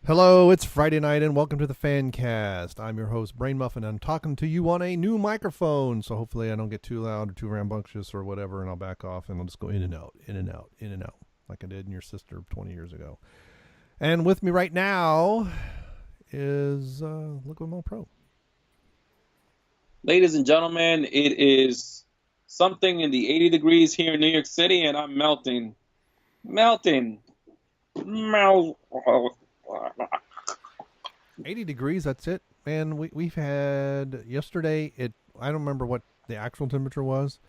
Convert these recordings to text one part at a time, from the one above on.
Hello, it's Friday night and welcome to the Fancast. I'm your host, Brainmuffin, and I'm talking to you on a new microphone, so hopefully I don't get too loud or too rambunctious or whatever, and I'll back off and I'll just go in and out, in and out, in and out, like I did in your sister 20 years ago. And with me right now is Metal Pro. Ladies and gentlemen, it is something in the 80 degrees here in New York City, and I'm melting. Melting. Mel. 80 degrees, that's it. Man, we've had yesterday, I don't remember what the actual temperature was,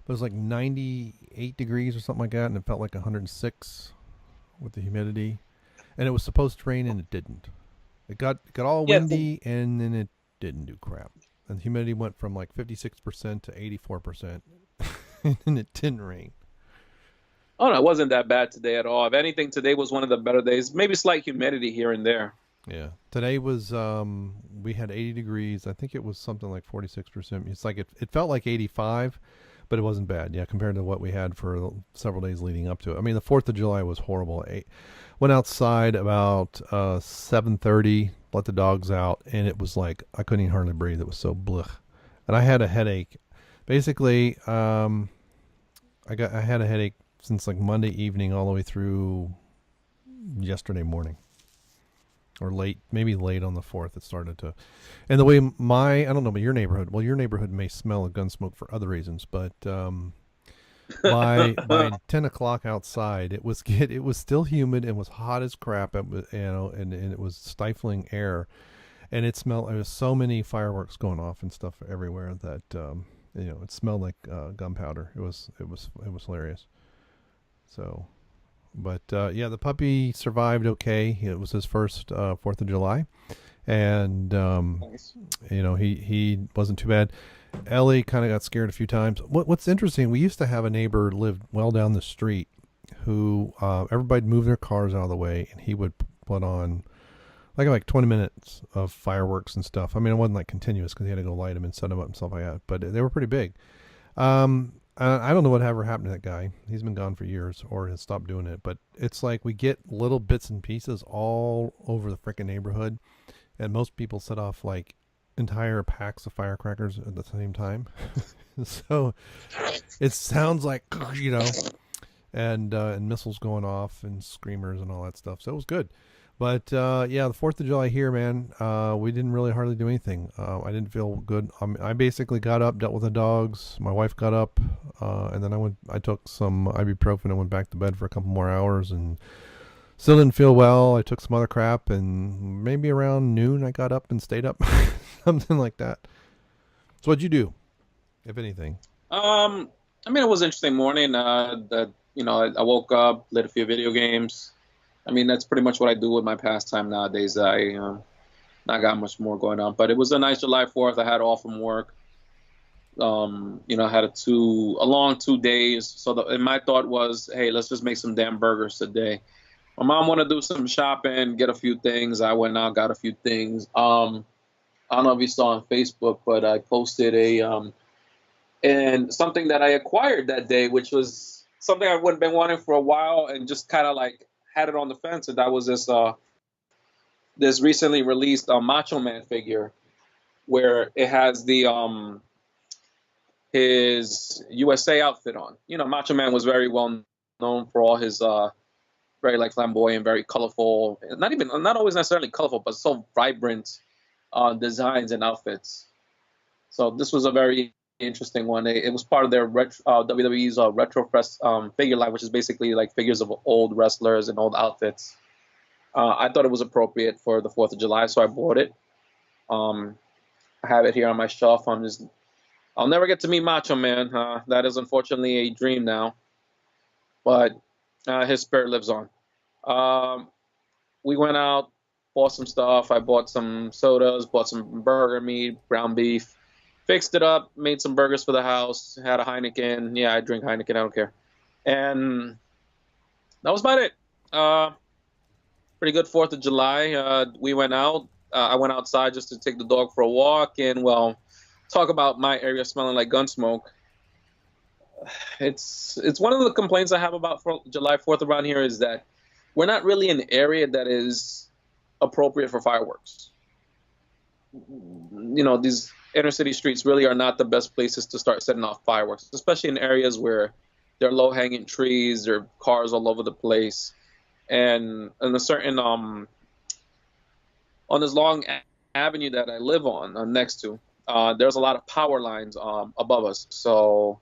but it was like 98 degrees or something like that, and it felt like 106 with the humidity. And it was supposed to rain, and it didn't. It got all Yeah. windy, and then it didn't do crap. And the humidity went from like 56% to 84%, and it didn't rain. Oh, no, it wasn't that bad today at all. If anything, today was one of the better days. Maybe slight humidity here and there. Yeah. Today was, we had 80 degrees. I think it was something like 46%. It's like, it felt like 85, but it wasn't bad. Yeah. Compared to what we had for several days leading up to it. I mean, the 4th of July was horrible. I went outside about 7:30, let the dogs out, and it was like, I couldn't even hardly breathe. It was so blech. And I had a headache. Basically, I had a headache since like Monday evening all the way through yesterday morning. Or maybe late on the 4th, it started to. And the way I don't know about your neighborhood. Well, your neighborhood may smell of gun smoke for other reasons, but by 10 o'clock outside, it was still humid and was hot as crap. And it was stifling air, and it smelled. There was so many fireworks going off and stuff everywhere that it smelled like gunpowder. It was hilarious. So. But yeah, the puppy survived okay. It was his first 4th of July, and Nice. he wasn't too bad. Ellie kind of got scared a few times. What's interesting, we used to have a neighbor live well down the street who everybody'd move their cars out of the way, and he would put on like 20 minutes of fireworks and stuff. I mean, it wasn't like continuous because he had to go light them and set them up and stuff like that, but they were pretty big. I don't know what ever happened to that guy. He's been gone for years or has stopped doing it. But it's like we get little bits and pieces all over the freaking neighborhood. And most people set off like entire packs of firecrackers at the same time. So it sounds like, and missiles going off and screamers and all that stuff. So it was good. But yeah, the 4th of July here, man, we didn't really hardly do anything. I didn't feel good. I basically got up, dealt with the dogs. My wife got up, and then I took some ibuprofen and went back to bed for a couple more hours and still didn't feel well. I took some other crap, and maybe around noon I got up and stayed up, something like that. So what'd you do, if anything? I mean, it was an interesting morning. I woke up, played a few video games. I mean, that's pretty much what I do with my pastime nowadays. I not got much more going on, but it was a nice July 4th. I had off from work. I had a long 2 days. So and my thought was, hey, let's just make some damn burgers today. My mom wanted to do some shopping, get a few things. I went out, got a few things. I don't know if you saw on Facebook, but I posted and something that I acquired that day, which was something I wouldn't been wanting for a while, and just kind of like had it on the fence, and that was this recently released Macho Man figure, where it has the his USA outfit on. Macho Man was very well known for all his very like flamboyant, very colorful, not always necessarily colorful, but so vibrant designs and outfits. So this was a very interesting one. It was part of their WWE's Retro Fest figure line, which is basically like figures of old wrestlers and old outfits. I thought it was appropriate for the 4th of July, so I bought it. I have it here on my shelf. I'll never get to meet Macho Man. That is unfortunately a dream now, but his spirit lives on. We went out, bought some stuff. I bought some sodas, bought some burger meat, ground beef. Fixed it up, made some burgers for the house, had a Heineken. Yeah, I drink Heineken, I don't care. And that was about it. Pretty good 4th of July. We went out. I went outside just to take the dog for a walk. And, well, talk about my area smelling like gun smoke. It's one of the complaints I have about July 4th around here is that we're not really an area that is appropriate for fireworks. You know, these inner city streets really are not the best places to start setting off fireworks, especially in areas where there are low hanging trees, there are cars all over the place, and a certain on this long avenue that I live on next to, there's a lot of power lines above us. So,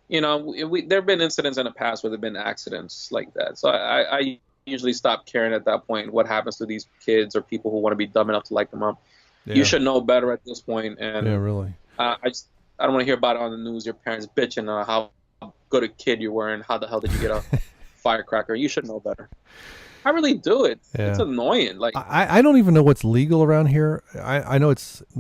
you know, there have been incidents in the past where there have been accidents like that. So I usually stop caring at that point what happens to these kids or people who want to be dumb enough to light them up. Yeah. You should know better at this point. And yeah, really. I don't want to hear about it on the news. Your parents bitching how good a kid you were and how the hell did you get a firecracker. You should know better. I really do. It's annoying. Like I don't even know what's legal around here. I know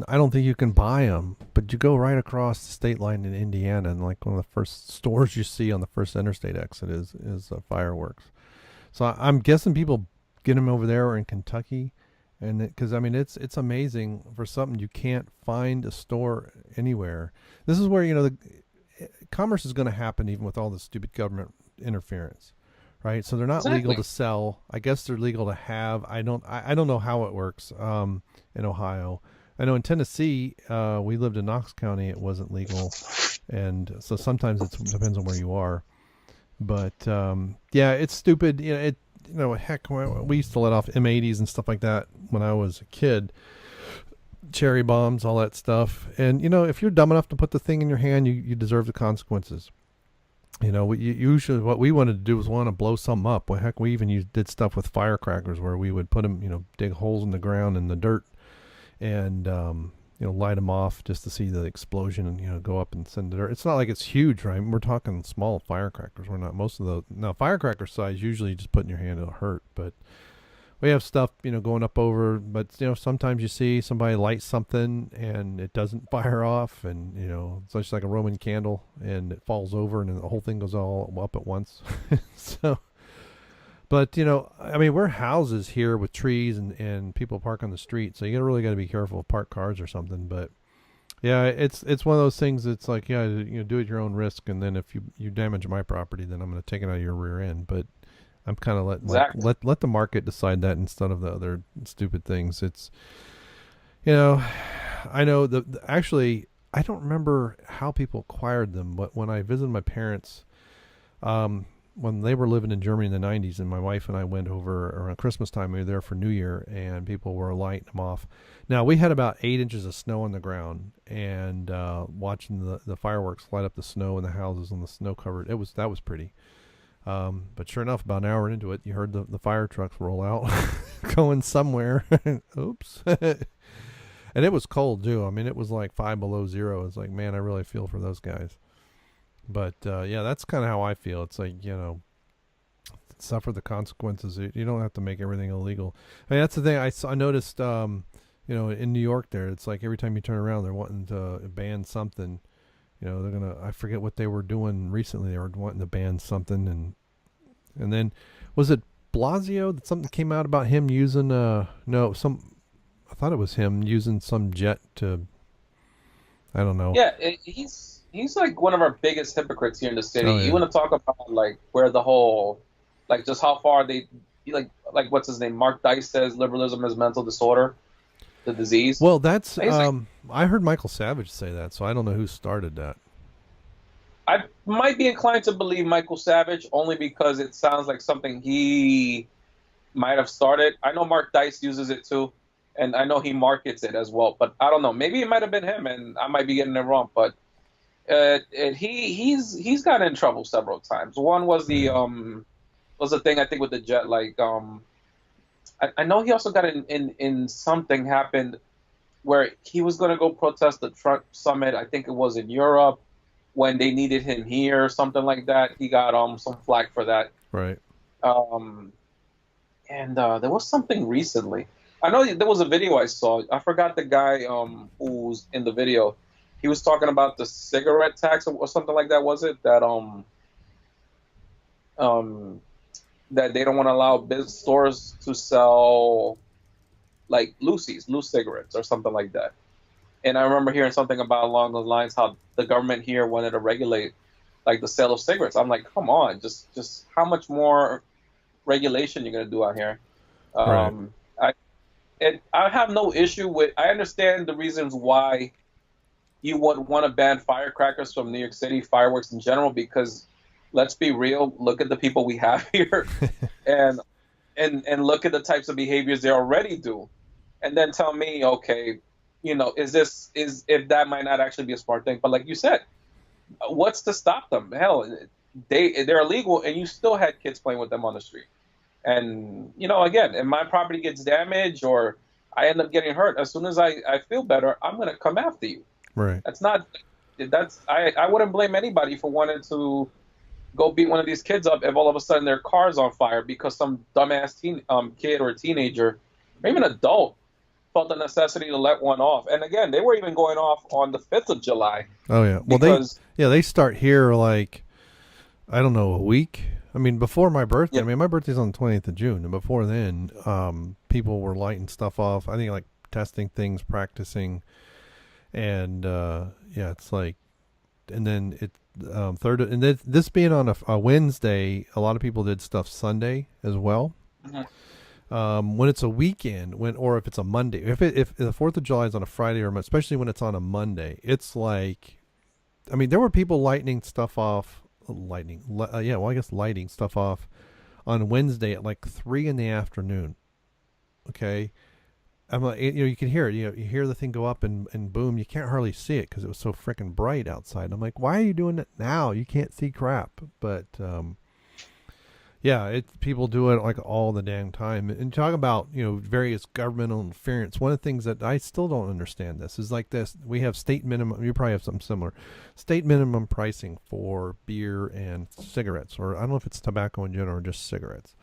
I don't think you can buy them, but you go right across the state line in Indiana, and like one of the first stores you see on the first interstate exit is fireworks. So I'm guessing people get them over there or in Kentucky, and because I mean it's amazing for something you can't find a store anywhere. This is where, you know, the commerce is going to happen even with all this stupid government interference. Right, so they're not legal to sell. I guess they're legal to have. I don't know how it works in Ohio. I know in Tennessee, we lived in Knox County. It wasn't legal, and so sometimes it depends on where you are. But yeah, it's stupid. You know, heck, we used to let off M80s and stuff like that when I was a kid. Cherry bombs, all that stuff. And you know, if you're dumb enough to put the thing in your hand, you deserve the consequences. You know, usually what we wanted to do was want to blow something up. Well, heck, we even did stuff with firecrackers where we would put them, you know, dig holes in the ground in the dirt and, you know, light them off just to see the explosion and, you know, go up and send the dirt. It's not like it's huge, right? We're talking small firecrackers. We're not most of those. Now, firecracker size, usually you just put in your hand, it'll hurt. But we have stuff, you know, going up over, but, you know, sometimes you see somebody light something and it doesn't fire off, and, you know, it's just like a Roman candle and it falls over and then the whole thing goes all up at once. So, but, you know, I mean, we're houses here with trees and people park on the street. So you really got to be careful of parked cars or something. But yeah, it's one of those things that's like, yeah, you know, do it at your own risk. And then if you damage my property, then I'm going to take it out of your rear end. But I'm kind of let the market decide that instead of the other stupid things. It's, you know, I know actually I don't remember how people acquired them, but when I visited my parents, when they were living in Germany in the 90s, and my wife and I went over around Christmas time, we were there for New Year, and people were lighting them off. Now we had about 8 inches of snow on the ground, and watching the fireworks light up the snow in the houses on the snow covered. That was pretty. But sure enough, about an hour into it, you heard the fire trucks roll out, going somewhere. Oops. And it was cold too. I mean, it was like 5 below zero. It's like, man, I really feel for those guys. But yeah, that's kind of how I feel. It's like, you know, suffer the consequences. You don't have to make everything illegal. I mean, that's the thing. I noticed, you know, in New York there, it's like every time you turn around, they're wanting to ban something. You know, they're going to, I forget what they were doing recently. They were wanting to ban something. And then, was it Blasio that something came out about him using, I thought it was him using some jet to, I don't know. Yeah, he's like one of our biggest hypocrites here in the city. Oh, yeah. You want to talk about like where the whole, like just how far like what's his name? Mark Dice says liberalism is mental disorder, the disease. Well, that's, I heard Michael Savage say that, so I don't know who started that. I might be inclined to believe Michael Savage only because it sounds like something he might have started. I know Mark Dice uses it too, and I know he markets it as well, but I don't know. Maybe it might have been him, and I might be getting it wrong, but he's gotten in trouble several times. One was the thing I think with the jet, like I know he also got in something happened where he was going to go protest the Trump summit. I think it was in Europe when they needed him here, something like that. He got some flack for that. Right. And there was something recently. I know there was a video I saw. I forgot the guy who's in the video. He was talking about the cigarette tax or something like that. Was it that that they don't want to allow stores to sell like loose cigarettes or something like that? And I remember hearing something about along those lines how the government here wanted to regulate like the sale of cigarettes. I'm like, come on, just how much more regulation you're gonna do out here? Right. I have no issue with. I understand the reasons why you would want to ban firecrackers from New York City, fireworks in general, because let's be real, look at the people we have here, and look at the types of behaviors they already do, and then tell me, okay, is if that might not actually be a smart thing, but like you said, what's to stop them? Hell, they're illegal, and you still had kids playing with them on the street. And again, if my property gets damaged or I end up getting hurt, as soon as I feel better, I'm gonna come after you. Right. I wouldn't blame anybody for wanting to go beat one of these kids up if all of a sudden their car's on fire because some dumbass kid or teenager or even adult felt the necessity to let one off. And again, they were even going off on the 5th of July. Oh yeah. Well, they start here like, I don't know, a week. I mean, before my birthday. Yeah. I mean, my birthday's on the 20th of June, and before then, people were lighting stuff off. I think like testing things, practicing. And it's like, and then third, and this being on a Wednesday, a lot of people did stuff Sunday as well. Mm-hmm. When it's a weekend, or if it's a Monday, if the 4th of July is on a Friday, or especially when it's on a Monday, it's like, I mean, there were people lighting stuff off on Wednesday at like 3 p.m. Okay. I'm like, you can hear it. You hear the thing go up and boom. You can't hardly see it because it was so freaking bright outside. I'm like, why are you doing it now? You can't see crap. But people do it like all the damn time. And talk about various governmental interference. One of the things that I still don't understand this is like this. We have state minimum. You probably have something similar. State minimum pricing for beer and cigarettes, or I don't know if it's tobacco in general or just cigarettes.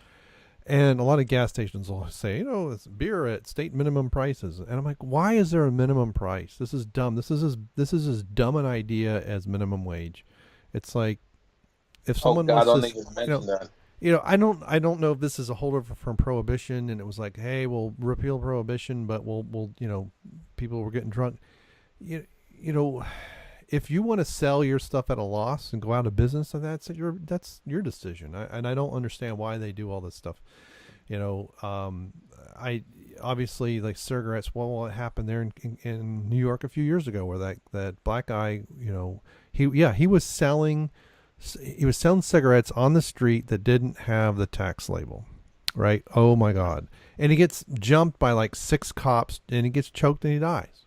And a lot of gas stations will say, it's beer at state minimum prices. And I'm like, why is there a minimum price? This is dumb. This is as dumb an idea as minimum wage. It's like, if someone wants to, I don't know if this is a holdover from prohibition, and it was like, hey, we'll repeal prohibition, but we'll people were getting drunk. If you want to sell your stuff at a loss and go out of business, that's your decision. I don't understand why they do all this stuff. I obviously like cigarettes. What happened there in New York a few years ago, where that black guy, he was selling cigarettes on the street that didn't have the tax label, right? Oh my God! And he gets jumped by like 6 cops, and he gets choked and he dies.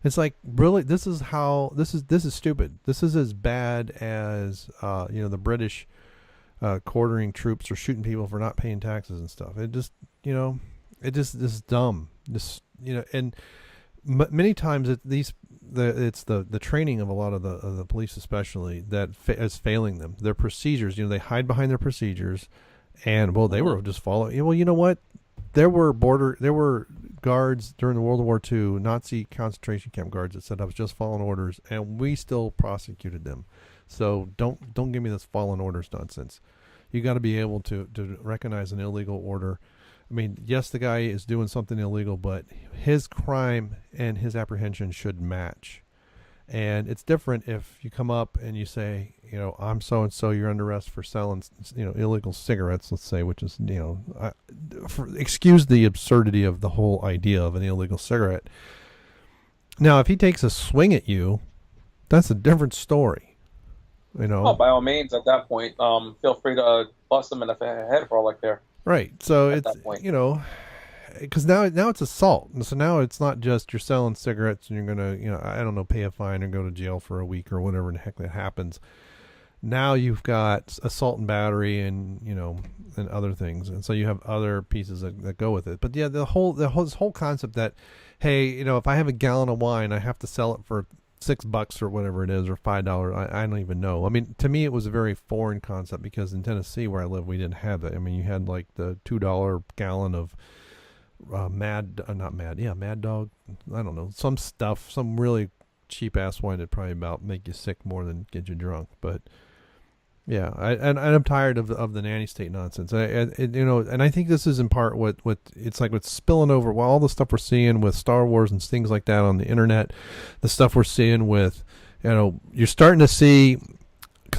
It's like, really, this is stupid. This is as bad as the British quartering troops or shooting people for not paying taxes and stuff. It just this is dumb. And many times it's the training of a lot of the police, especially, that is failing them. Their procedures, they hide behind their procedures, and they were just following. Well, you know what? There were guards during the World War II, Nazi concentration camp guards, that said I was just following orders, and we still prosecuted them. So don't give me this following orders nonsense. You got to be able to recognize an illegal order. I mean, yes, the guy is doing something illegal, but his crime and his apprehension should match. And it's different if you come up and you say, I'm so-and-so, you're under arrest for selling, illegal cigarettes, let's say, which is, excuse the absurdity of the whole idea of an illegal cigarette. Now, if he takes a swing at you, that's a different story, Oh, by all means, at that point, feel free to bust him in the head for all I care. Right. So it's, because now it's assault. And so now it's not just you're selling cigarettes and you're going to, I don't know, pay a fine or go to jail for a week or whatever the heck that happens. Now you've got assault and battery and, and other things. And so you have other pieces that go with it. But yeah, this whole concept that, hey, if I have a gallon of wine, I have to sell it for $6 or whatever it is, or $5. I don't even know. I mean, to me, it was a very foreign concept because in Tennessee where I live, we didn't have it. I mean, you had like the $2 gallon of Mad Dog. I don't know, some stuff, some really cheap ass wine that probably about make you sick more than get you drunk. But yeah, I'm tired of the nanny state nonsense. And I think this is in part what it's like what's spilling over. Well, all the stuff we're seeing with Star Wars and things like that on the internet, the stuff we're seeing with, you're starting to see,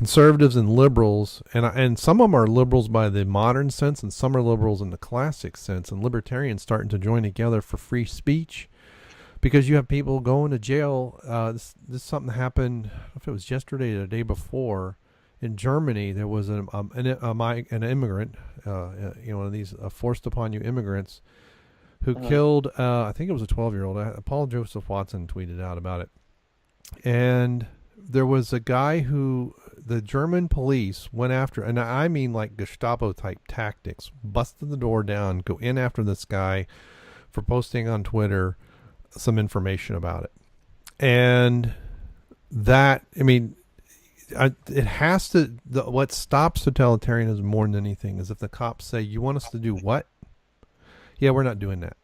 conservatives and liberals, and some of them are liberals by the modern sense, and some are liberals in the classic sense, and libertarians starting to join together for free speech, because you have people going to jail. This something happened. I don't know if it was yesterday or the day before. In Germany, there was an immigrant, one of these forced upon you immigrants, who killed. I think it was a 12-year-old. Paul Joseph Watson tweeted out about it, and there was a guy who the German police went after, and I mean like Gestapo type tactics, busted the door down, go in after this guy for posting on Twitter some information about it. And that, I mean, it has to, what stops totalitarianism more than anything is if the cops say, you want us to do what? Yeah, we're not doing that.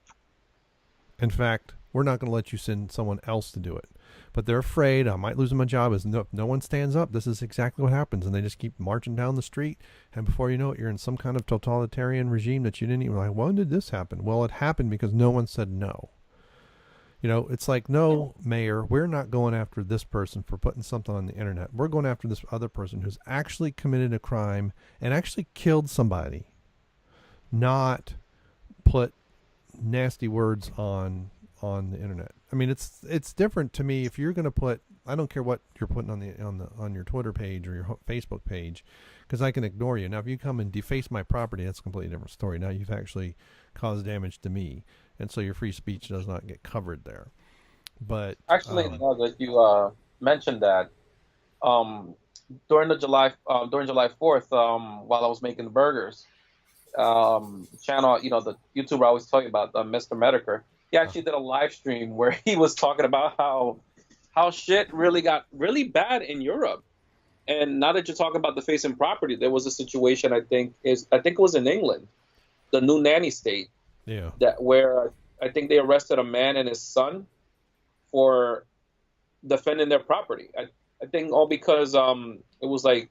In fact, we're not going to let you send someone else to do it. But they're afraid I might lose my job. If no one stands up, this is exactly what happens. And they just keep marching down the street. And before you know it, you're in some kind of totalitarian regime that you didn't even like, when did this happen? Well, it happened because no one said no. You know, it's like, no, mayor, we're not going after this person for putting something on the internet. We're going after this other person who's actually committed a crime and actually killed somebody, not put nasty words on the internet. I mean, it's different to me if you're going to put, I don't care what you're putting on your Twitter page or your Facebook page, because I can ignore you. Now, if you come and deface my property, that's a completely different story. Now you've actually caused damage to me, and so your free speech does not get covered there. But actually, now that you mentioned that, during July 4th, while I was making burgers, channel, the YouTuber I was talking about, Mr. Mediker, he actually did a live stream where he was talking about how shit really got really bad in Europe. And now that you're talking about defacing property, there was a situation I think it was in England, the new nanny state, where I think they arrested a man and his son for defending their property. I think all because it was like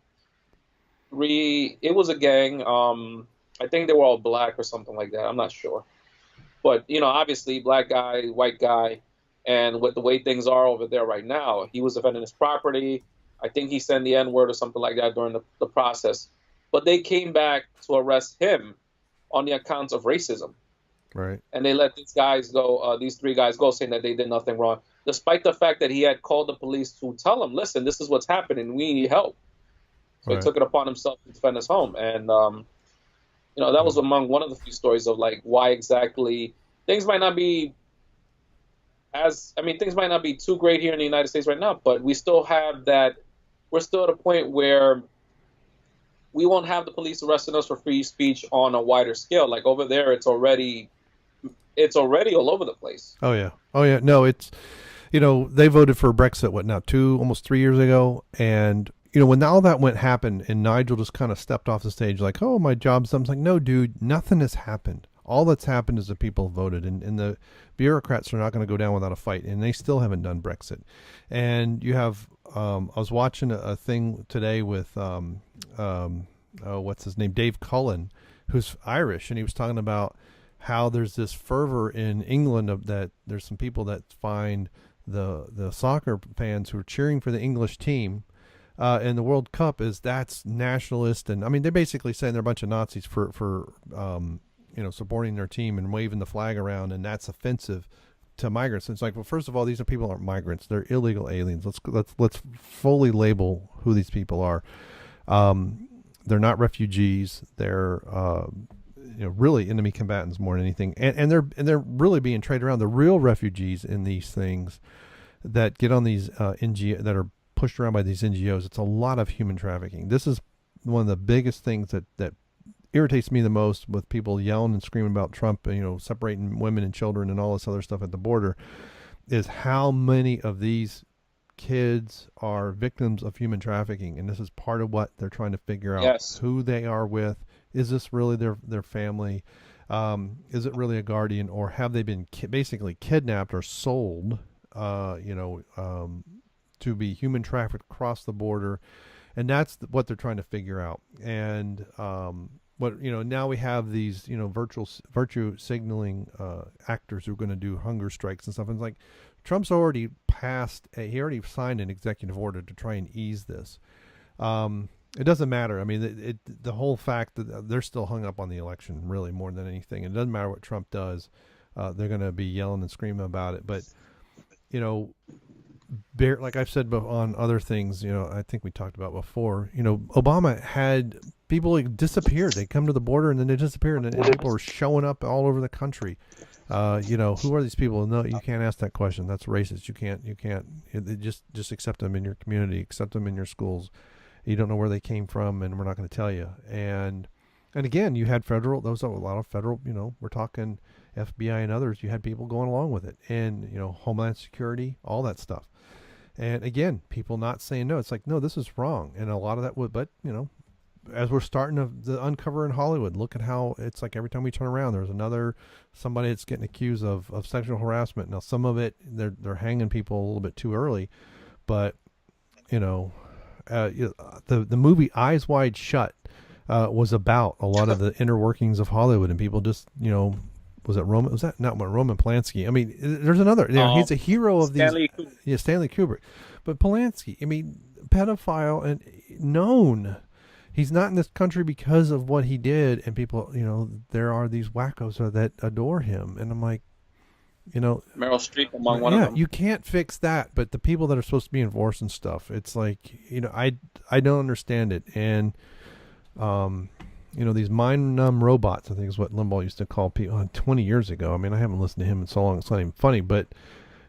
it was a gang. I think they were all black or something like that. I'm not sure. But, obviously, black guy, white guy, and with the way things are over there right now, he was defending his property. I think he said the N-word or something like that during the process. But they came back to arrest him on the accounts of racism. Right. And they let these three guys go, saying that they did nothing wrong, despite the fact that he had called the police to tell them, listen, this is what's happening. We need help. So he took it upon himself to defend his home. And, that was among one of the few stories of like why exactly things might not be too great here in the United States right now, but we still have that. We're still at a point where we won't have the police arresting us for free speech on a wider scale. Like over there, it's already all over the place. Oh yeah. No, it's, they voted for Brexit, almost 3 years ago. And, when all that happened and Nigel just kind of stepped off the stage like, oh, my job's done. I'm like, no, dude, nothing has happened. All that's happened is the people voted, and the bureaucrats are not going to go down without a fight, and they still haven't done Brexit. And you have, I was watching a thing today with, what's his name, Dave Cullen, who's Irish, and he was talking about how there's this fervor in England that there's some people that find the soccer fans who are cheering for the English team in the World Cup that's nationalist, and I mean they're basically saying they're a bunch of Nazis for supporting their team and waving the flag around, and that's offensive to migrants. And it's like, well, first of all, these people aren't migrants; they're illegal aliens. Let's fully label who these people are. They're not refugees. They're really enemy combatants more than anything, and they're really being traded around. The real refugees in these things that get on these NGO that are pushed around by these NGOs, it's a lot of human trafficking. This is one of the biggest things that irritates me the most, with people yelling and screaming about Trump, separating women and children and all this other stuff at the border, is how many of these kids are victims of human trafficking. And this is part of what they're trying to figure out, who they are with. Is this really their family? Is it really a guardian, or have they been basically kidnapped or sold, to be human trafficked across the border? And that's what they're trying to figure out. And now we have these virtue signaling actors who are going to do hunger strikes and stuff. And it's like, Trump's already signed an executive order to try and ease this. It doesn't matter. I mean, the whole fact that they're still hung up on the election, really, more than anything. It doesn't matter what Trump does. They're going to be yelling and screaming about it. But, you know, like I've said on other things, you know, I think we talked about before, you know, Obama had people like disappeared. They come to the border and then they disappear, and then people were showing up all over the country. You know, who are these people? No, you can't ask that question. That's racist. You can't. Just accept them in your community, accept them in your schools. You don't know where they came from, and we're not going to tell you. And again, you had federal. Those are a lot of federal. You know, we're talking FBI and others. You had people going along with it, and you know, Homeland Security, all that stuff. And again, people not saying no. It's like, no, this is wrong. And a lot of that would, but you know, as we're starting to uncover in Hollywood, look at how it's like every time we turn around, there's somebody that's getting accused of sexual harassment. Now, some of it, they're hanging people a little bit too early, but you know, the movie Eyes Wide Shut was about a lot of the inner workings of Hollywood, and people just, you know, was that not Roman Polanski? I mean, there's another. You know, he's a hero of Stanley these. Yeah, Stanley Kubrick, but Polanski. I mean, pedophile and known. He's not in this country because of what he did, and people, you know, there are these wackos that adore him, and I'm like, you know, Meryl Streep among one of them. You can't fix that, but the people that are supposed to be enforcing stuff, it's like, you know, I don't understand it, and you know, these mind-numb robots, I think is what Limbaugh used to call people 20 years ago. I mean, I haven't listened to him in so long, it's not even funny, but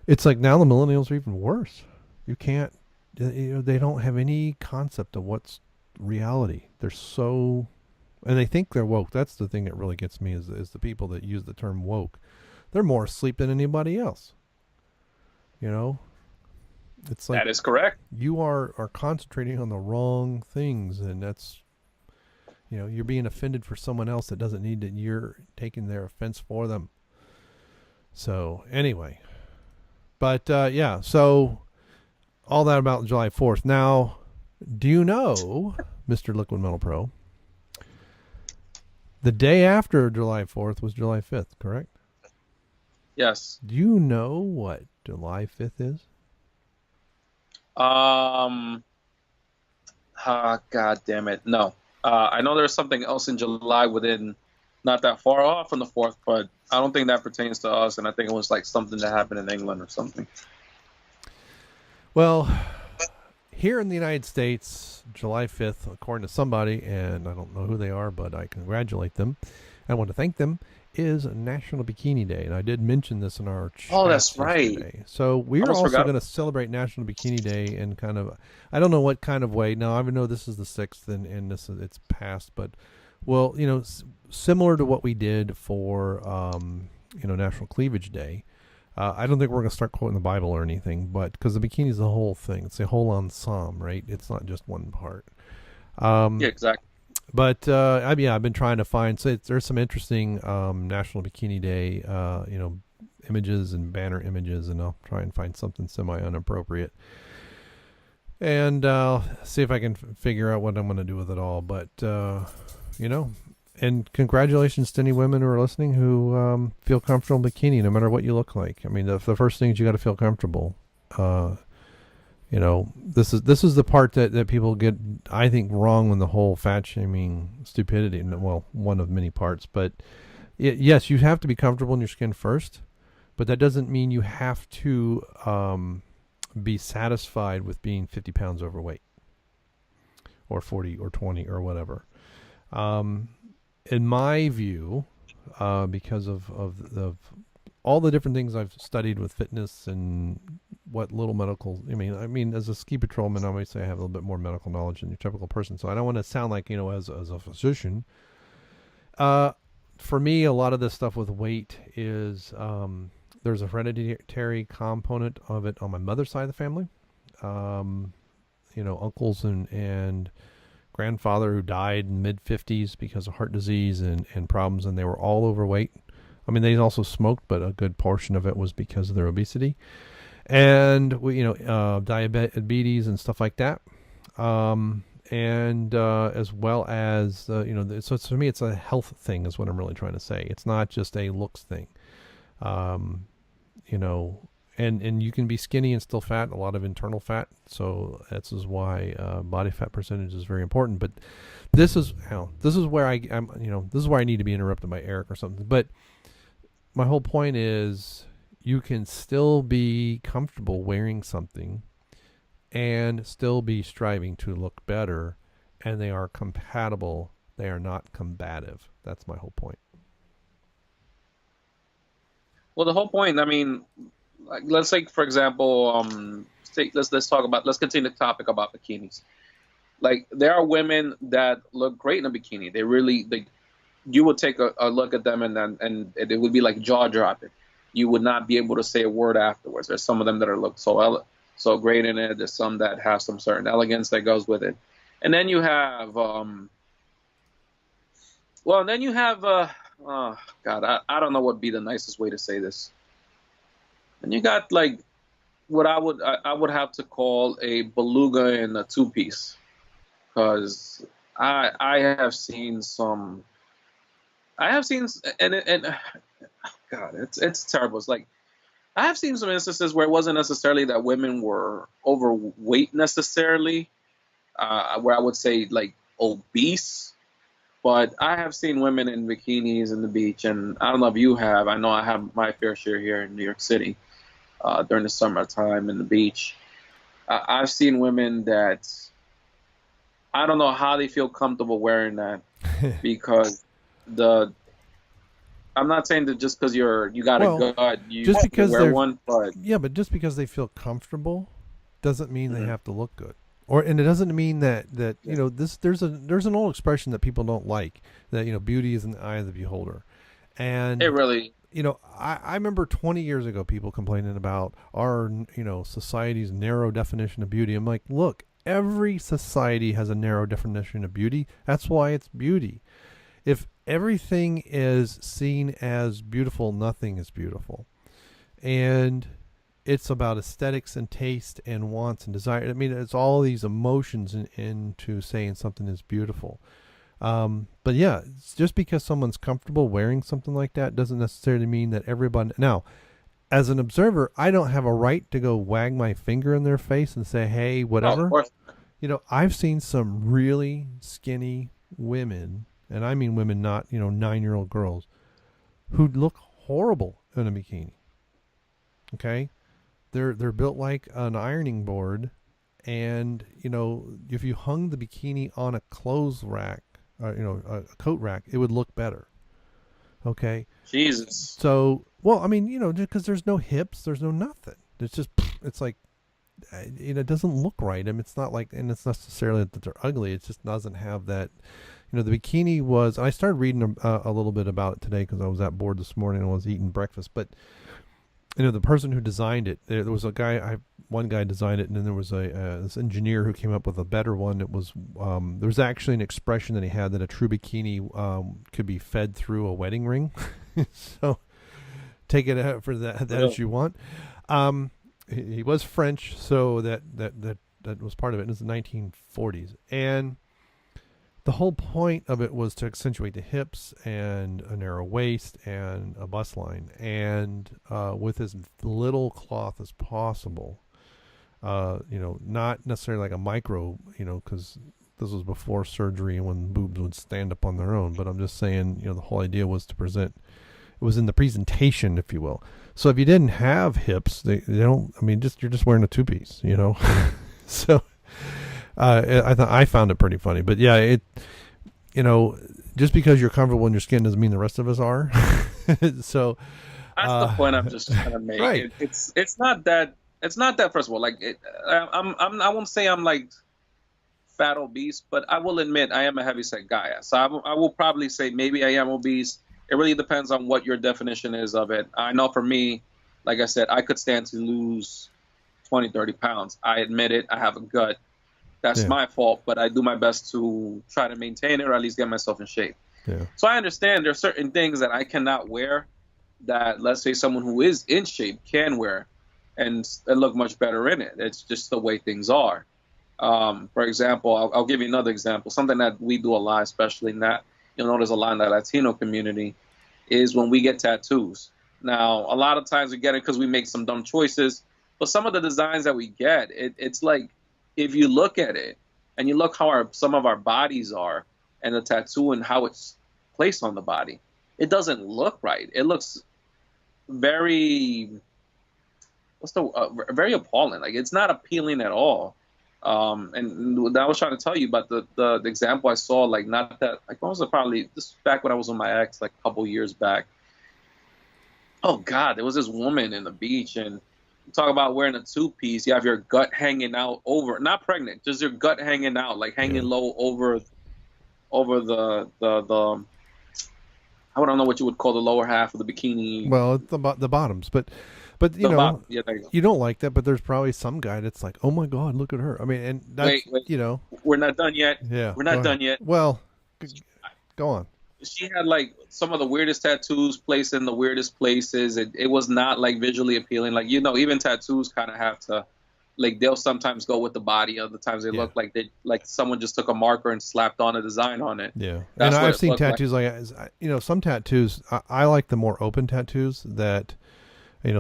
it's like now the millennials are even worse. You can't, you know, they don't have any concept of what's reality. They're so, and they think they're woke. That's the thing that really gets me is the people that use the term woke. They're more asleep than anybody else. You know, it's like that is correct. You are concentrating on the wrong things, and that's, you know, you're being offended for someone else that doesn't need it. You're taking their offense for them. So anyway, but yeah, so all that about July 4th. Now, do you know, Mr. Liquid Metal Pro, the day after July 4th was July 5th, correct? Yes. Do you know what July 5th is? God damn it. No. I know there's something else in July within, not that far off from the 4th, but I don't think that pertains to us, and I think it was like something that happened in England or something. Well, here in the United States, July 5th, according to somebody, and I don't know who they are, but I congratulate them. I want to thank them, is National Bikini Day. And I did mention this in our chat. Oh, that's yesterday. right. So we're also going to celebrate National Bikini Day in kind of, I don't know what kind of way. Now, I know this is the 6th and this is, it's past, but, well, you know, similar to what we did for, you know, National Cleavage Day. I don't think we're going to start quoting the Bible or anything, but because the bikini is the whole thing. It's a whole ensemble, right? It's not just one part. Yeah, exactly. But I've been trying to find. So there's some interesting National Bikini Day, you know, images and banner images, and I'll try and find something semi-inappropriate, and see if I can figure out what I'm going to do with it all. But you know, and congratulations to any women who are listening who feel comfortable in bikini, no matter what you look like. I mean, the first thing is you got to feel comfortable. You know, this is the part that people get, I think, wrong when the whole fat shaming stupidity. Well, one of many parts, but yes, you have to be comfortable in your skin first, but that doesn't mean you have to be satisfied with being 50 pounds overweight or 40 or 20 or whatever. In my view, because of all the different things I've studied with fitness and what little medical, I mean, as a ski patrolman, I might say I have a little bit more medical knowledge than your typical person. So I don't want to sound like, you know, as a physician. For me, a lot of this stuff with weight is, there's a hereditary component of it on my mother's side of the family. You know, uncles and grandfather who died in mid-50s because of heart disease and problems, and they were all overweight. I mean, they also smoked, but a good portion of it was because of their obesity. And, you know, diabetes and stuff like that. And as well as, you know, so for me, it's a health thing is what I'm really trying to say. It's not just a looks thing. You know, And you can be skinny and still fat, a lot of internal fat. So this is why body fat percentage is very important. But this is where I'm this is where I need to be interrupted by Erik or something. But my whole point is you can still be comfortable wearing something and still be striving to look better, and they are compatible. They are not combative. That's my whole point. Well, the whole point, I mean, like, let's take, for example, let's continue the topic about bikinis. Like, there are women that look great in a bikini. You would take a look at them and it would be like jaw dropping. You would not be able to say a word afterwards. There's some of them that look so great in it. There's some that have some certain elegance that goes with it. And then you have, oh God, I don't know what would be the nicest way to say this. And you got like what I would have to call a beluga in a two-piece, because I have seen and God, it's terrible. It's like I have seen some instances where it wasn't necessarily that women were overweight necessarily, where I would say like obese. But I have seen women in bikinis in the beach, and I don't know if you have. I know I have my fair share here in New York City during the summertime in the beach. I've seen women that I don't know how they feel comfortable wearing that because I'm not saying that just because you got a gut, you just because wear one, but but just because they feel comfortable doesn't mean they have to look good. And it doesn't mean that there's an old expression that people don't like, that beauty is in the eye of the beholder, and it really I remember 20 years ago people complaining about our society's narrow definition of beauty. I'm like, look, every society has a narrow definition of beauty. That's why it's beauty. If everything is seen as beautiful, nothing is beautiful, and it's about aesthetics and taste and wants and desire. I mean, it's all these emotions into saying something is beautiful. But yeah, it's just because someone's comfortable wearing something like that doesn't necessarily mean that everybody. Now, as an observer, I don't have a right to go wag my finger in their face and say, hey, whatever. of course. I've seen some really skinny women, and I mean women, not 9-year-old girls, who look horrible in a bikini. Okay. They're built like an ironing board, and if you hung the bikini on a clothes rack, a coat rack, it would look better. Okay. Jesus. So, well, I mean, just because there's no hips, there's no nothing. It's like, it doesn't look right. I mean, it's not like, and it's necessarily that they're ugly. It just doesn't have that. The bikini was. I started reading a little bit about it today because I was at board this morning and I was eating breakfast, but. The person who designed it, there was one guy designed it, and then there was this engineer who came up with a better one. It was, there was actually an expression that he had that a true bikini could be fed through a wedding ring. So take it out for that as you want. He was French, so that was part of it. It was the 1940s. And the whole point of it was to accentuate the hips and a narrow waist and a bust line, and with as little cloth as possible. Not necessarily like a micro, because this was before surgery and when boobs would stand up on their own. But I'm just saying, the whole idea was to present. It was in the presentation, if you will. So if you didn't have hips, they don't. I mean, you're just wearing a two-piece, So. I found it pretty funny, but yeah, just because you're comfortable in your skin doesn't mean the rest of us are. So that's the point I'm just trying to make. Right. It's not that. First of all, like I won't say I'm like fat obese, but I will admit I am a heavyset guy. So I will probably say maybe I am obese. It really depends on what your definition is of it. I know for me, like I said, I could stand to lose 20, 30 pounds. I admit it. I have a gut. That's my fault, but I do my best to try to maintain it or at least get myself in shape. Yeah. So I understand there are certain things that I cannot wear that, let's say, someone who is in shape can wear and look much better in it. It's just the way things are. For example, I'll give you another example. Something that we do a lot, especially you'll notice a lot in the Latino community, is when we get tattoos. Now, a lot of times we get it because we make some dumb choices, but some of the designs that we get, it's like if you look at it and you look how some of our bodies are and the tattoo and how it's placed on the body, it doesn't look right. It looks very very appalling. Like it's not appealing at all. And I was trying to tell you about the example I saw, like not that like what was it probably this back when I was with my ex like a couple years back. Oh God, there was this woman in the beach, and you talk about wearing a two-piece. You have your gut hanging out over, not pregnant, just your gut hanging out, like hanging low over the. I don't know what you would call the lower half of the bikini. Well, it's the bottoms, but you know, yeah, there you go. you don't like that. But there's probably some guy that's like, oh my God, look at her. I mean, and that's Wait, you know, we're not done yet. yeah, We're not done yet. Well, go on. She had like some of the weirdest tattoos placed in the weirdest places. It was not like visually appealing. Like even tattoos kind of have to, like they'll sometimes go with the body. Other times they look like someone just took a marker and slapped on a design on it. Yeah, That's and what I've it seen looked tattoos like some tattoos. I like the more open tattoos that.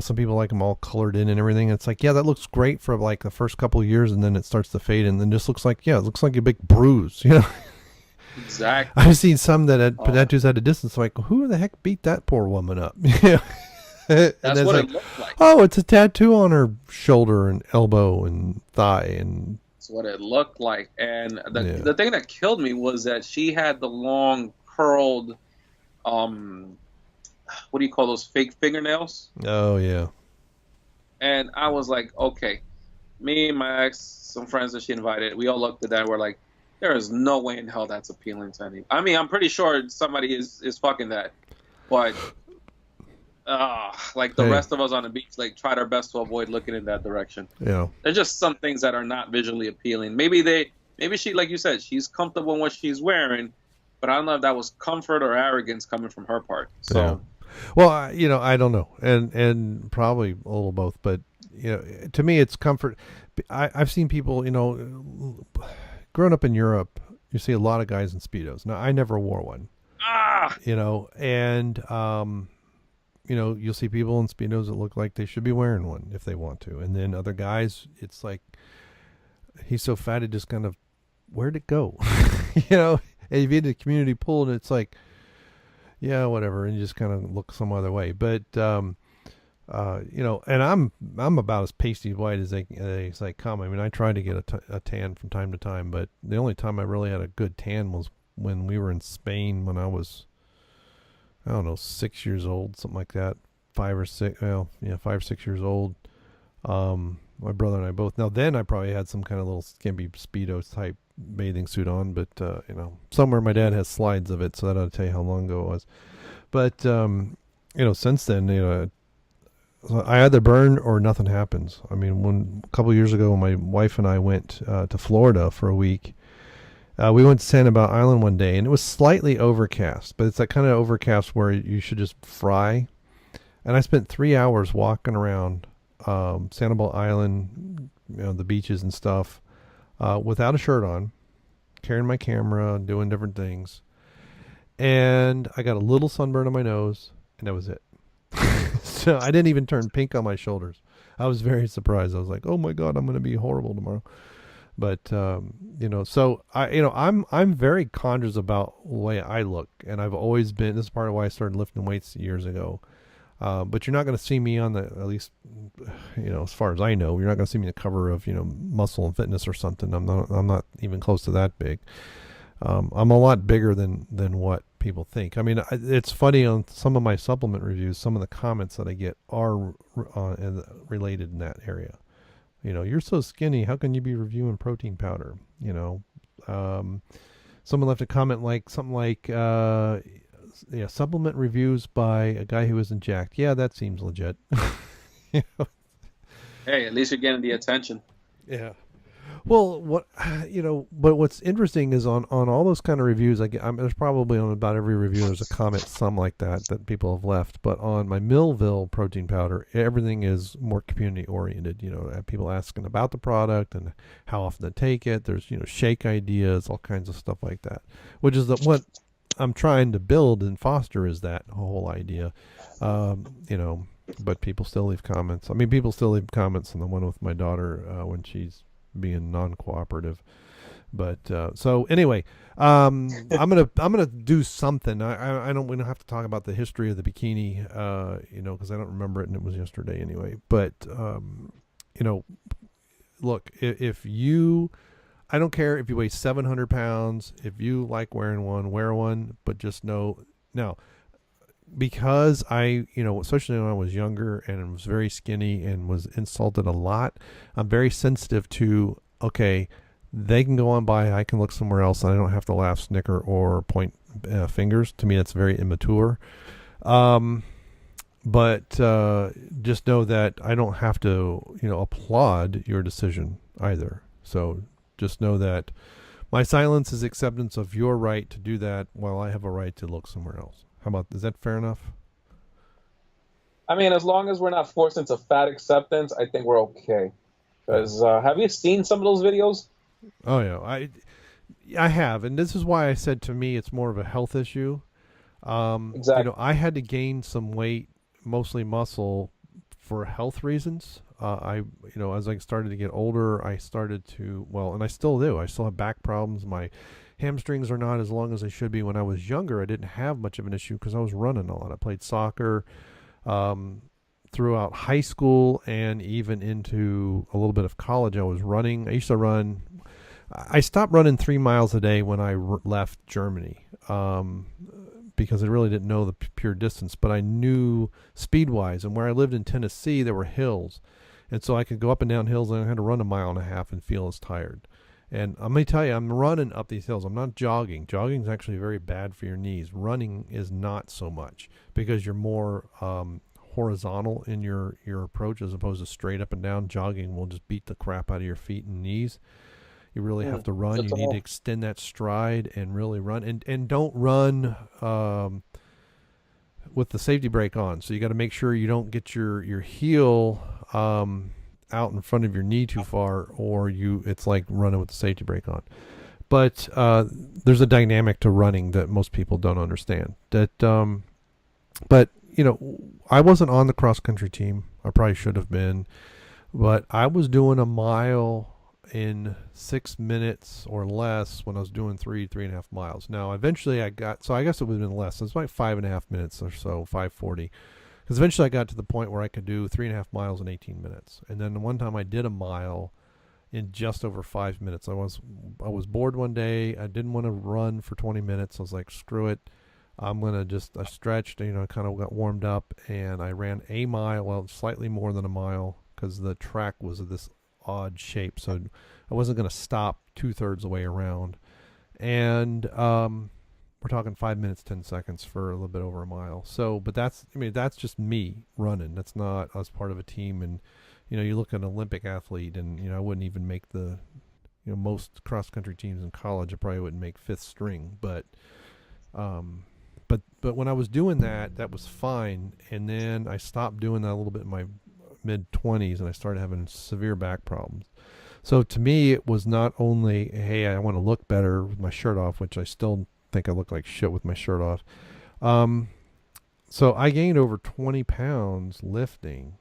Some people like them all colored in and everything. It's like, yeah, that looks great for like the first couple of years, and then it starts to fade, and then just looks like, it looks like a big bruise. Exactly. I've seen some that had tattoos at a distance. Like, who the heck beat that poor woman up? That's what it looked like. Oh, it's a tattoo on her shoulder and elbow and thigh, and that's what it looked like. And the thing that killed me was that she had the long curled, what do you call those fake fingernails? Oh yeah. And I was like, okay, me, my ex, some friends that she invited, we all looked at that. And we're like, there is no way in hell that's appealing to any. I mean, I'm pretty sure somebody is fucking that, but like the rest of us on the beach, like tried our best to avoid looking in that direction. Yeah. There's just some things that are not visually appealing. Maybe she, like you said, she's comfortable in what she's wearing, but I don't know if that was comfort or arrogance coming from her part. So. Yeah. Well, I don't know, and probably a little both, but to me, it's comfort. I've seen people, growing up in Europe, you see a lot of guys in Speedos. Now, I never wore one, and you'll see people in Speedos that look like they should be wearing one if they want to, and then other guys, it's like he's so fat, it just kind of, where'd it go, And if you get to the community pool, and it's like. Yeah, whatever, and you just kind of look some other way. But and I'm about as pasty white as they come. I mean, I try to get a tan from time to time, but the only time I really had a good tan was when we were in Spain when I was, I don't know, 6 years old, something like that, 5 or 6. Well, yeah, 5 or 6 years old. My brother and I both. Now then, I probably had some kind of little skimpy Speedo type bathing suit on, but somewhere my dad has slides of it, so that ought to tell you how long ago it was. But since then, I either burn or nothing happens. I mean, a couple of years ago, when my wife and I went to Florida for a week, we went to Sanibel Island one day, and it was slightly overcast, but it's that kind of overcast where you should just fry. And I spent 3 hours walking around Sanibel Island, the beaches and stuff, without a shirt on, carrying my camera, doing different things. And I got a little sunburn on my nose, and that was it. So I didn't even turn pink on my shoulders. I was very surprised. I was like, oh my God, I'm going to be horrible tomorrow. But, so I'm very conscious about the way I look. And I've always been, this is part of why I started lifting weights years ago. But you're not going to see me on at least, as far as I know, you're not going to see me on the cover of, Muscle and Fitness or something. I'm not even close to that big. I'm a lot bigger than what people think. I mean, it's funny on some of my supplement reviews, some of the comments that I get are related in that area. You're so skinny. How can you be reviewing protein powder? Someone left a comment something like, supplement reviews by a guy who isn't jacked. Yeah, that seems legit. Hey, at least you're getting the attention. Yeah. Well, but what's interesting is on all those kind of reviews, there's probably on about every review there's a comment, some like that people have left. But on my Millville protein powder, everything is more community oriented. People asking about the product and how often to take it. There's shake ideas, all kinds of stuff like that, which is what I'm trying to build and foster is that whole idea. You know, but people still leave comments. I mean, people still leave comments on the one with my daughter when she's being non-cooperative. But so anyway, I'm gonna do something. I don't we don't have to talk about the history of the bikini, you know, because I don't remember it and it was yesterday anyway. But you know, look, if you, I don't care if you weigh 700 pounds. If you like wearing one, wear one. But just know now, because I, you know, especially when I was younger and was very skinny and was insulted a lot, I'm very sensitive to, okay, they can go on by, I can look somewhere else, and I don't have to laugh, snicker, or point fingers. To me, that's very immature. But just know that I don't have to, you know, applaud your decision either. So just know that my silence is acceptance of your right to do that while I have a right to look somewhere else. How about, is that fair enough? I mean, as long as we're not forced into fat acceptance, I think we're okay. Because have you seen some of those videos? Oh yeah, I have, and this is why I said to me it's more of a health issue. Exactly. You know, I had to gain some weight, mostly muscle, for health reasons. You know, as I started to get older, I started to, well, and I still do. I still have back problems. My hamstrings are not as long as they should be. When I was younger, I didn't have much of an issue because I was running a lot. I played soccer. Throughout high school and even into a little bit of college, I was running. I used to run. I stopped running 3 miles a day when I left Germany because I really didn't know the pure distance, but I knew speed-wise. And where I lived in Tennessee, there were hills. And so I could go up and down hills, and I had to run 1.5 miles and feel as tired. And I'm going to tell you, I'm running up these hills. I'm not jogging. Jogging is actually very bad for your knees. Running is not so much because you're more horizontal in your approach as opposed to straight up and down. Jogging will just beat the crap out of your feet and knees. You really have to run. You need to extend that stride and really run. And don't run with the safety brake on. So you got to make sure you don't get your heel out in front of your knee too far, or it's like running with the safety brake on. But there's a dynamic to running that most people don't understand. But you know, I wasn't on the cross country team. I probably should have been, but I was doing 1 mile in 6 minutes or less when I was doing 3.5 miles. Now, eventually I got, so I guess it would have been less. It's like 5.5 minutes or so, 5:40. Because eventually I got to the point where I could do 3.5 miles in 18 minutes. And then one time I did 1 mile in just over 5 minutes. I was bored one day. I didn't want to run for 20 minutes. I was like, screw it. I'm going to just, I stretched, you know, I kind of got warmed up, and I ran 1 mile, well, slightly more than 1 mile, because the track was of this odd shape. So I wasn't going to stop 2/3 the way around. And we're talking 5 minutes, 10 seconds for a little bit over 1 mile. So, but that's just me running. That's not us part of a team. And, you know, you look at an Olympic athlete, and, you know, I wouldn't even make the, you know, most cross-country teams in college, I probably wouldn't make 5th string. But when I was doing that, that was fine. And then I stopped doing that a little bit in my mid-20s, and I started having severe back problems. So to me, it was not only, hey, I want to look better with my shirt off, which I still think I look like shit with my shirt off. So I gained over 20 pounds lifting,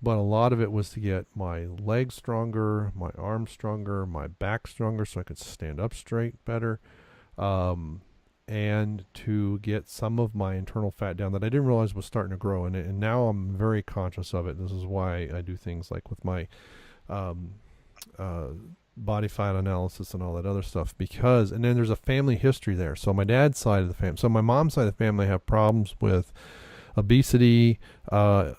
but a lot of it was to get my legs stronger, my arms stronger, my back stronger so I could stand up straight better. And to get some of my internal fat down that I didn't realize was starting to grow. And now I'm very conscious of it. This is why I do things like with my body fat analysis and all that other stuff. Because, and then there's a family history there. So my dad's side of the family, so my mom's side of the family have problems with obesity, you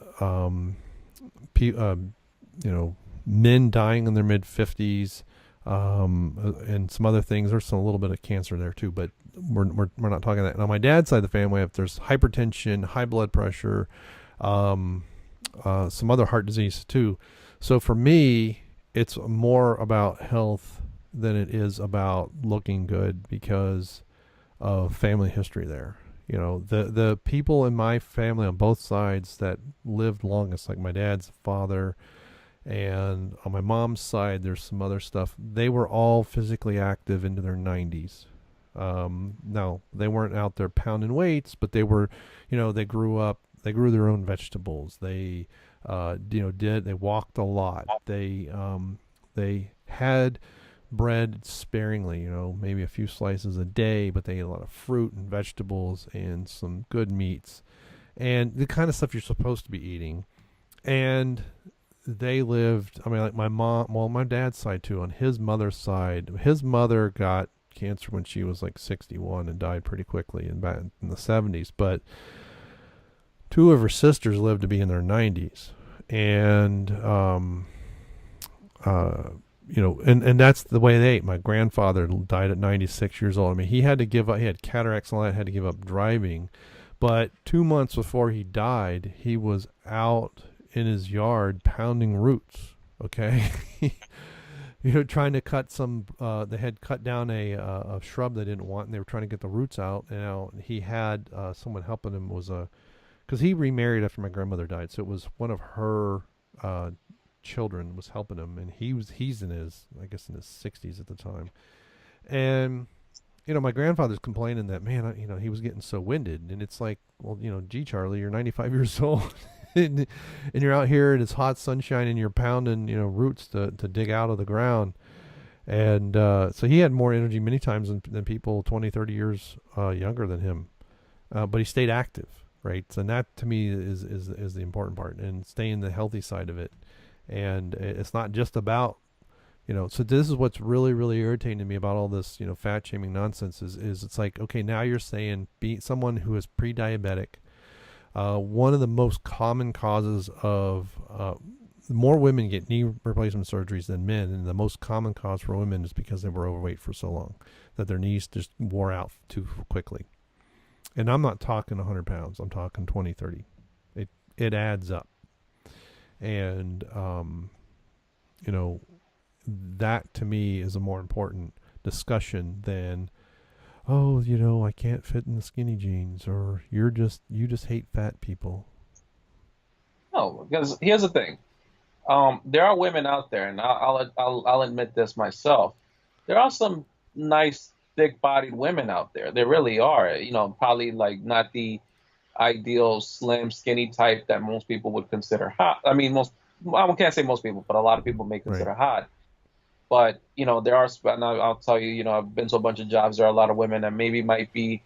know, men dying in their mid-50s, and some other things. There's a little bit of cancer there too, but we're not talking that. Now, my dad's side of the family, there's hypertension, high blood pressure, some other heart disease too. So for me, it's more about health than it is about looking good because of family history there. You know, the people in my family on both sides that lived longest, like my dad's father, and on my mom's side, there's some other stuff. They were all physically active into their 90s. No, they weren't out there pounding weights, but they were, they grew up, they grew their own vegetables. They, they walked a lot. They had bread sparingly, maybe a few slices a day, but they ate a lot of fruit and vegetables and some good meats and the kind of stuff you're supposed to be eating. And they lived, I mean, like my mom, well, my dad's side too, on his mother's side, his mother got cancer when she was like 61 and died pretty quickly back in the 70s. But two of her sisters lived to be in their 90s. And, and that's the way they ate. My grandfather died at 96 years old. I mean, he had to give up, he had cataracts and all that, had to give up driving. But 2 months before he died, he was out in his yard pounding roots. Okay. Trying to cut some, they had cut down a shrub they didn't want, and they were trying to get the roots out. And he had someone helping him, because he remarried after my grandmother died. So it was one of her children was helping him, and he's in his, I guess, in his 60s at the time. And my grandfather's complaining that, man, he was getting so winded. And it's like, well, gee, Charlie, you're 95 years old and you're out here and it's hot sunshine and you're pounding, roots to dig out of the ground. And so he had more energy many times than people 20, 30 years younger than him. But he stayed active, right? And that to me is the important part, and staying the healthy side of it. And it's not just about, so this is what's really, really irritating to me about all this, fat shaming nonsense is it's like, okay, now you're saying be someone who is pre-diabetic. One of the most common causes of, more women get knee replacement surgeries than men. And the most common cause for women is because they were overweight for so long that their knees just wore out too quickly. And I'm not talking 100 pounds. I'm talking 20, 30. It adds up. And, that to me is a more important discussion than, oh, I can't fit in the skinny jeans, or you just hate fat people. No, because here's the thing. There are women out there, and I'll admit this myself. There are some nice, thick-bodied women out there. There really are. Probably like not the ideal slim, skinny type that most people would consider hot. I mean, I can't say most people, but a lot of people may consider hot. But, there are, and I'll tell you, I've been to a bunch of jobs. There are a lot of women that maybe might be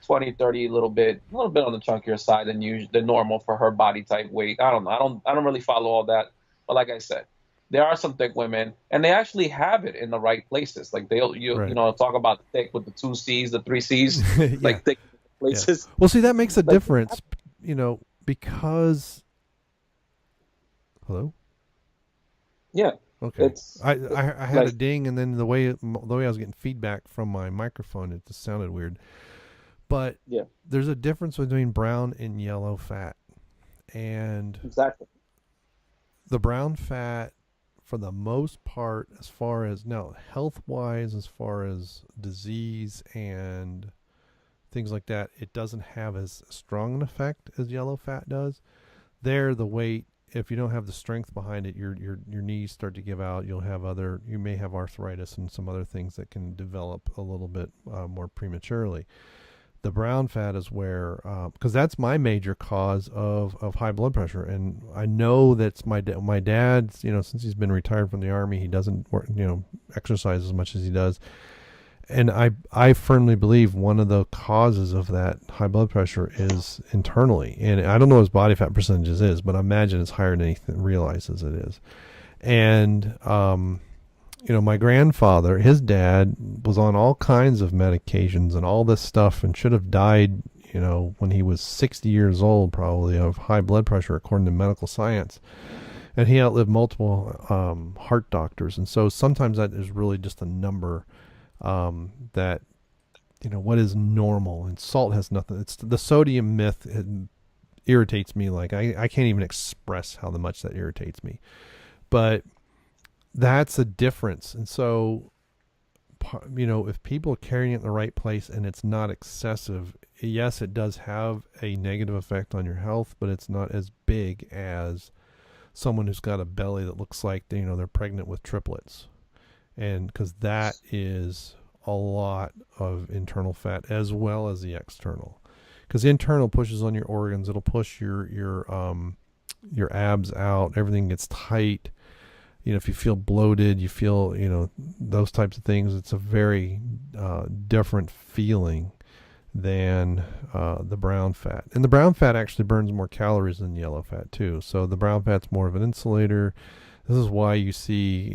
20, 30, a little bit on the chunkier side than normal for her body type weight. I don't know. I don't really follow all that. But like I said, there are some thick women, and they actually have it in the right places. Like talk about thick with the 2 C's, the 3 C's, like thick places. Yeah. Well, see, that makes a difference, because. Hello? Yeah. Okay. I had a ding, and then the way I was getting feedback from my microphone, it just sounded weird. But there's a difference between brown and yellow fat. And exactly. The brown fat, for the most part, as far as now health-wise, as far as disease and things like that, it doesn't have as strong an effect as yellow fat does. The weight, if you don't have the strength behind it, your knees start to give out. You may have arthritis and some other things that can develop a little bit more prematurely. The brown fat is where, because that's my major cause of high blood pressure. And I know that's my dad's, since he's been retired from the Army, he doesn't work, exercise as much as he does. And I firmly believe one of the causes of that high blood pressure is internally. And I don't know what his body fat percentages is, but I imagine it's higher than he realizes it is. And, my grandfather, his dad, was on all kinds of medications and all this stuff and should have died, when he was 60 years old, probably, of high blood pressure, according to medical science. And he outlived multiple heart doctors. And so sometimes that is really just a number that, what is normal, and salt has nothing. It's the sodium myth. It irritates me. Like I can't even express how much that irritates me, but that's a difference. And so, if people are carrying it in the right place and it's not excessive, yes, it does have a negative effect on your health, but it's not as big as someone who's got a belly that looks like they're pregnant with triplets. And because that is a lot of internal fat as well as the external, because the internal pushes on your organs. It'll push your abs out. Everything gets tight. If you feel bloated, you feel, those types of things. It's a very different feeling than the brown fat. And the brown fat actually burns more calories than yellow fat too. So the brown fat's more of an insulator. This is why you see,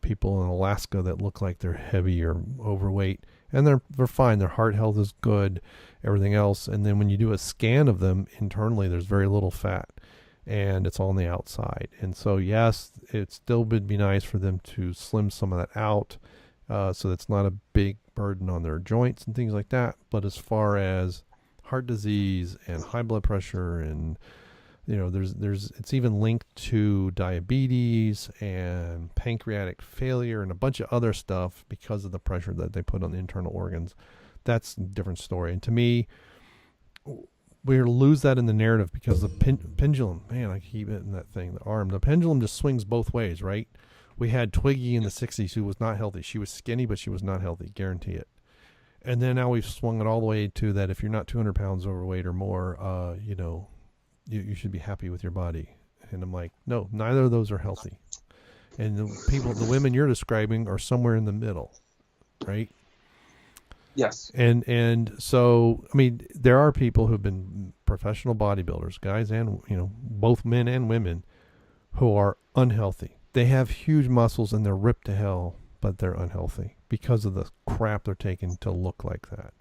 people in Alaska that look like they're heavy or overweight, and they're fine. Their heart health is good, everything else. And then when you do a scan of them internally, there's very little fat, and it's all on the outside. And so, yes, it still would be nice for them to slim some of that out, so it's not a big burden on their joints and things like that. But as far as heart disease and high blood pressure, and there's it's even linked to diabetes and pancreatic failure and a bunch of other stuff because of the pressure that they put on the internal organs. That's a different story. And to me, we lose that in the narrative because the pendulum, man, I keep hitting that thing, the arm. The pendulum just swings both ways, right? We had Twiggy in the 60s who was not healthy. She was skinny, but she was not healthy, guarantee it. And then now we've swung it all the way to that if you're not 200 pounds overweight or more, you should be happy with your body. And I'm like, no, neither of those are healthy. And the women you're describing are somewhere in the middle, right? Yes. And so, I mean, there are people who've been professional bodybuilders, guys and, both men and women, who are unhealthy. They have huge muscles and they're ripped to hell, but they're unhealthy because of the crap they're taking to look like that.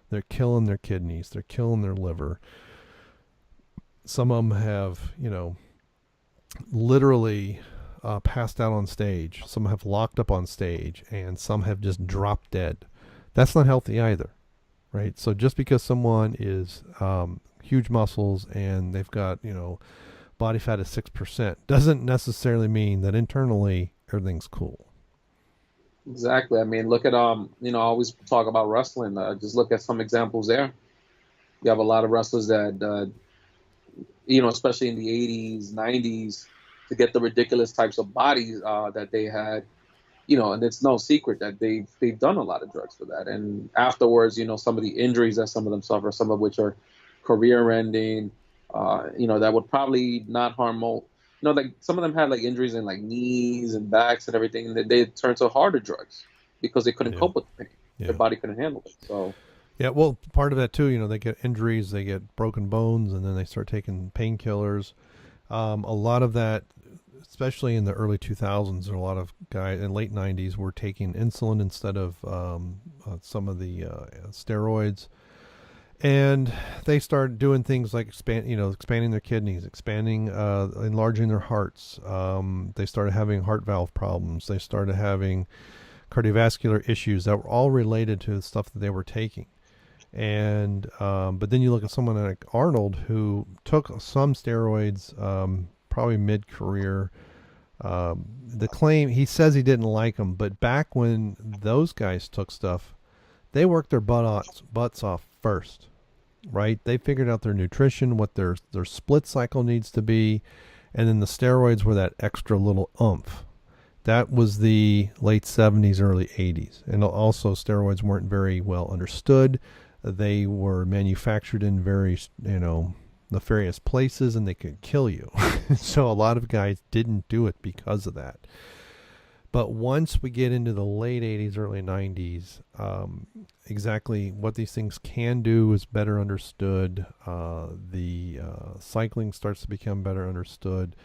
They're killing their kidneys. They're killing their liver. Some of them have, literally passed out on stage. Some have locked up on stage, and some have just dropped dead. That's not healthy either, right? So just because someone is huge muscles and they've got, body fat of 6% doesn't necessarily mean that internally everything's cool. Exactly. I mean, look at, I always talk about wrestling. Just look at some examples there. You have a lot of wrestlers that, especially in the 80s, 90s, to get the ridiculous types of bodies that they had, and it's no secret that they've done a lot of drugs for that. And afterwards, some of the injuries that some of them suffer, some of which are career-ending, that would probably not harm most. Like some of them had like injuries in like knees and backs and everything, and they turned to harder drugs because they couldn't cope with the pain. Yeah. Their body couldn't handle it. So. Yeah, well, part of that too, they get injuries, they get broken bones, and then they start taking painkillers. A lot of that, especially in the early 2000s, a lot of guys in late 90s were taking insulin instead of some of the steroids. And they started doing things like expanding their kidneys, enlarging their hearts. They started having heart valve problems. They started having cardiovascular issues that were all related to the stuff that they were taking. And but then you look at someone like Arnold, who took some steroids probably mid-career. The claim, he says he didn't like them, but back when those guys took stuff, they worked their butts off first, right? They figured out their nutrition, what their split cycle needs to be, and then the steroids were that extra little oomph. That was the late 70s, early 80s. And also steroids weren't very well understood. They were manufactured in very, nefarious places, and they could kill you. So a lot of guys didn't do it because of that. But once we get into the late 80s, early 90s, exactly what these things can do is better understood. The cycling starts to become better understood.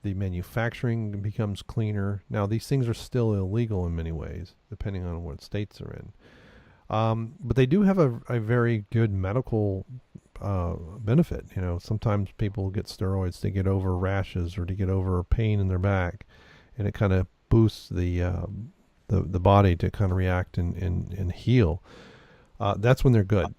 The manufacturing becomes cleaner. Now, these things are still illegal in many ways, depending on what states they're in. But they do have a very good medical benefit. Sometimes people get steroids to get over rashes or to get over pain in their back, and it kind of boosts the body to kind of react and heal. That's when they're good.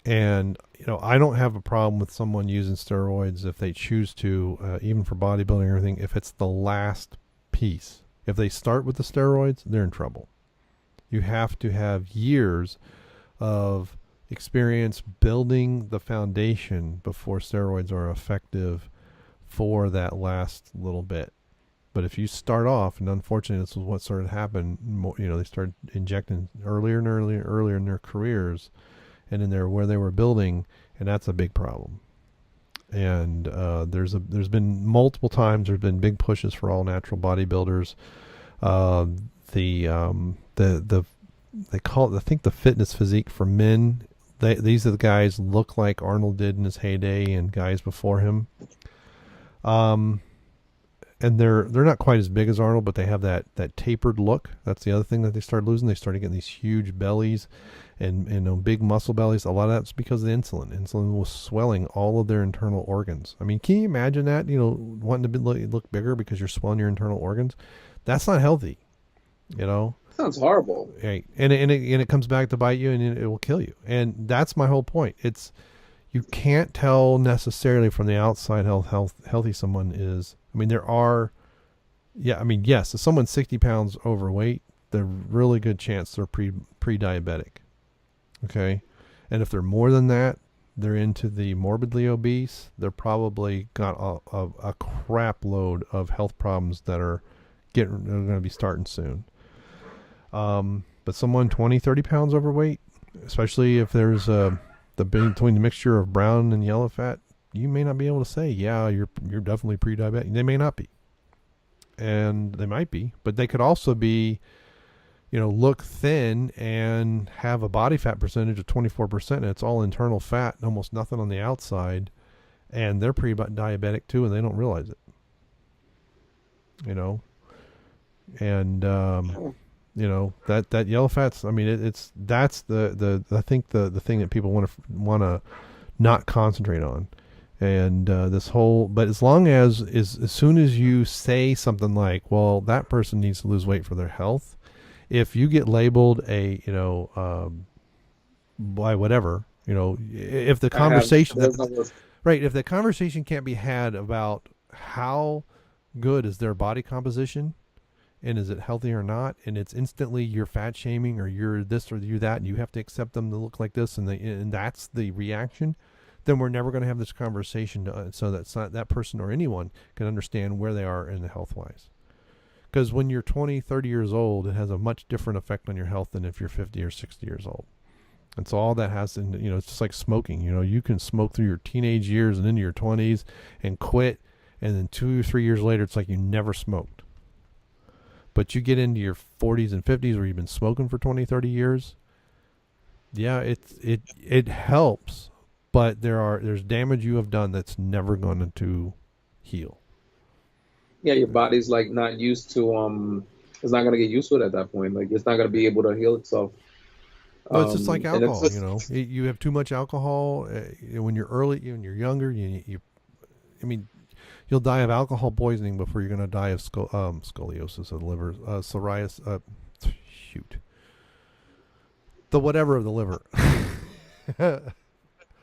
And I don't have a problem with someone using steroids if they choose to, even for bodybuilding or anything. If it's the last piece, if they start with the steroids, they're in trouble. You have to have years of experience building the foundation before steroids are effective for that last little bit. But if you start off, and unfortunately, this is what started to happen. They started injecting earlier and earlier in their careers, and in there where they were building, and that's a big problem. And there's been multiple times there's been big pushes for all natural bodybuilders. They call it, I think, the fitness physique for men. These are the guys look like Arnold did in his heyday and guys before him. And they're not quite as big as Arnold, but they have that tapered look. That's the other thing that they started losing. They started getting these huge bellies and big muscle bellies. A lot of that's because of the insulin. Insulin was swelling all of their internal organs. I mean, can you imagine that? Wanting to look bigger because you're swelling your internal organs. That's not healthy. Sounds horrible. Right. And it comes back to bite you, and it will kill you. And that's my whole point. You can't tell necessarily from the outside how healthy someone is. I mean, yes, if someone's 60 pounds overweight, there's a really good chance they're pre-diabetic. Okay. And if they're more than that, they're into the morbidly obese. They're probably got a crap load of health problems that are going to be starting soon. But someone 20, 30 pounds overweight, especially if there's between the mixture of brown and yellow fat, you may not be able to say, yeah, you're definitely pre-diabetic. They may not be. And they might be, but they could also be, look thin and have a body fat percentage of 24%, and it's all internal fat, almost nothing on the outside, and they're pre-diabetic too, and they don't realize it. And that yellow fats. I mean, that's I think the thing that people want to not concentrate on, and but as long as soon as you say something like, well, that person needs to lose weight for their health, if you get labeled by whatever, if the conversation if the conversation can't be had about how good is their body composition, and is it healthy or not, and it's instantly you're fat shaming or you're this or you're that, and you have to accept them to look like this, and that's the reaction, then we're never going to have this conversation so that person or anyone can understand where they are in the health wise. Because when you're 20, 30 years old, it has a much different effect on your health than if you're 50 or 60 years old. And so all that has to, it's just like smoking. You can smoke through your teenage years and into your 20s and quit, and then 2 or 3 years later, it's like you never smoked. But you get into your 40s and 50s where you've been smoking for 20, 30 years. Yeah, it helps, but there's damage you have done that's never going to heal. Yeah, your body's like not used to it's not going to get used to it at that point. Like it's not going to be able to heal itself. Well, it's just like alcohol, you have too much alcohol when you're early, when you're younger, you'll die of alcohol poisoning before you're going to die of scoliosis of the liver, psoriasis, the whatever of the liver.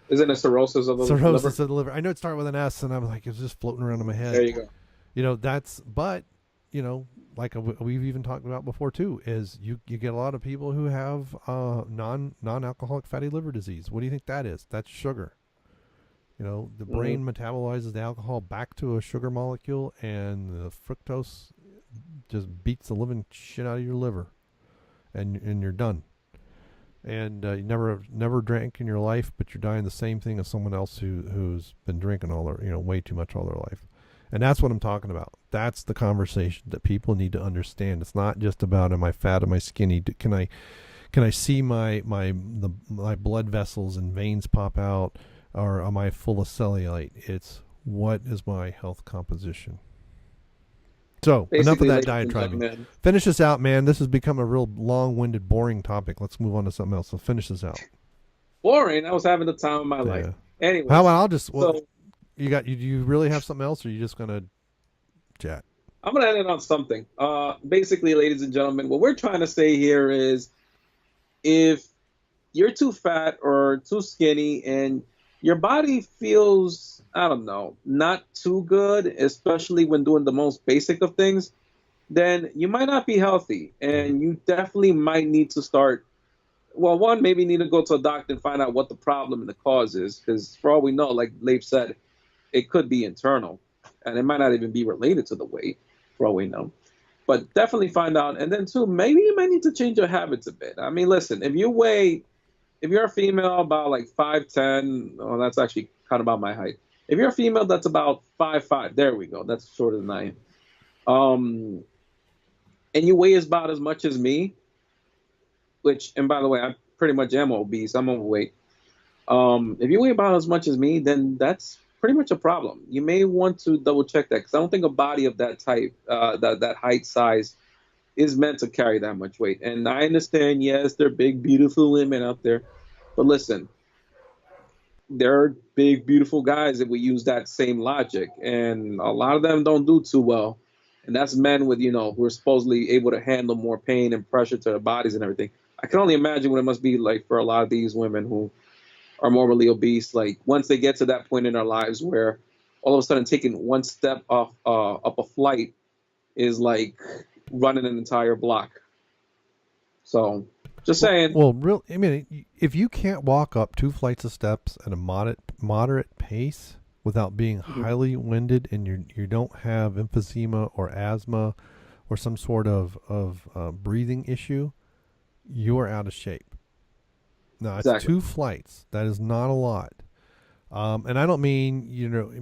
Isn't it cirrhosis of the liver? Cirrhosis of the liver. I know it started with an S, and I'm like, it's just floating around in my head. There you go. Like we've even talked about before too, is you get a lot of people who have non-alcoholic fatty liver disease. What do you think that is? That's sugar. The brain metabolizes the alcohol back to a sugar molecule, and the fructose just beats the living shit out of your liver, and you're done. And you never drank in your life, but you're dying the same thing as someone else who's been drinking all their way too much all their life. And that's what I'm talking about. That's the conversation that people need to understand. It's not just about, am I fat, am I skinny? Can I see my blood vessels and veins pop out, or am I full of cellulite? It's what is my health composition? So basically, enough of that diatribing. Finish this out, man. This has become a real long-winded, boring topic. Let's move on to something else. So finish this out. Boring? I was having the time of my life. Anyway. How about I'll just... Do you really have something else, or are you just going to chat? I'm going to end it on something. Basically, ladies and gentlemen, what we're trying to say here is if you're too fat or too skinny and your body feels, I don't know, not too good, especially when doing the most basic of things, then you might not be healthy. And you definitely might need to start, maybe need to go to a doctor and find out what the problem and the cause is. Because for all we know, like Leif said, it could be internal, and it might not even be related to the weight. throwing them. But definitely find out. And then, too, maybe you might need to change your habits a bit. I mean, listen, if you're a female about like 5'10", oh, that's actually kind of about my height. If you're a female that's about 5'5", there we go, that's shorter than I am. And you weigh about as much as me, which, and by the way, I pretty much am obese. I'm overweight. If you weigh about as much as me, then that's pretty much a problem. You may want to double check that, because I don't think a body of that type, that height, size, is meant to carry that much weight. And I understand, yes, there are big, beautiful women out there, but listen, there are big, beautiful guys that we use that same logic, and a lot of them don't do too well. And that's men with, who are supposedly able to handle more pain and pressure to their bodies and everything. I can only imagine what it must be like for a lot of these women who are morbidly obese. Like, once they get to that point in their lives where all of a sudden taking one step off up a flight is like running an entire block. So, just saying. Well, I mean, if you can't walk up 2 flights of steps at a moderate pace without being highly winded, and you don't have emphysema or asthma or some sort of breathing issue, you are out of shape. Now, it's Exactly. 2 flights. That is not a lot. And I don't mean,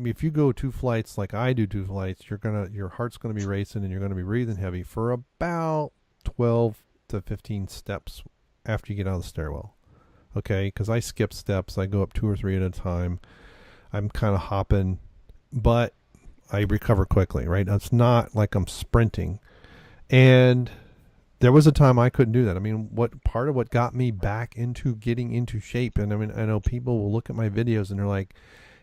if you go 2 flights like I do 2 flights, your heart's going to be racing and you're going to be breathing heavy for about 12 to 15 steps after you get out of the stairwell. Okay? Because I skip steps. I go up 2 or 3 at a time. I'm kind of hopping, but I recover quickly, right? It's not like I'm sprinting. And there was a time I couldn't do that. I mean, part of what got me back into getting into shape, and I mean, I know people will look at my videos and they're like,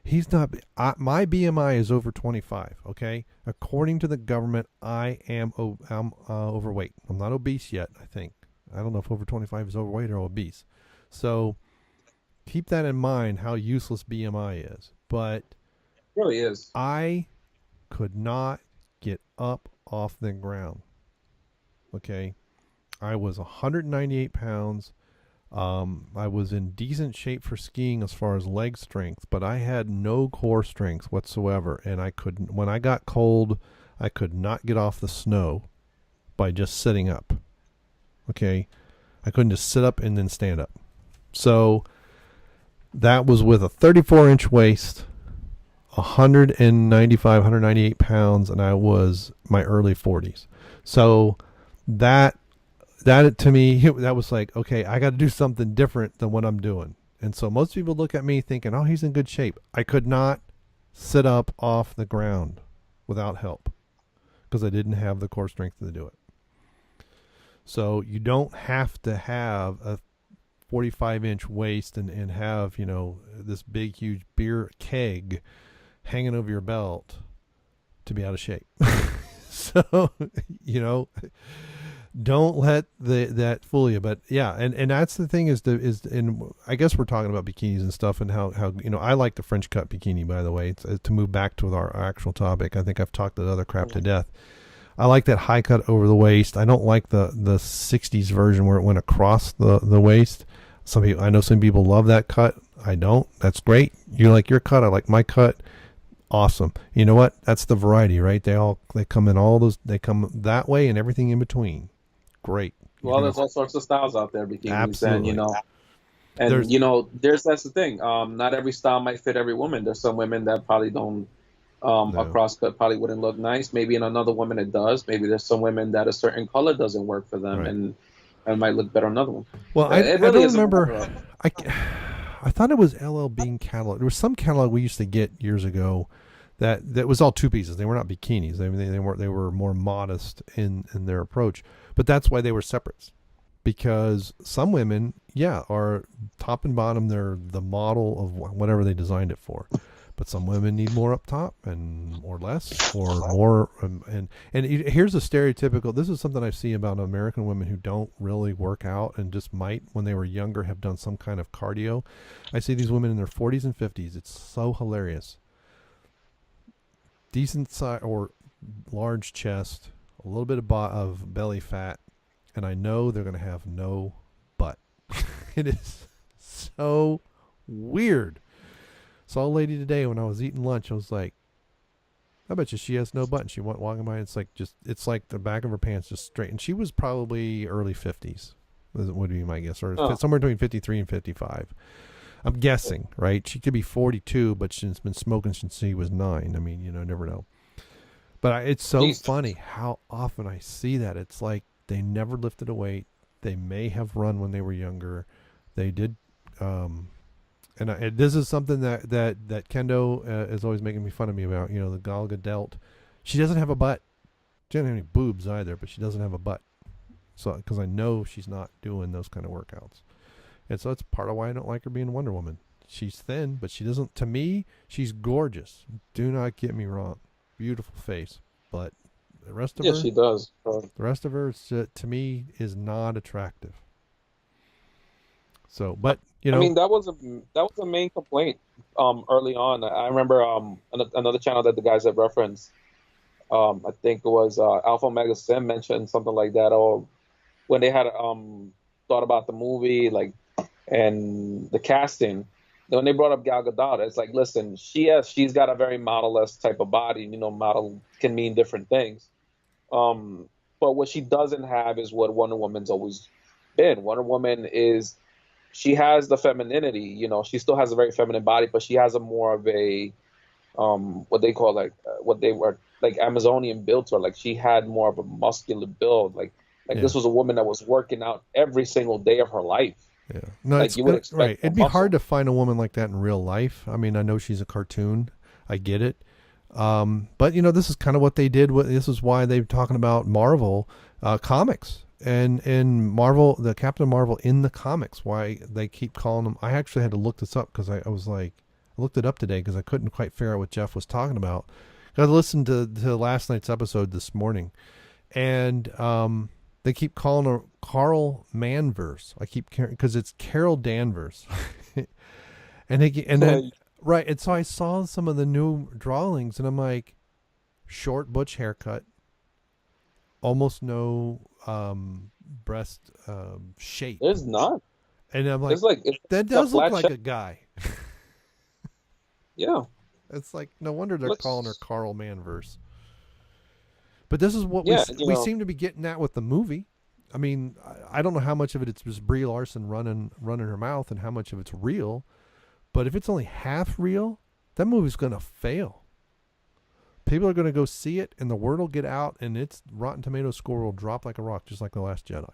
my BMI is over 25, okay? According to the government, I'm overweight. I'm not obese yet, I think. I don't know if over 25 is overweight or obese. So keep that in mind, how useless BMI is. But It really is. I could not get up off the ground. Okay. I was 198 pounds. I was in decent shape for skiing as far as leg strength, but I had no core strength whatsoever. And when I got cold, I could not get off the snow by just sitting up. Okay. I couldn't just sit up and then stand up. So that was with a 34-inch waist, 195, 198 pounds, and I was my early 40s. So that to me, that was like, okay, I got to do something different than what I'm doing. And so most people look at me thinking, oh, he's in good shape. I could not sit up off the ground without help because I didn't have the core strength to do it. So you don't have to have a 45-inch waist and have, this big, huge beer keg hanging over your belt to be out of shape. So, don't let that fool you. But yeah, and that's the thing and I guess we're talking about bikinis and stuff and how I like the French cut bikini, by the way. It's, to move back to our actual topic. I think I've talked that other crap to death. I like that high cut over the waist. I don't like the 60s version where it went across the waist. I know some people love that cut. I don't. That's great. You like your cut. I like my cut. Awesome. You know what? That's the variety, right? They come in all those. They come that way and everything in between. Great. Well, there's all sorts of styles out there, bikinis, Absolutely. that's the thing. Not every style might fit every woman. There's some women that probably don't. A crosscut probably wouldn't look nice. Maybe in another woman it does. Maybe there's some women that a certain color doesn't work for them, right, and might look better on another one. Well, I don't remember. I thought it was LL Bean catalog. There was some catalog we used to get years ago that was all 2 pieces. They were not bikinis. I mean, they were more modest in their approach. But that's why they were separates. Because some women, are top and bottom. They're the model of whatever they designed it for. But some women need more up top or less or more. And here's a stereotypical. This is something I see about American women who don't really work out and just might, when they were younger, have done some kind of cardio. I see these women in their 40s and 50s. It's so hilarious. Decent size or large chest, a little bit of belly fat, and I know they're going to have no butt. It is so weird. Saw a lady today when I was eating lunch. I was like, I bet you she has no butt. And she went walking by. It's like the back of her pants just straight. And she was probably early 50s. Would be my guess, or somewhere between 53 and 55. I'm guessing, right? She could be 42, but she's been smoking since she was 9. I mean, never know. But it's so funny how often I see that. It's like they never lifted a weight. They may have run when they were younger. They did. And this is something that Kendo is always making me fun of me about. The Gal Gadot. She doesn't have a butt. She doesn't have any boobs either, but she doesn't have a butt. So, because I know she's not doing those kind of workouts. And so that's part of why I don't like her being Wonder Woman. She's thin, but she doesn't. To me, she's gorgeous. Do not get me wrong. Beautiful face, but the rest of her, she does. The rest of her, to me, is not attractive. So, but I mean, that was a main complaint early on. I remember another channel that the guys had referenced. I think it was Alpha Omega Sim mentioned something like that. Or when they had thought about the movie, like, and the casting, when they brought up Gal Gadot, it's like, listen, she's got a very model-esque type of body. Model can mean different things. But what she doesn't have is what Wonder Woman's always been. Wonder Woman she has the femininity. She still has a very feminine body, but she has a more of a what they call what they were like Amazonian build to her. Like, she had more of a muscular build. Like this was a woman that was working out every single day of her life. Yeah, no, like, you would expect right. It'd be muscle. hard to find a woman like that in real life. I mean, I know she's a cartoon. I get it. But this is kind of what they did. This is why they're talking about Marvel comics and Marvel, the Captain Marvel in the comics. Why they keep calling them. I actually had to look this up because I was like, I looked it up today because I couldn't quite figure out what Jeff was talking about. I listened to last night's episode this morning, and they keep calling her Carl Manverse. I keep because it's Carol Danvers, and then right. And so I saw some of the new drawings, and I'm like, short butch haircut, almost no breast shape. There's not. And I'm like, that does look like a guy. Yeah. It's like, no wonder they're calling her Carl Manverse. But this is what we seem to be getting at with the movie. I mean, I don't know how much of it it's just Brie Larson running her mouth and how much of it's real. But if it's only half real, that movie's going to fail. People are going to go see it, and the word will get out, and its Rotten Tomatoes score will drop like a rock, just like The Last Jedi.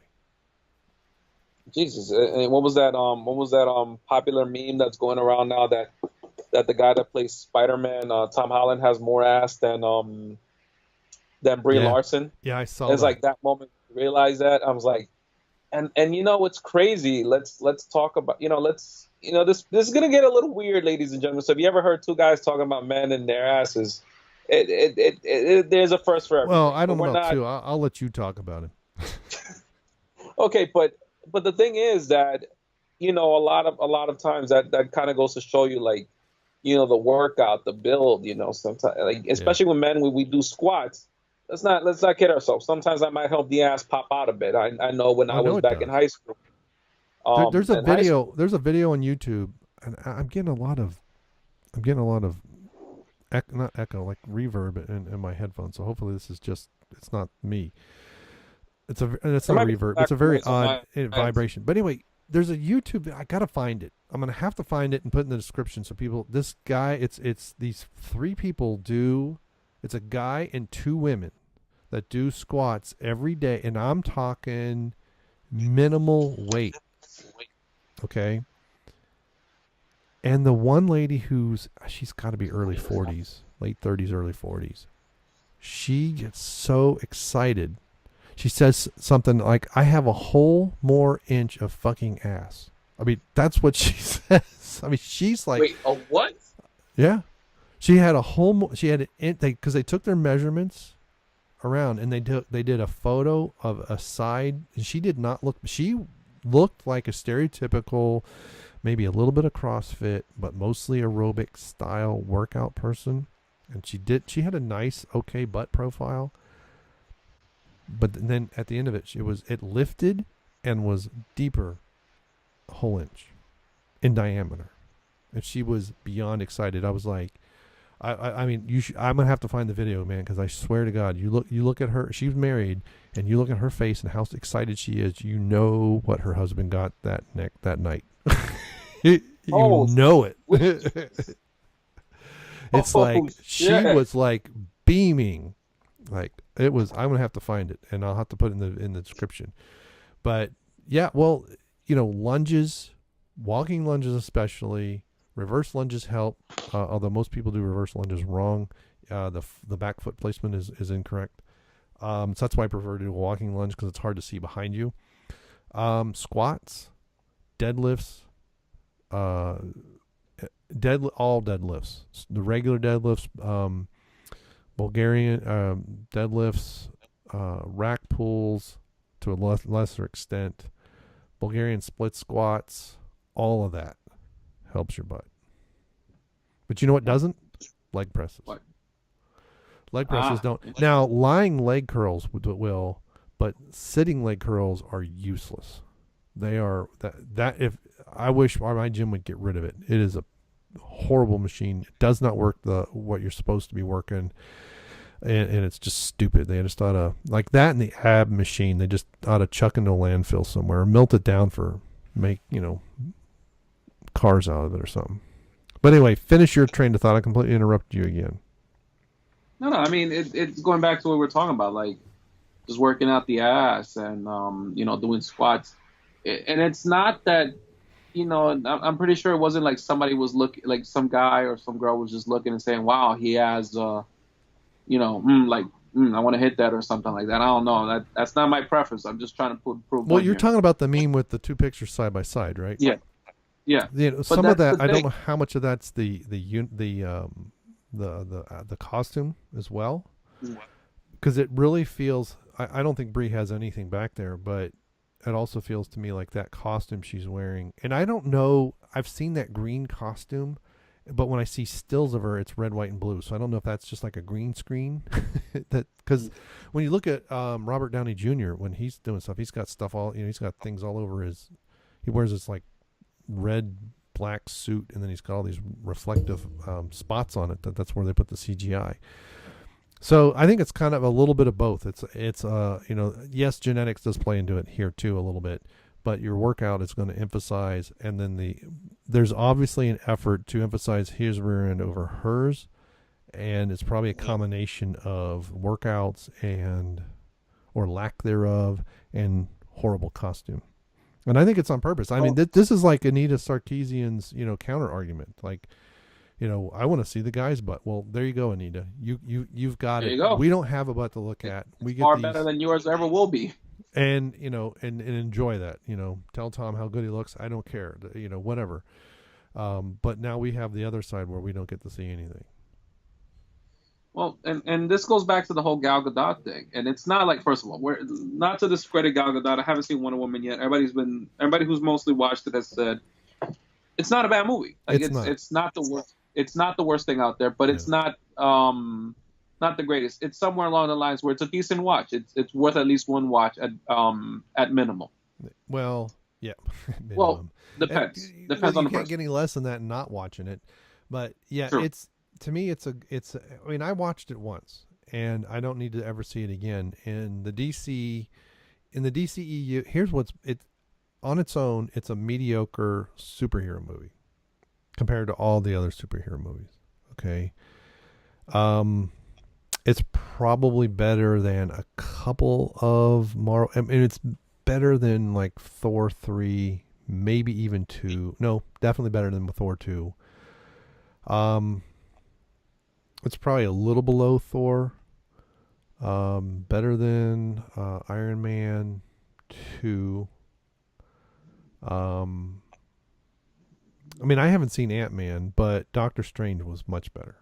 Jesus, and what was that popular meme that's going around now that the guy that plays Spider-Man, Tom Holland, has more ass than Brie Larson? Yeah, I saw. It's like that moment you realize that. I was like, and it's crazy. Let's talk about this is gonna get a little weird, ladies and gentlemen. So, have you ever heard two guys talking about men and their asses? There's a first for everything. Well, I don't know too. I'll let you talk about it. Okay, but the thing is that a lot of times that kind of goes to show you, like, the workout, the build. Sometimes, like, especially when men, we do squats. Let's not kid ourselves. Sometimes I might help the ass pop out a bit. I know when I was back in high school. There's a video. There's a video on YouTube, and I'm getting a lot of not echo, like reverb in my headphones. So hopefully this is it's not me. It's not a reverb. It's a very odd vibration. But anyway, there's a YouTube. I gotta find it. I'm gonna have to find it and put it in the description so people. This guy, it's these 3 people do. It's a guy and 2 women that do squats every day, and I'm talking minimal weight. Okay. And the one lady she's got to be early 40s, late 30s, early 40s. She gets so excited. She says something like, I have a whole more inch of fucking ass. I mean, that's what she says. I mean, she's like... Wait, a what? Yeah. She had a whole... She had because they took their measurements around, and they did a photo of a side, and she did not look... She looked like a stereotypical... maybe a little bit of CrossFit, but mostly aerobic style workout person. And she had a nice, okay butt profile. But then at the end of it, it lifted and was deeper, a whole inch in diameter. And she was beyond excited. I was like, I mean, I'm gonna have to find the video, man, because I swear to God, you look at her. She's married, and you look at her face and how excited she is. You know what her husband got that night. you know it. It's like she was like beaming, like it was. I'm gonna have to find it, and I'll have to put it in the description. But yeah, well, lunges, walking lunges especially. Reverse lunges help, although most people do reverse lunges wrong. The back foot placement is incorrect. So that's why I prefer to do a walking lunge, because it's hard to see behind you. Squats, deadlifts, all deadlifts. The regular deadlifts, Bulgarian deadlifts, rack pulls to a lesser extent, Bulgarian split squats, all of that helps your butt. But you know what doesn't? Leg presses. What? Leg presses don't. Now, lying leg curls will, but sitting leg curls are useless. They are that if I wish my gym would get rid of it. It is a horrible machine. It does not work what you're supposed to be working. And it's just stupid. They just ought to, like that and the ab machine, they just ought to chuck into a landfill somewhere or melt it down cars out of it or something. But anyway, finish your train of thought. I completely interrupted you again. No. I mean, it's going back to what we're talking about, like just working out the ass and doing squats. And it's not that, I'm pretty sure it wasn't like somebody was looking, like some guy or some girl was just looking and saying, "Wow, he has, I want to hit that," or something like that. I don't know. That's not my preference. I'm just trying to prove. Well, you're talking about the meme with the two pictures side by side, right? Yeah. Yeah. Some of that, I don't know how much of that's the costume as well, because it really feels. I don't think Brie has anything back there, but it also feels to me like that costume she's wearing. And I don't know. I've seen that green costume, but when I see stills of her, it's red, white, and blue. So I don't know if that's just like a green screen. Because when you look at Robert Downey Jr. when he's doing stuff, he's got stuff all. He's got things all over his. He wears this like red black suit, and then he's got all these reflective spots on it. That's where they put the CGI. So I think it's kind of a little bit of both. It's yes, genetics does play into it here too a little bit, but your workout is going to emphasize, and then there's obviously an effort to emphasize his rear end over hers, and it's probably a combination of workouts or lack thereof and horrible costume. And I think it's on purpose. I mean, this is like Anita Sarkeesian's, counter argument. Like, I want to see the guy's butt. Well, there you go, Anita. You've got there it. You go. We don't have a butt to look at. We get far better than yours ever will be. And and enjoy that. Tell Tom how good he looks. I don't care. Whatever. But now we have the other side where we don't get to see anything. Well, and this goes back to the whole Gal Gadot thing. And it's not like, first of all, we're not to discredit Gal Gadot. I haven't seen Wonder Woman yet. Everybody who's mostly watched it has said it's not a bad movie. Like it's not the worst. It's not the worst thing out there, but it's not the greatest. It's somewhere along the lines where it's a decent watch. It's worth at least one watch at minimum. Well, yeah. Well, depends. Depends on the person. You can't get any less than that and not watching it. But yeah, True. To me, I mean, I watched it once, and I don't need to ever see it again. In the DCEU, here's on its own, it's a mediocre superhero movie compared to all the other superhero movies. Okay. It's probably better than a couple of Marvel. I mean, it's better than like Thor 3, maybe even 2. No, definitely better than Thor 2. It's probably a little below Thor. Better than Iron Man 2. I mean, I haven't seen Ant-Man, but Doctor Strange was much better.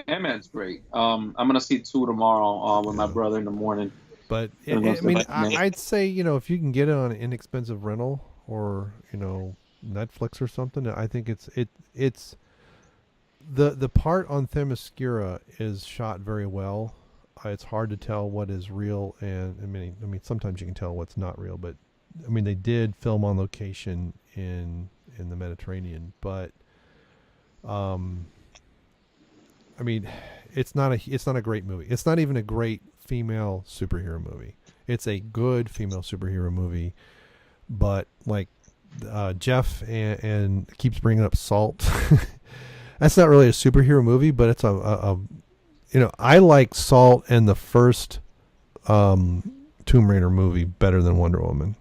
Ant-Man's great. I'm gonna see 2 tomorrow with my brother in the morning. But I'd say if you can get it on an inexpensive rental or Netflix or something, I think it's the part on Themyscira is shot very well. It's hard to tell what is real, and I mean sometimes you can tell what's not real, but I mean they did film on location in the Mediterranean, but I mean, it's not a great movie. It's not even a great female superhero movie. It's a good female superhero movie, but like Jeff and keeps bringing up Salt. That's not really a superhero movie, but it's a I like Salt and the first Tomb Raider movie better than Wonder Woman.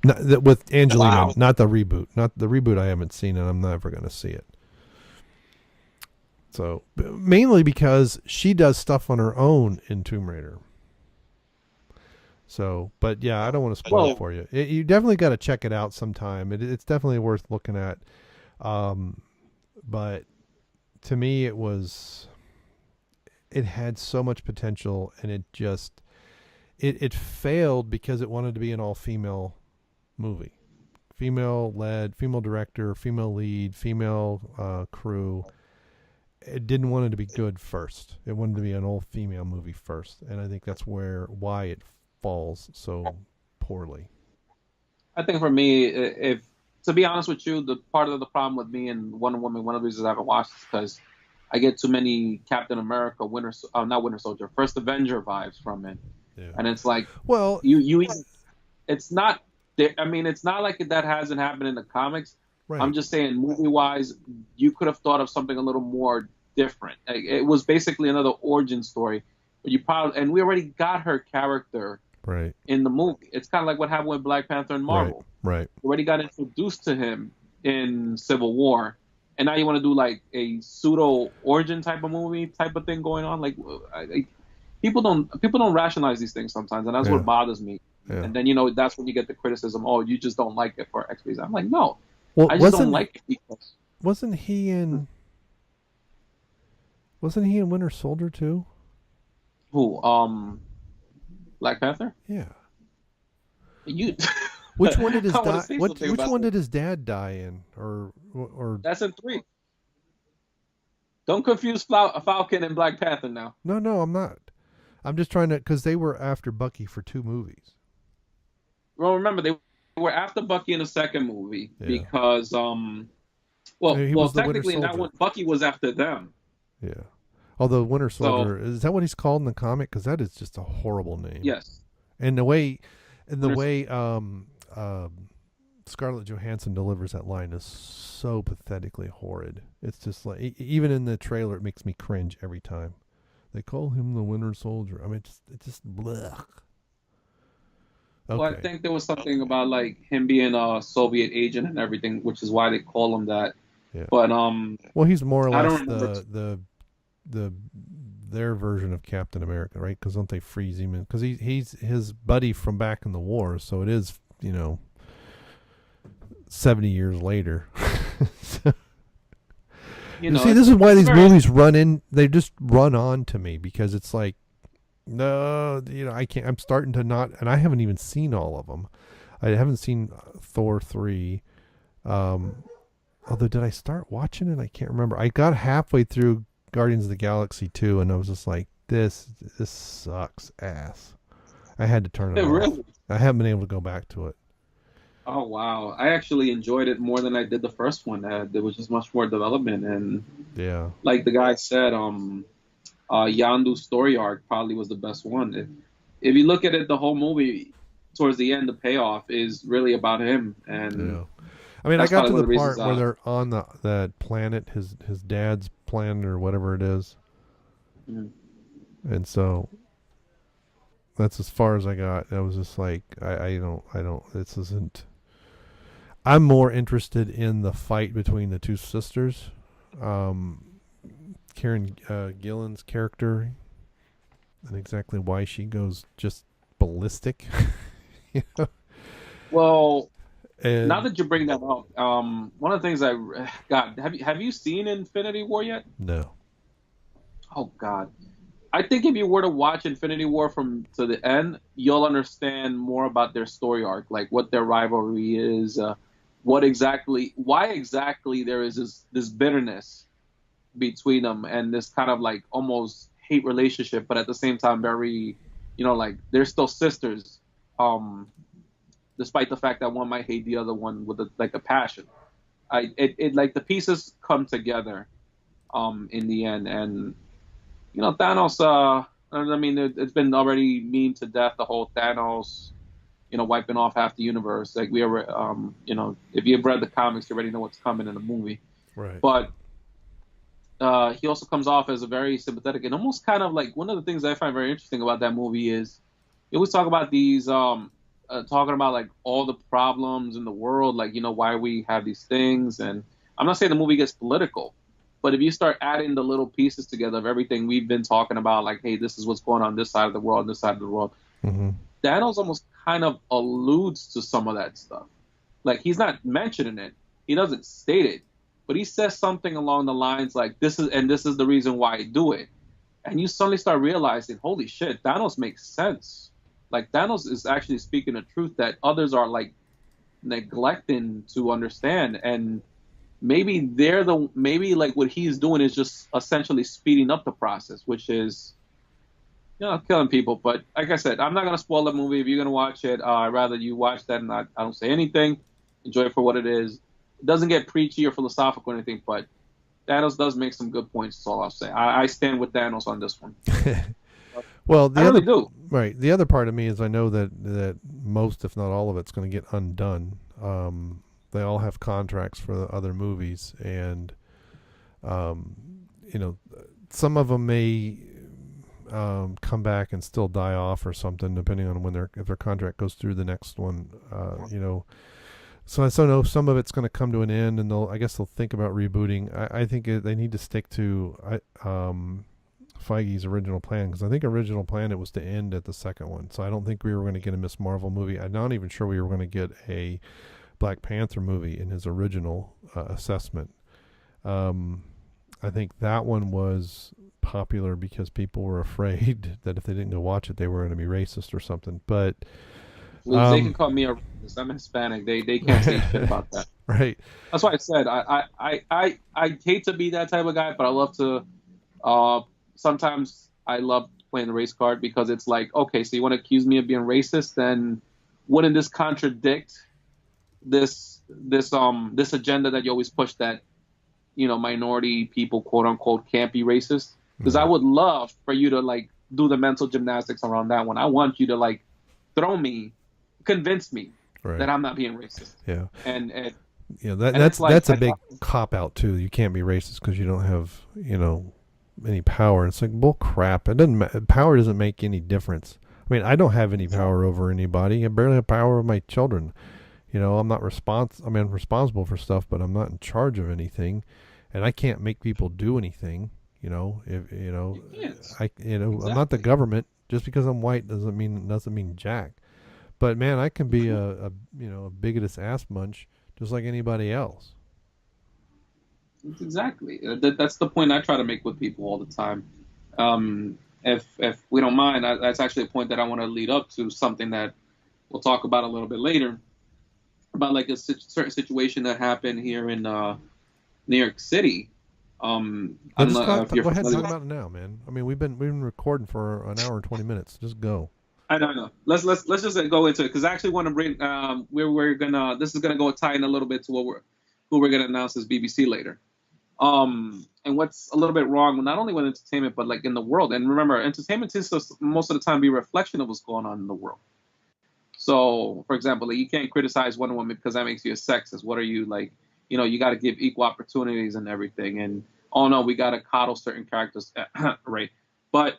With Angelina, Wow. not the reboot. Not the reboot. I haven't seen, and I'm never going to see it. So mainly because she does stuff on her own in Tomb Raider. So, but yeah, I don't want to spoil it for you. You definitely got to check it out sometime. It's definitely worth looking at. But to me, it had so much potential, and it just it failed because it wanted to be an all-female movie, female led, female director, female lead, female crew. It didn't want it to be good first. It wanted to be an all-female movie first, and I think that's why it falls so poorly. I think for me, if to be honest with you, the part of the problem with me and Wonder Woman, one of the reasons I haven't watched is because I get too many Captain America, not Winter Soldier, First Avenger vibes from it, Yeah. and it's like, Well, it's not. I mean, it's not like that hasn't happened in the comics. right. I'm just saying, movie-wise, you could have thought of something a little more different. Like, it was basically another origin story, but and we already got her character right. in the movie. It's kind of like what happened with Black Panther and Marvel. Right. We already got introduced to him in Civil War, and now you want to do like a pseudo origin type of movie type of thing going on. Like, people don't rationalize these things sometimes, and that's what bothers me. Yeah. And then that's when you get the criticism. Oh, you just don't like it for X reason. I'm like, no, Well, I just don't like it because wasn't he in Winter Soldier too? who? Black Panther. Yeah. You. Which one did his I wanna dad? say Which something about one that. did his dad die in? Or That's in 3. Don't confuse Falcon and Black Panther now. no, I'm not. I'm just trying to, because they were after Bucky for 2 movies. Well, remember they were after Bucky in the second movie because He was the Winter technically in that Soldier. one Bucky was after them. Yeah. Although Winter Soldier, is that what he's called in the comic? Because that is just a horrible name. Yes. And the way Scarlett Johansson delivers that line is so pathetically horrid. It's just like, even in the trailer, it makes me cringe every time. They call him the Winter Soldier. I mean, it just blech. Okay. Well, I think there was something about like him being a Soviet agent and everything, which is why they call him that. Yeah. But well, he's more or I less don't remember their version of Captain America, right? Because don't they freeze him? Because he's his buddy from back in the war, so it is 70 years later. See, this is why these movies they just run on to me, because it's like, no, I can't, I'm starting to not, and I haven't even seen all of them. I haven't seen Thor 3. Although, did I start watching it? I can't remember. I got halfway through Guardians of the Galaxy 2, and I was just like, this sucks ass. I had to turn it off. Really? I haven't been able to go back to it. Oh wow! I actually enjoyed it more than I did the first one. There was just much more development, and Yeah. like the guy said, Yandu's story arc probably was the best one. If you look at it, the whole movie, towards the end, the payoff is really about him. And Yeah. I mean, I that's got to probably the one of the part reasons where they're on that planet, his dad's planet or whatever it is. Mhm. And so that's as far as I got. I was just like, I don't, this isn't. I'm more interested in the fight between the two sisters. Karen Gillan's character, and exactly why she goes just ballistic. Well, And now that you bring that up, one of the things have you seen Infinity War yet? no. Oh God, I think if you were to watch Infinity War from to the end, you'll understand more about their story arc, like what their rivalry is, why exactly there is this bitterness between them, and this kind of like almost hate relationship, but at the same time very, like they're still sisters, despite the fact that one might hate the other one with a passion. It like the pieces come together, in the end. And Thanos. I mean, it's been already memed to death, the whole Thanos, wiping off half the universe. Like we ever, if you've read the comics, you already know what's coming in the movie. Right. But he also comes off as a very sympathetic and almost kind of like, one of the things I find very interesting about that movie is you always talk about these, talking about like all the problems in the world, like, why we have these things. And I'm not saying the movie gets political, but if you start adding the little pieces together of everything we've been talking about, like, hey, this is what's going on this side of the world, this side of the world, Mm-hmm. Thanos almost kind of alludes to some of that stuff. Like, he's not mentioning it, he doesn't state it, but he says something along the lines like, this is the reason why I do it. And you suddenly start realizing, holy shit, Thanos makes sense. Like, Thanos is actually speaking the truth that others are like neglecting to understand. And maybe maybe like what he's doing is just essentially speeding up the process, which is, killing people. But like I said, I'm not gonna spoil the movie. If you're gonna watch it, I'd rather you watch that and I don't say anything. Enjoy it for what it is. It doesn't get preachy or philosophical or anything, but Thanos does make some good points. That's all I'll say. I stand with Thanos on this one. Well, I really do. Right. The other part of me is I know that most, if not all of it's going to get undone. They all have contracts for the other movies, and some of them may come back and still die off or something, depending on if their contract goes through the next one. So I know some of it's going to come to an end, and I guess they'll think about rebooting. I think they need to stick to Feige's original plan, because I think original plan it was to end at the second one. So I don't think we were going to get a Miss Marvel movie. I'm not even sure we were going to get a Black Panther movie in his original assessment. I think that one was popular because people were afraid that if they didn't go watch it, they were going to be racist or something. But they can call me a racist. I'm Hispanic. They can't say shit about that. Right. That's why I said I hate to be that type of guy, but I love to. Sometimes I love playing the race card, because it's like, okay, so you want to accuse me of being racist, then wouldn't this contradict this agenda that you always push, that minority people, quote unquote, can't be racist? Because I would love for you to like do the mental gymnastics around that one. I want you to like convince me that I'm not being racist. Yeah. And that's a big cop out too. You can't be racist because you don't have any power. It's like bull crap. Power doesn't make any difference. I mean, I don't have any power over anybody. I barely have power over my children. I'm not I'm responsible for stuff, but I'm not in charge of anything, and I can't make people do anything. Exactly. I'm not the government. Just because I'm white doesn't mean jack. But man, I can be a bigoted ass munch just like anybody else. Exactly. That's the point I try to make with people all the time. If we don't mind, that's actually a point that I want to lead up to something that we'll talk about a little bit later, about like a certain situation that happened here in New York City. Go ahead and talk about it now, man. I mean, we've been recording for an hour and 20 minutes. Just go. I know. Let's just go into it, because I actually want to bring this is gonna go tie in a little bit to who we're gonna announce as BBC later. And what's a little bit wrong, not only with entertainment, but like in the world. And remember, entertainment tends to most of the time be a reflection of what's going on in the world. So, for example, like, you can't criticize Wonder Woman because that makes you a sexist. What are you like? You got to give equal opportunities and everything. And oh no, we got to coddle certain characters, right? But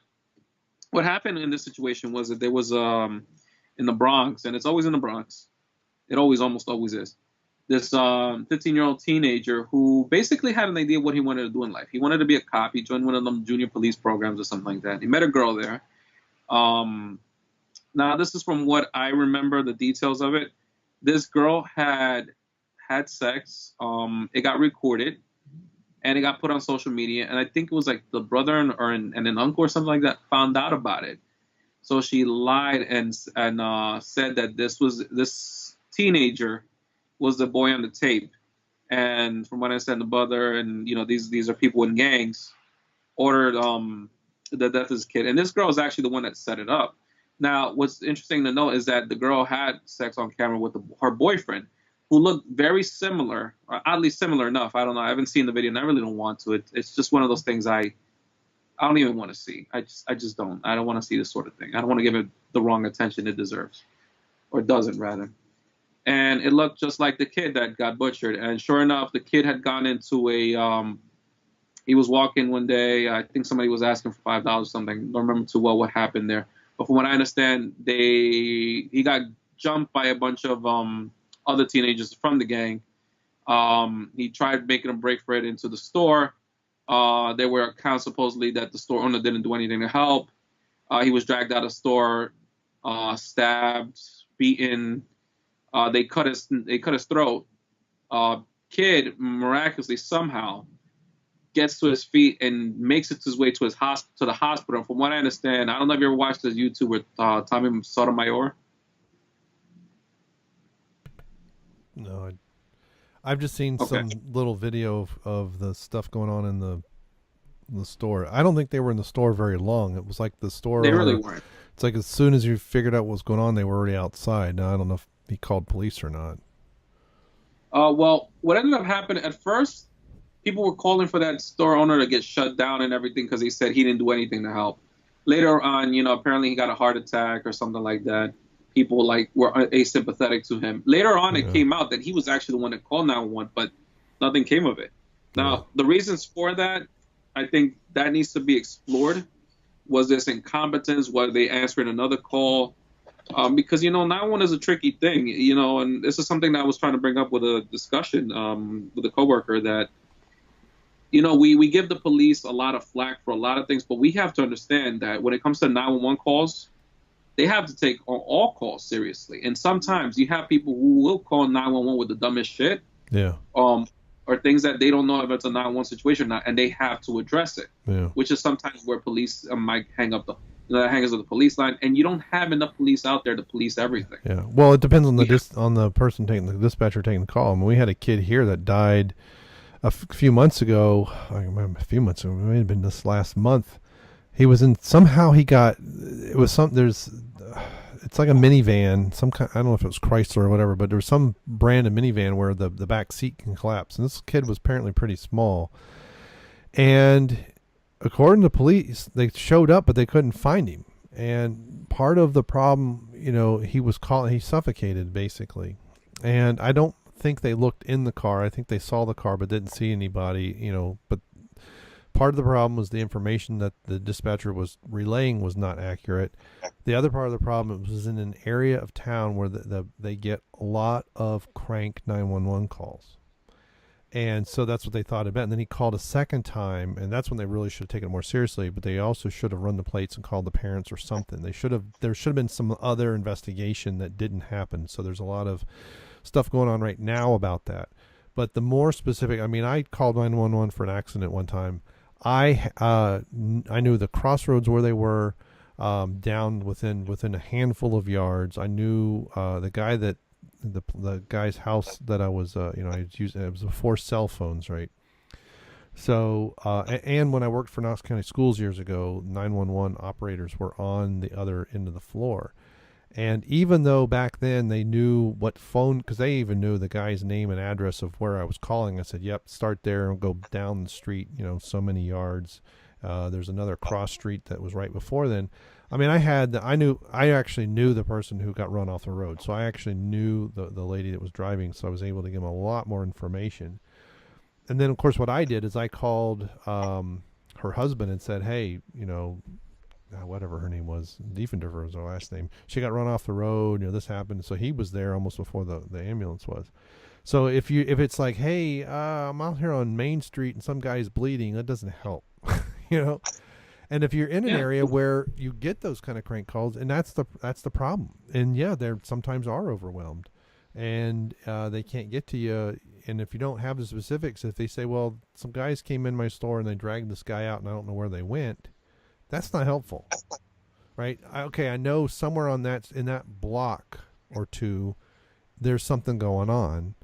what happened in this situation was that there was in the Bronx, and it's always in the Bronx. It almost always is. This 15-year-old teenager who basically had an idea of what he wanted to do in life. He wanted to be a cop. He joined one of them junior police programs or something like that. He met a girl there. Now, this is from what I remember, the details of it. This girl had sex. It got recorded, and it got put on social media. And I think it was like the brother and an uncle or something like that found out about it. So she lied and said that this teenager was the boy on the tape. And from what I said, the brother and these are people in gangs ordered the death of this kid. And this girl is actually the one that set it up. Now, what's interesting to note is that the girl had sex on camera with her boyfriend, who looked very similar, or oddly similar enough. I don't know. I haven't seen the video, and I really don't want to. It's just one of those things I don't even want to see. I just don't. I don't want to see this sort of thing. I don't want to give it the wrong attention it deserves, or doesn't rather. And it looked just like the kid that got butchered. And sure enough, the kid had gone into a he was walking one day. I think somebody was asking for $5 or something. Don't remember too well what happened there. But from what I understand, he got jumped by a bunch of other teenagers from the gang. He tried making a break for it into the store. There were accounts supposedly that the store owner didn't do anything to help. He was dragged out of the store, stabbed, beaten. They cut his throat. Kid miraculously somehow gets to his feet and makes it his way to the hospital. From what I understand, I don't know if you ever watched this YouTube with Tommy Sotomayor. No, I've just seen some little video of the stuff going on in the store. I don't think they were in the store very long. It was like the store. They really weren't. It's like as soon as you figured out what was going on, they were already outside. Now I don't know if he called police or not. Well, what ended up happening at first, people were calling for that store owner to get shut down and everything because he said he didn't do anything to help. Later on, apparently he got a heart attack or something like that. People were asympathetic to him. Later on, it came out that he was actually the one that called 911, but nothing came of it. Now, the reasons for that, I think that needs to be explored. Was this incompetence? Was they answering another call? Because 911 is a tricky thing, and this is something that I was trying to bring up with a discussion with a coworker that. We give the police a lot of flack for a lot of things, but we have to understand that when it comes to 911 calls, they have to take all calls seriously. And sometimes you have people who will call 911 with the dumbest shit. Yeah. Or things that they don't know if it's a 911 situation or not, and they have to address it. Yeah. Which is sometimes where police might hang up hangs up the police line, and you don't have enough police out there to police everything. Yeah. Well, it depends on the person taking the dispatcher taking the call. I mean, we had a kid here that died a few months ago. I remember a few months ago. It may have been this last month. He was in. Somehow he got. It was some. There's. It's like a minivan. Some kind. I don't know if it was Chrysler or whatever, but there was some brand of minivan where the back seat can collapse. And this kid was apparently pretty small. And according to police, they showed up, but they couldn't find him. And part of the problem, he suffocated basically. And I don't think they looked in the car. I think they saw the car but didn't see anybody, but part of the problem was the information that the dispatcher was relaying was not accurate. The other part of the problem was in an area of town where they get a lot of crank 911 calls. And so that's what they thought about. And then he called a second time, and that's when they really should have taken it more seriously, but they also should have run the plates and called the parents or something. There should have been some other investigation that didn't happen. So there's a lot of stuff going on right now about that. But the more specific, I called 911 for an accident one time. I knew the crossroads where they were, down within a handful of yards. I knew the guy that the guy's house that I was I was using. It was before cell phones, right? So and when I worked for Knox County Schools years ago, 911 operators were on the other end of the floor. And even though back then they knew what phone, because they even knew the guy's name and address of where I was calling, I said, yep, start there and go down the street, so many yards. There's another cross street that was right before then. I actually knew the person who got run off the road. So I actually knew the lady that was driving. So I was able to give him a lot more information. And then, of course, what I did is I called her husband and said, hey, whatever her name was, Diefenderfer was her last name. She got run off the road. This happened. So he was there almost before the ambulance was. So if it's like, hey, I'm out here on Main Street and some guy's bleeding, that doesn't help, And if you're in an area where you get those kind of crank calls, and that's the problem. And they sometimes are overwhelmed, and they can't get to you. And if you don't have the specifics, if they say, well, some guys came in my store and they dragged this guy out and I don't know where they went, that's not helpful, right? I know somewhere in that block or two, there's something going on.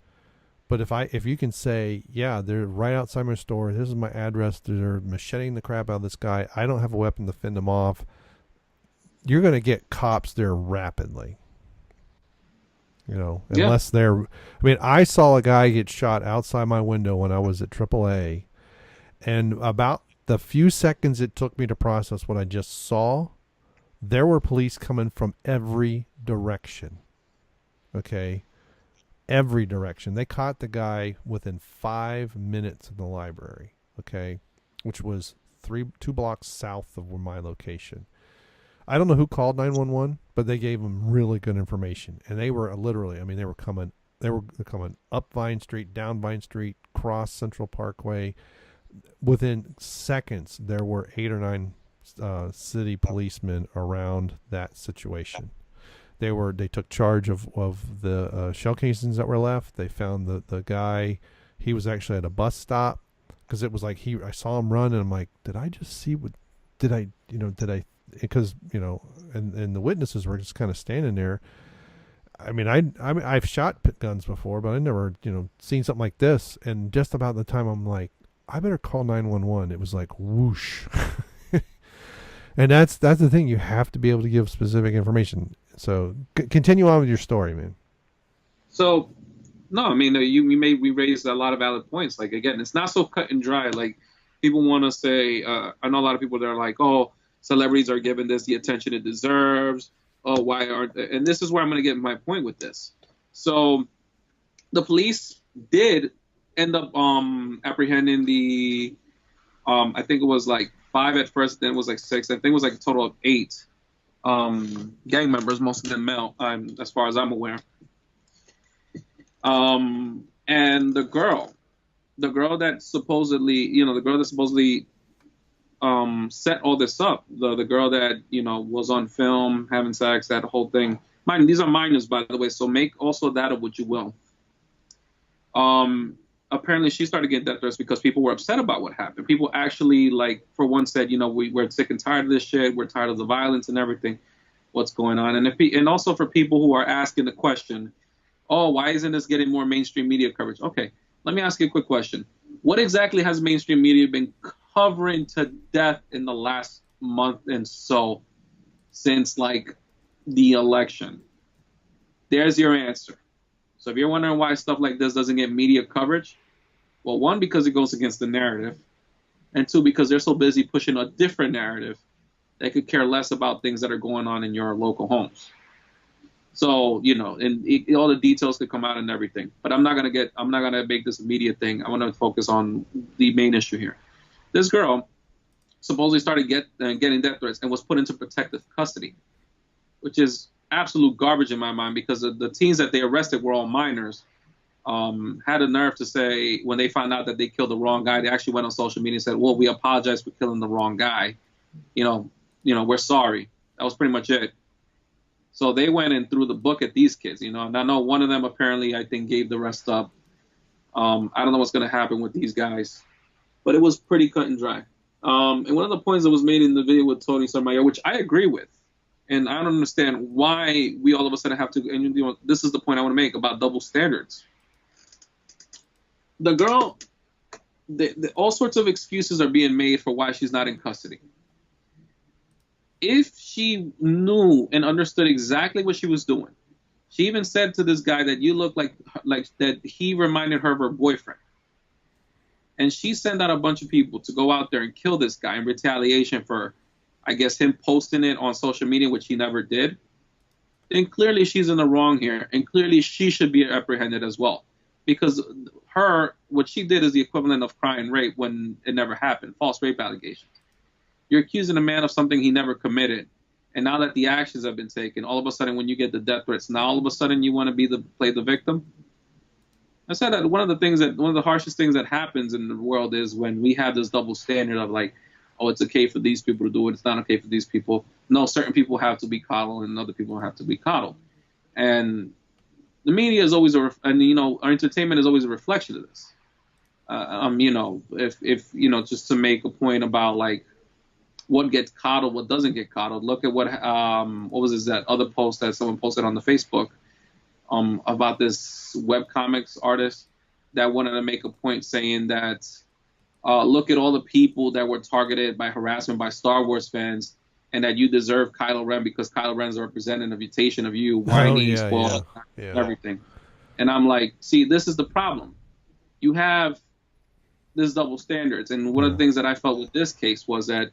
But if you can say, yeah, they're right outside my store, this is my address, they're macheting the crap out of this guy, I don't have a weapon to fend them off, you're going to get cops there rapidly. Yeah. Unless they're. I mean, I saw a guy get shot outside my window when I was at AAA, and about the few seconds it took me to process what I just saw, there were police coming from every direction. Okay, every direction. They caught the guy within 5 minutes of the library. Okay, which was 2 blocks south of my location. I don't know who called 911, but they gave them really good information, and they were literally. I mean, they were coming up Vine Street, down Vine Street, cross Central Parkway. Within seconds, there were 8 or 9 city policemen around that situation. They took charge of the shell casings that were left. They found the guy. He was actually at a bus stop because it was like I saw him run, and I'm like, did I just see what? Did I because and the witnesses were just kind of standing there. I mean, I've shot guns before, but I never seen something like this. And just about the time I'm like, I better call 911. It was like whoosh, and that's the thing. You have to be able to give specific information. So continue on with your story, man. So, no, I mean, we raised a lot of valid points. Like, again, it's not so cut and dry. Like, people want to say, I know a lot of people that are like, oh, celebrities are given this the attention it deserves. Oh, why aren't they? And this is where I'm going to get my point with this. So, the police did end up apprehending the, I think it was like 5 at first, then it was like 6. I think it was like a total of 8 gang members, most of them male, as far as I'm aware. And the girl that supposedly, set all this up, the girl that, was on film having sex, that whole thing. These are minors, by the way, so make also that of what you will. Apparently she started getting death threats because people were upset about what happened. People actually, like, for one said, we're sick and tired of this shit. We're tired of the violence and everything. What's going on? And also for people who are asking the question, oh, why isn't this getting more mainstream media coverage? Okay, let me ask you a quick question. What exactly has mainstream media been covering to death in the last month and so since, like, the election? There's your answer. So if you're wondering why stuff like this doesn't get media coverage, well, 1, because it goes against the narrative, and 2, because they're so busy pushing a different narrative, they could care less about things that are going on in your local homes. So, and all the details could come out and everything. But I'm not gonna make this a media thing. I want to focus on the main issue here. This girl supposedly started getting death threats and was put into protective custody, which is absolute garbage in my mind, because the teens that they arrested were all minors. Had a nerve to say, when they found out that they killed the wrong guy, they actually went on social media and said, well, we apologize for killing the wrong guy. We're sorry. That was pretty much it. So they went and threw the book at these kids, and I know one of them apparently, I think, gave the rest up. I don't know what's going to happen with these guys, but it was pretty cut and dry. And one of the points that was made in the video with Tony Sotomayor, which I agree with, and I don't understand why we all of a sudden have to, and this is the point I want to make about double standards. The girl, all sorts of excuses are being made for why she's not in custody. If she knew and understood exactly what she was doing, she even said to this guy that you look like that he reminded her of her boyfriend. And she sent out a bunch of people to go out there and kill this guy in retaliation for, I guess, him posting it on social media, which he never did. Then clearly she's in the wrong here, and clearly she should be apprehended as well. Because what she did is the equivalent of crying rape when it never happened, false rape allegations. You're accusing a man of something he never committed. And now that the actions have been taken, all of a sudden when you get the death threats, now all of a sudden you want to play the victim? I said that one of the harshest things that happens in the world is when we have this double standard of like, oh, it's okay for these people to do it, it's not okay for these people. No, certain people have to be coddled and other people have to be coddled. And the media is always our entertainment is always a reflection of this. If just to make a point about like what gets coddled, what doesn't get coddled. Look at what was that other post that someone posted on the Facebook about this webcomics artist that wanted to make a point saying that look at all the people that were targeted by harassment by Star Wars fans, and that you deserve Kylo Ren because Kylo Ren's a representation of you, whiny, spoiled, everything. And I'm like, see, this is the problem. You have this double standards. And one of the things that I felt with this case was that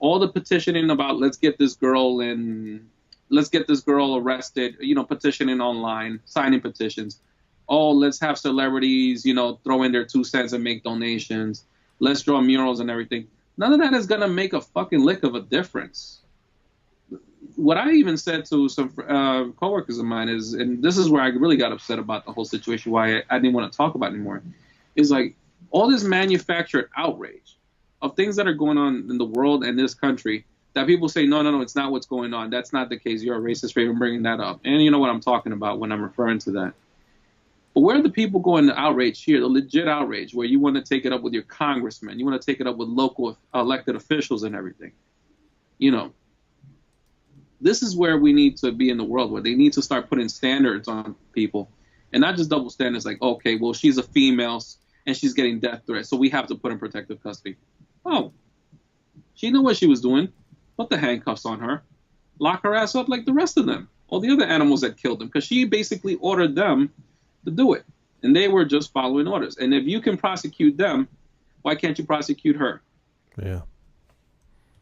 all the petitioning about let's get this girl arrested, petitioning online, signing petitions. Oh, let's have celebrities, throw in their 2 cents and make donations. Let's draw murals and everything. None of that is going to make a fucking lick of a difference. What I even said to some coworkers of mine is, and this is where I really got upset about the whole situation, why I didn't want to talk about it anymore, is like all this manufactured outrage of things that are going on in the world and this country that people say, no, it's not what's going on. That's not the case. You're a racist for even bringing that up. And you know what I'm talking about when I'm referring to that. But where are the people going to outrage here, the legit outrage, where you want to take it up with your congressman, you want to take it up with local elected officials and everything? This is where we need to be in the world, where they need to start putting standards on people and not just double standards like, okay, well, she's a female and she's getting death threats, so we have to put in protective custody. Oh, she knew what she was doing. Put the handcuffs on her. Lock her ass up like the rest of them, all the other animals that killed them, because she basically ordered them to do it. And they were just following orders. And if you can prosecute them, why can't you prosecute her? Yeah.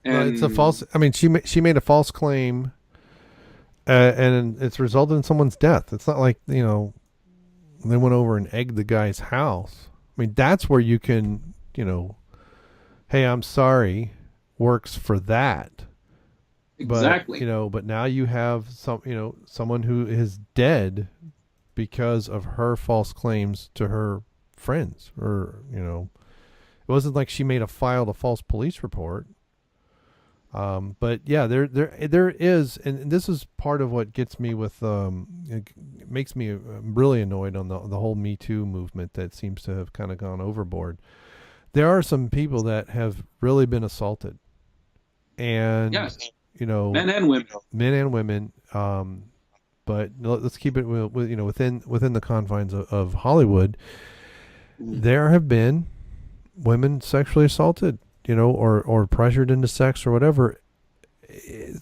And it's a false. I mean, she made a false claim, and it's resulted in someone's death. It's not like they went over and egged the guy's house. I mean, that's where you can, hey, I'm sorry, works for that. Exactly. But now you have someone who is dead because of her false claims to her friends, or it wasn't like she filed a false police report. But yeah, there is, and this is part of what gets me with it makes me really annoyed on the whole Me Too movement that seems to have kind of gone overboard. There are some people that have really been assaulted, and yes, men and women. But let's keep it within the confines of Hollywood. There have been women sexually assaulted, or pressured into sex or whatever.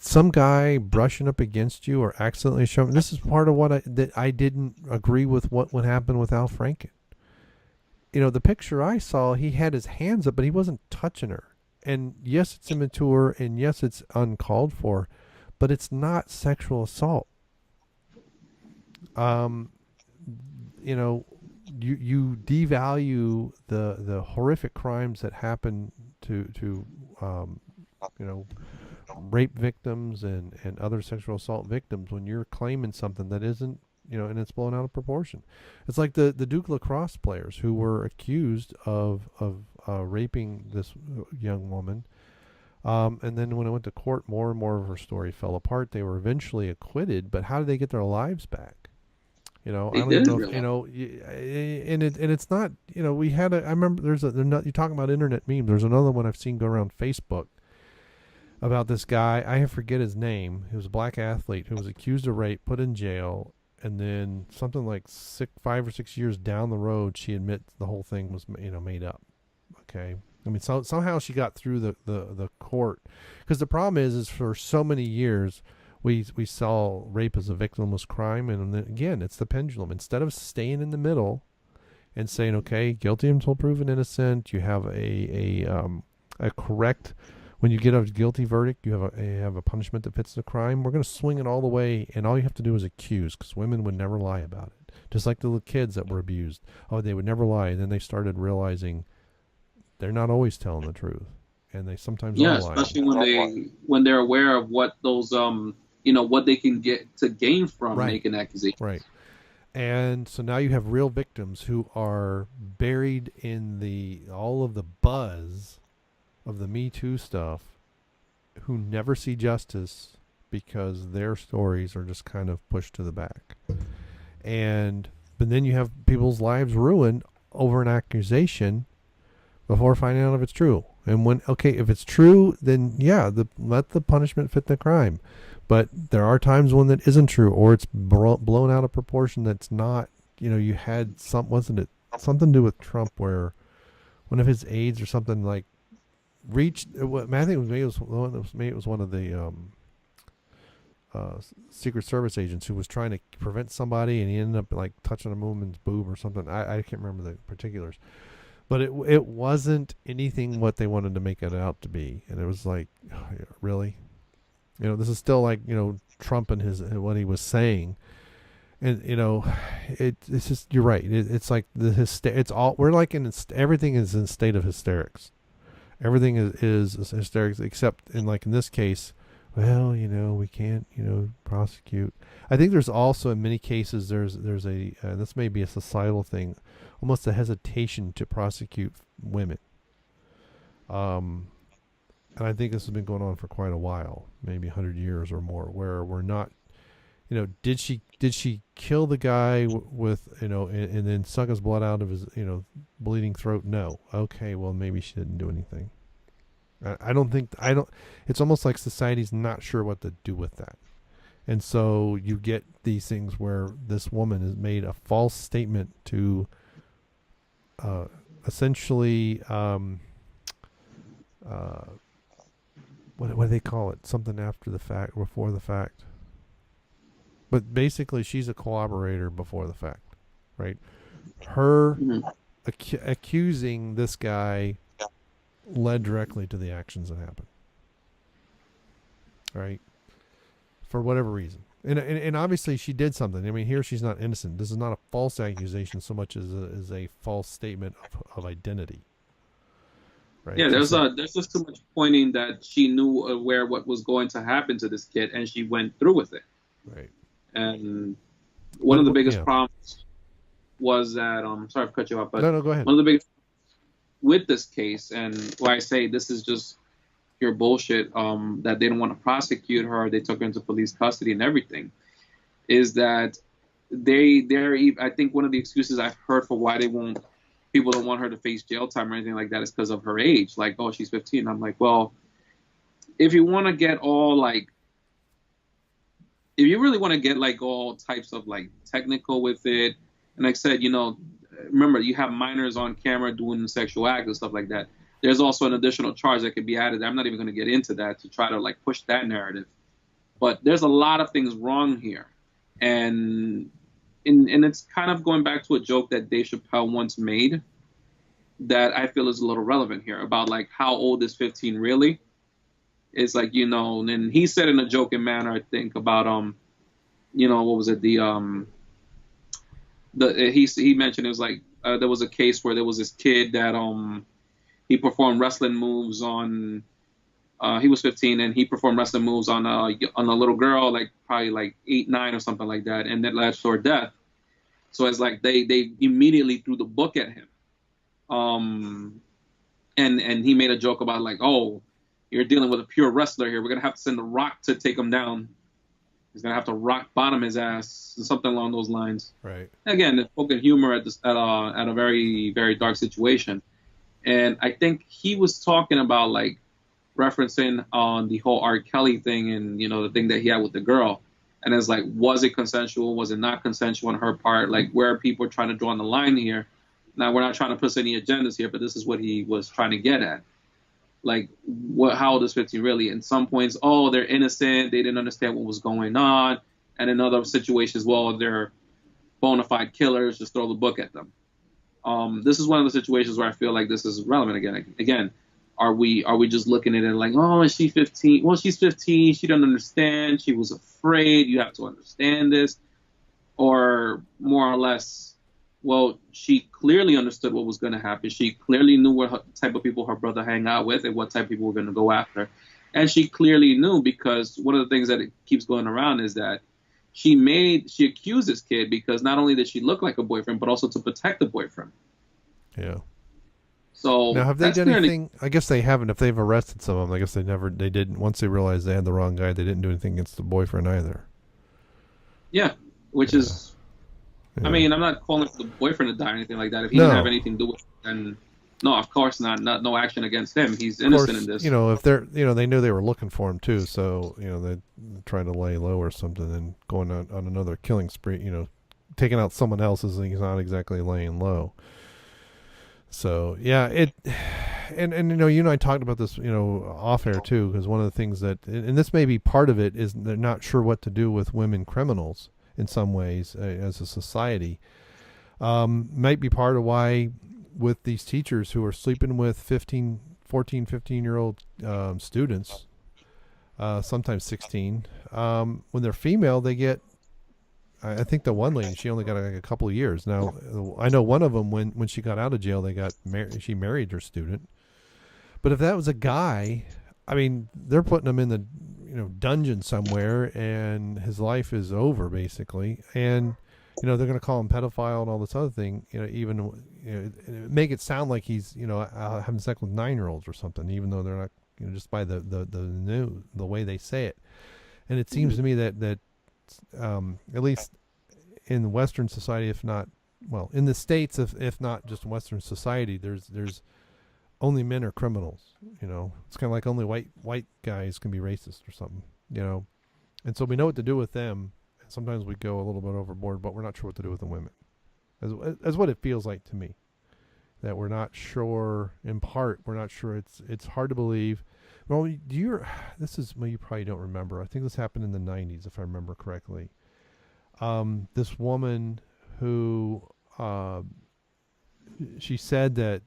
Some guy brushing up against you or accidentally showing. This is part of what I didn't agree with what would happen with Al Franken. The picture I saw, he had his hands up, but he wasn't touching her. And yes, it's immature, and yes, it's uncalled for, but it's not sexual assault. You devalue the horrific crimes that happen to rape victims and other sexual assault victims when you're claiming something that isn't, and it's blown out of proportion. It's like the Duke lacrosse players who were accused of raping this young woman. And then when it went to court, more and more of her story fell apart. They were eventually acquitted, but how did they get their lives back? I don't even know and it's not, we had I remember you're talking about internet memes. There's another one I've seen go around Facebook about this guy. I forget his name. He was a black athlete who was accused of rape, put in jail, and then something like 5 or 6 years down the road, she admits the whole thing was, made up. Okay. I mean, somehow she got through the court, because the problem is for so many years, we saw rape as a victimless crime, and then again, it's the pendulum. Instead of staying in the middle and saying, okay, guilty until proven innocent, you have a correct, when you get a guilty verdict, you have a punishment that fits the crime. We're going to swing it all the way, and all you have to do is accuse, because women would never lie about it. Just like the little kids that were abused. Oh, they would never lie, and then they started realizing they're not always telling the truth, and they sometimes are lying. Especially when they're aware of what those what they can gain from making accusations. Right. And so now you have real victims who are buried in all of the buzz of the Me Too stuff, who never see justice because their stories are just kind of pushed to the back. But then you have people's lives ruined over an accusation before finding out if it's true. And if it's true, then let the punishment fit the crime. But there are times when that isn't true, or it's blown out of proportion. That's not, you had something to do with Trump, where one of his aides or something, like, reached. I think it was one of the Secret Service agents who was trying to prevent somebody, and he ended up like touching a woman's boob or something. I can't remember the particulars, but it wasn't anything what they wanted to make it out to be, and it was like, oh, yeah, really, this is still like Trump and his what he was saying, and it's just, you're right. It's like it's all, we're like everything is in state of hysterics. Everything is hysterics, except in this case. Well, we can't, prosecute. I think there's also, in many cases, there's a this may be a societal thing, almost a hesitation to prosecute women. And I think this has been going on for quite a while, maybe 100 years or more, where we're not, did she kill the guy with, and then suck his blood out of his, bleeding throat? No. Okay, well, maybe she didn't do anything. It's almost like society's not sure what to do with that. And so you get these things where this woman has made a false statement to essentially, what do they call it? Something after the fact, before the fact. But basically she's a collaborator before the fact, right? Her accusing this guy led directly to the actions that happened, right? For whatever reason, and obviously she did something. I mean, here she's not innocent. This is not a false accusation so much as a false statement of identity, right? Yeah, there's just too much pointing that she knew aware what was going to happen to this kid, and she went through with it. Right. And one of the biggest problems was that sorry to cut you off, but no, go ahead. One of the biggest with this case, and why I say this is just pure bullshit, that they didn't want to prosecute her, they took her into police custody and everything, is that I think one of the excuses I've heard for why people don't want her to face jail time or anything like that is because of her age. Like, oh, she's 15. I'm like, well, if you want to get all if you really want to get all types of technical with it, and like I said, remember, you have minors on camera doing sexual acts and stuff like that. There's also an additional charge that could be added. I'm not even going to get into that to try to push that narrative. But there's a lot of things wrong here. And it's kind of going back to a joke that Dave Chappelle once made that I feel is a little relevant here about how old is 15 really? It's and he said in a joking manner, I think, about what was it, he mentioned it was there was a case where there was this kid that he performed wrestling moves on he was 15 and he performed wrestling moves on a little girl probably 8, 9 or something like that, and that led to her death. So it's they immediately threw the book at him, and he made a joke about oh, you're dealing with a pure wrestler here, we're gonna have to send The Rock to take him down. He's gonna have to rock bottom his ass, something along those lines. Right. Again, it's poking humor at a very, very dark situation, and I think he was talking about referencing on the whole R. Kelly thing and the thing that he had with the girl, and it's was it consensual? Was it not consensual on her part? Where are people trying to draw on the line here? Now we're not trying to push any agendas here, but this is what he was trying to get at. How old is 15 really? In some points, oh, they're innocent, they didn't understand what was going on, and in other situations, well, they're bona fide killers, just throw the book at them. This is one of the situations where I feel like this is relevant again. Are we just looking at it oh, is she 15? Well, she's 15, she doesn't understand, she was afraid, you have to understand this. Or more or less, well, she clearly understood what was going to happen. She clearly knew what type of people her brother hang out with and what type of people were going to go after. And she clearly knew, because one of the things that it keeps going around is that she accused this kid because not only did she look like a boyfriend, but also to protect the boyfriend. Yeah. So now, have they done anything? I guess they haven't. If they've arrested some of them, I guess they didn't. Once they realized they had the wrong guy, they didn't do anything against the boyfriend either. Yeah, which is... Yeah. I mean, I'm not calling for the boyfriend to die or anything like that. If he didn't have anything to do with it, then no, of course not. No action against him. He's innocent in this. If they're, they knew they were looking for him too, so they're trying to lay low or something and going on another killing spree. Taking out someone else is not exactly laying low. So yeah, and you and I talked about this, off air too, because one of the things that, and this may be part of it, is they're not sure what to do with women criminals in some ways as a society. Might be part of why with these teachers who are sleeping with 15-year-old students, sometimes 16, when they're female, they get, I think the one lady, she only got like a couple of years. Now, I know one of them, when she got out of jail, she married her student. But if that was a guy, I mean, they're putting him in the dungeon somewhere, and his life is over basically. And they're going to call him pedophile and all this other thing. Make it sound like he's having sex with 9-year-olds or something, even though they're not. Just by the way they say it. And it seems to me that at least in Western society, if not, well, in the States, if not just Western society, there's only men are criminals. It's kind of like only white guys can be racist or something. And so we know what to do with them. Sometimes we go a little bit overboard, but we're not sure what to do with the women. As what it feels like to me, that we're not sure. In part, we're not sure. It's hard to believe. Well, you probably don't remember. I think this happened in the 90s, if I remember correctly. This woman who, she said that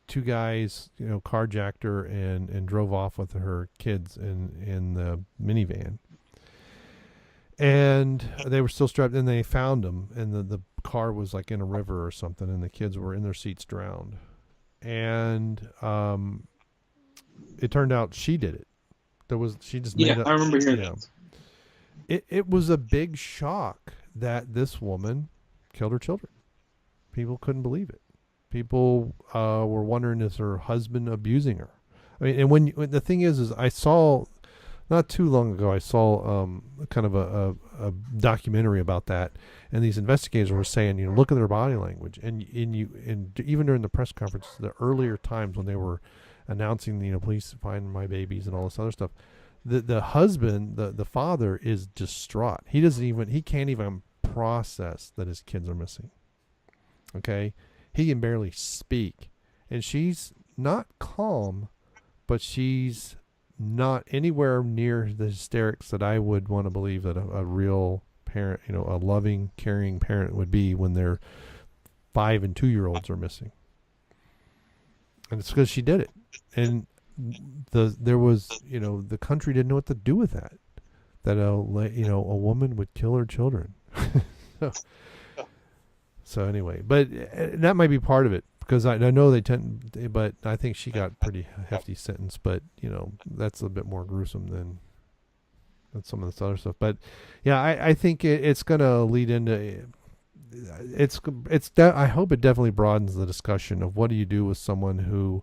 two guys, carjacked her and drove off with her kids in the minivan. And they were still strapped, and they found them, and the car was like in a river or something, and the kids were in their seats drowned. And it turned out she did it. She just made up. I remember hearing that. It was a big shock that this woman killed her children. People couldn't believe it. People were wondering, is her husband abusing her? I mean, and when the thing is I saw. Not too long ago, I saw kind of a documentary about that, and these investigators were saying, look at their body language, and even during the press conference, the earlier times when they were announcing, please find my babies and all this other stuff, the husband, the father, is distraught. He can't even process that his kids are missing. Okay, he can barely speak, and she's not calm, but she's not anywhere near the hysterics that I would want to believe that a real parent, a loving, caring parent would be when their 5 and 2-year-olds are missing. And it's because she did it. And there was, the country didn't know what to do with that. That a woman would kill her children. So anyway, but that might be part of it. Because I know they tend, but I think she got pretty hefty sentence. But that's a bit more gruesome than some of this other stuff. But yeah, I think it's going to lead into I hope it definitely broadens the discussion of what do you do with someone who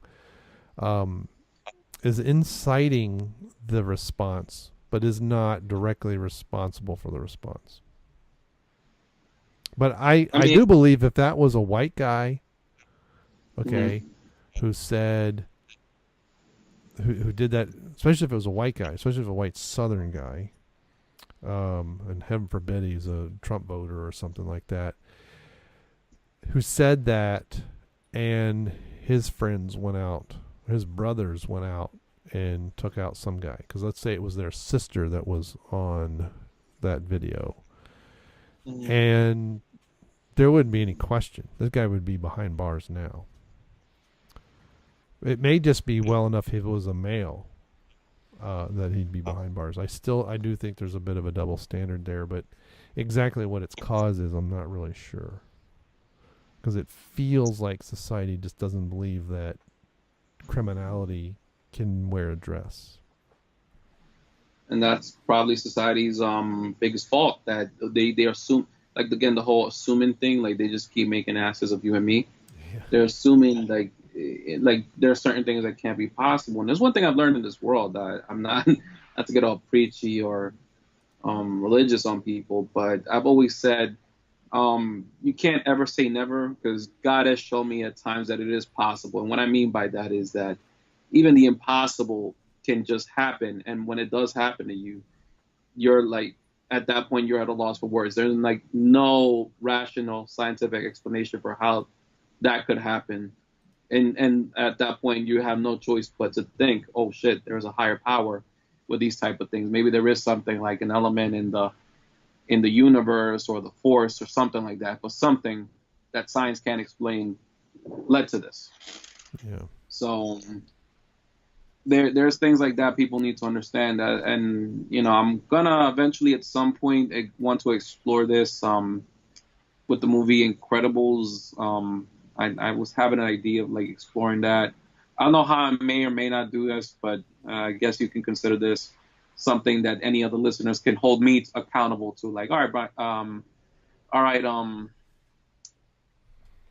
is inciting the response, but is not directly responsible for the response. But I do believe if that was a white guy. Okay, who said, who did that, especially if it was a white guy, especially if it was a white Southern guy, and heaven forbid he's a Trump voter or something like that, who said that, and his friends went out, his brothers went out and took out some guy, because let's say it was their sister that was on that video, and there wouldn't be any question. This guy would be behind bars now. It may just be well enough if it was a male that he'd be behind bars. I do think there's a bit of a double standard there, but exactly what its cause is, I'm not really sure. Because it feels like society just doesn't believe that criminality can wear a dress. And that's probably society's biggest fault, that they assume, like, again, the whole assuming thing, like they just keep making asses of you and me. Yeah. They're assuming like there are certain things that can't be possible. And there's one thing I've learned in this world, that I'm not to get all preachy or religious on people, but I've always said you can't ever say never, because God has shown me at times that it is possible. And what I mean by that is that even the impossible can just happen. And when it does happen to you, you're like, at that point, you're at a loss for words. There's like no rational scientific explanation for how that could happen. and at that point you have no choice but to think, oh shit, there's a higher power with these type of things. Maybe there is something like an element in the universe or the force or something like that, but something that science can't explain led to this. Yeah. So there's things like that people need to understand that, and I'm gonna eventually at some point want to explore this with the movie Incredibles. I was having an idea of like exploring that. I don't know how I may or may not do this, but I guess you can consider this something that any of the listeners can hold me accountable to. Like, all right, all right,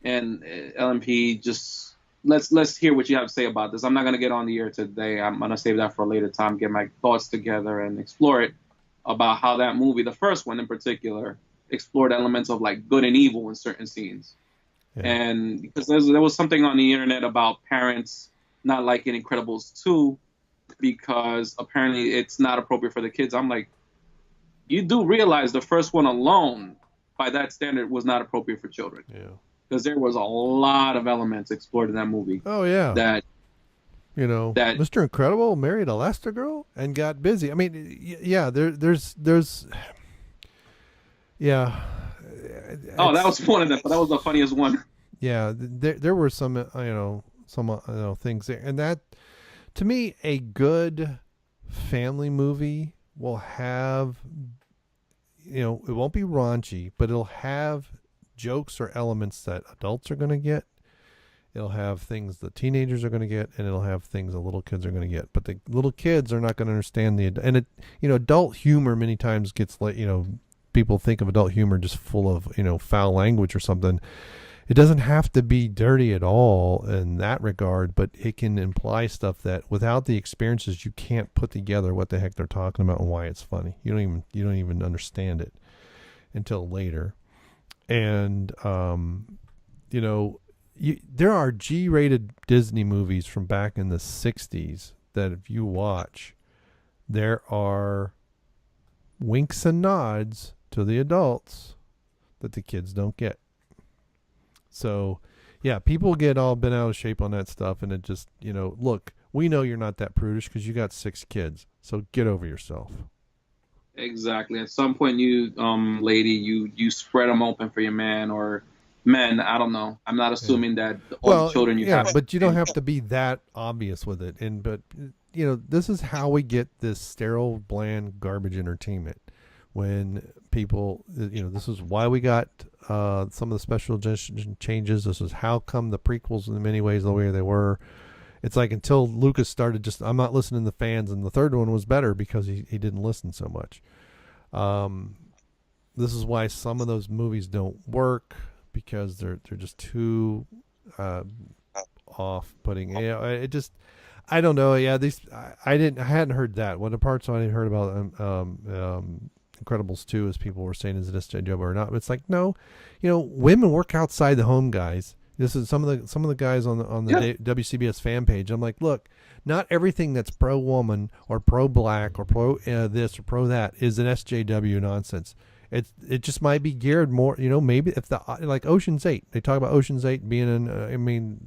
and LMP, just let's hear what you have to say about this. I'm not gonna get on the air today. I'm gonna save that for a later time, get my thoughts together, and explore it about how that movie, the first one in particular, explored elements of like good and evil in certain scenes. Yeah. And because there was something on the internet about parents not liking Incredibles 2 because apparently it's not appropriate for the kids. I'm like, you do realize the first one alone, by that standard, was not appropriate for children. Yeah. Because there was a lot of elements explored in that movie. Oh yeah. That that Mr. Incredible married Elastigirl and got busy. I mean, yeah. There's yeah. Oh, that was one of them. But that was the funniest one. Yeah, there were some things there, and that to me, a good family movie will have, it won't be raunchy, but it'll have jokes or elements that adults are going to get. It'll have things that teenagers are going to get, and it'll have things that little kids are going to get. But the little kids are not going to understand adult humor many times gets like, people think of adult humor just full of, foul language or something. It doesn't have to be dirty at all in that regard, but it can imply stuff that without the experiences, you can't put together what the heck they're talking about and why it's funny. You don't even understand it until later. And, there are G-rated Disney movies from back in the 60s that if you watch, there are winks and nods to the adults that the kids don't get. So, yeah, people get all bent out of shape on that stuff, and it just, look, we know you're not that prudish because you got 6 kids, so get over yourself. Exactly. At some point, you, lady, you spread them open for your man or men. I don't know. I'm not assuming that all the children you have. But you don't have to be that obvious with it. But this is how we get this sterile, bland, garbage entertainment. When people, this is why we got some of the special edition changes. This is how come the prequels in many ways the way they were. It's like until Lucas started I'm not listening to the fans, and the third one was better because he didn't listen so much. This is why some of those movies don't work because they're just too off-putting. I don't know. Yeah, I hadn't heard that. One of the parts I heard about Incredibles 2 is people were saying is it SJW or not. But it's like, no, women work outside the home, guys. This is some of the guys on the WCBS fan page. I'm like, look, not everything that's pro woman or pro black or pro this or pro that is an SJW nonsense. It just might be geared more, maybe if like Ocean's 8, they talk about Ocean's 8 being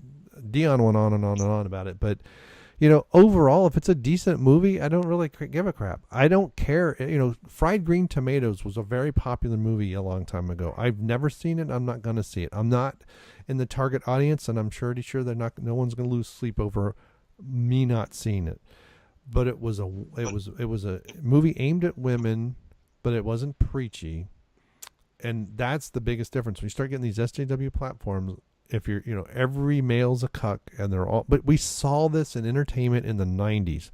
Dion went on and on and on about it, but overall, if it's a decent movie, I don't really give a crap. I don't care. Fried Green Tomatoes was a very popular movie a long time ago. I've never seen it. I'm not going to see it. I'm not in the target audience, and I'm pretty sure no one's going to lose sleep over me not seeing it. But it was a movie aimed at women, but it wasn't preachy. And that's the biggest difference. When you start getting these SJW platforms, if you're, every male's a cuck and they're all, but we saw this in entertainment in the 90s.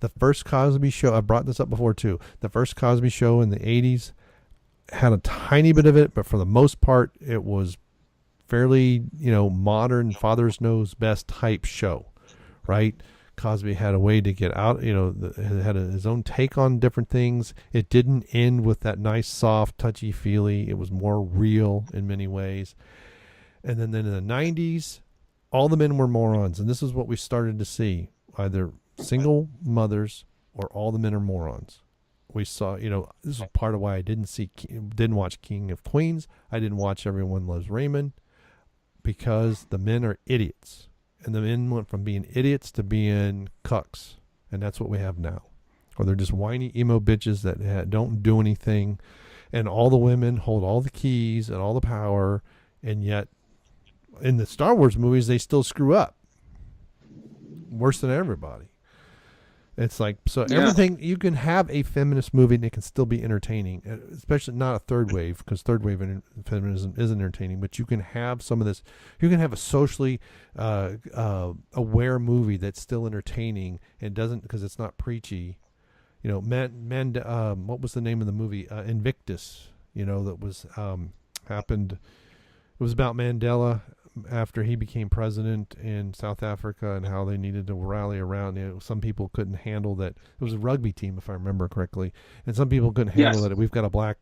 The first Cosby Show, I brought this up before too. The first Cosby Show in the 80s had a tiny bit of it, but for the most part, it was fairly, modern Father's Knows Best type show, right? Cosby had a way to get out, had his own take on different things. It didn't end with that nice, soft, touchy-feely. It was more real in many ways. And then in the 90s, all the men were morons. And this is what we started to see. Either single mothers or all the men are morons. We saw, this is part of why I didn't watch King of Queens. I didn't watch Everyone Loves Raymond because the men are idiots. and the men went from being idiots to being cucks, and that's what we have now. Or they're just whiny emo bitches that don't do anything, and all the women hold all the keys and all the power, and yet in the Star Wars movies they still screw up worse than everybody. It's like, so everything, you can have a feminist movie and it can still be entertaining, especially not a third wave, because third wave feminism isn't entertaining, but you can have some of this, you can have a socially aware movie that's still entertaining and doesn't, because it's not preachy. You know, what was the name of the movie? Invictus, you know, that was, happened, it was about Mandela after he became president in South Africa and how they needed to rally around. You know, some people couldn't handle that. It was a rugby team, if I remember correctly, and some people couldn't handle that we've got a black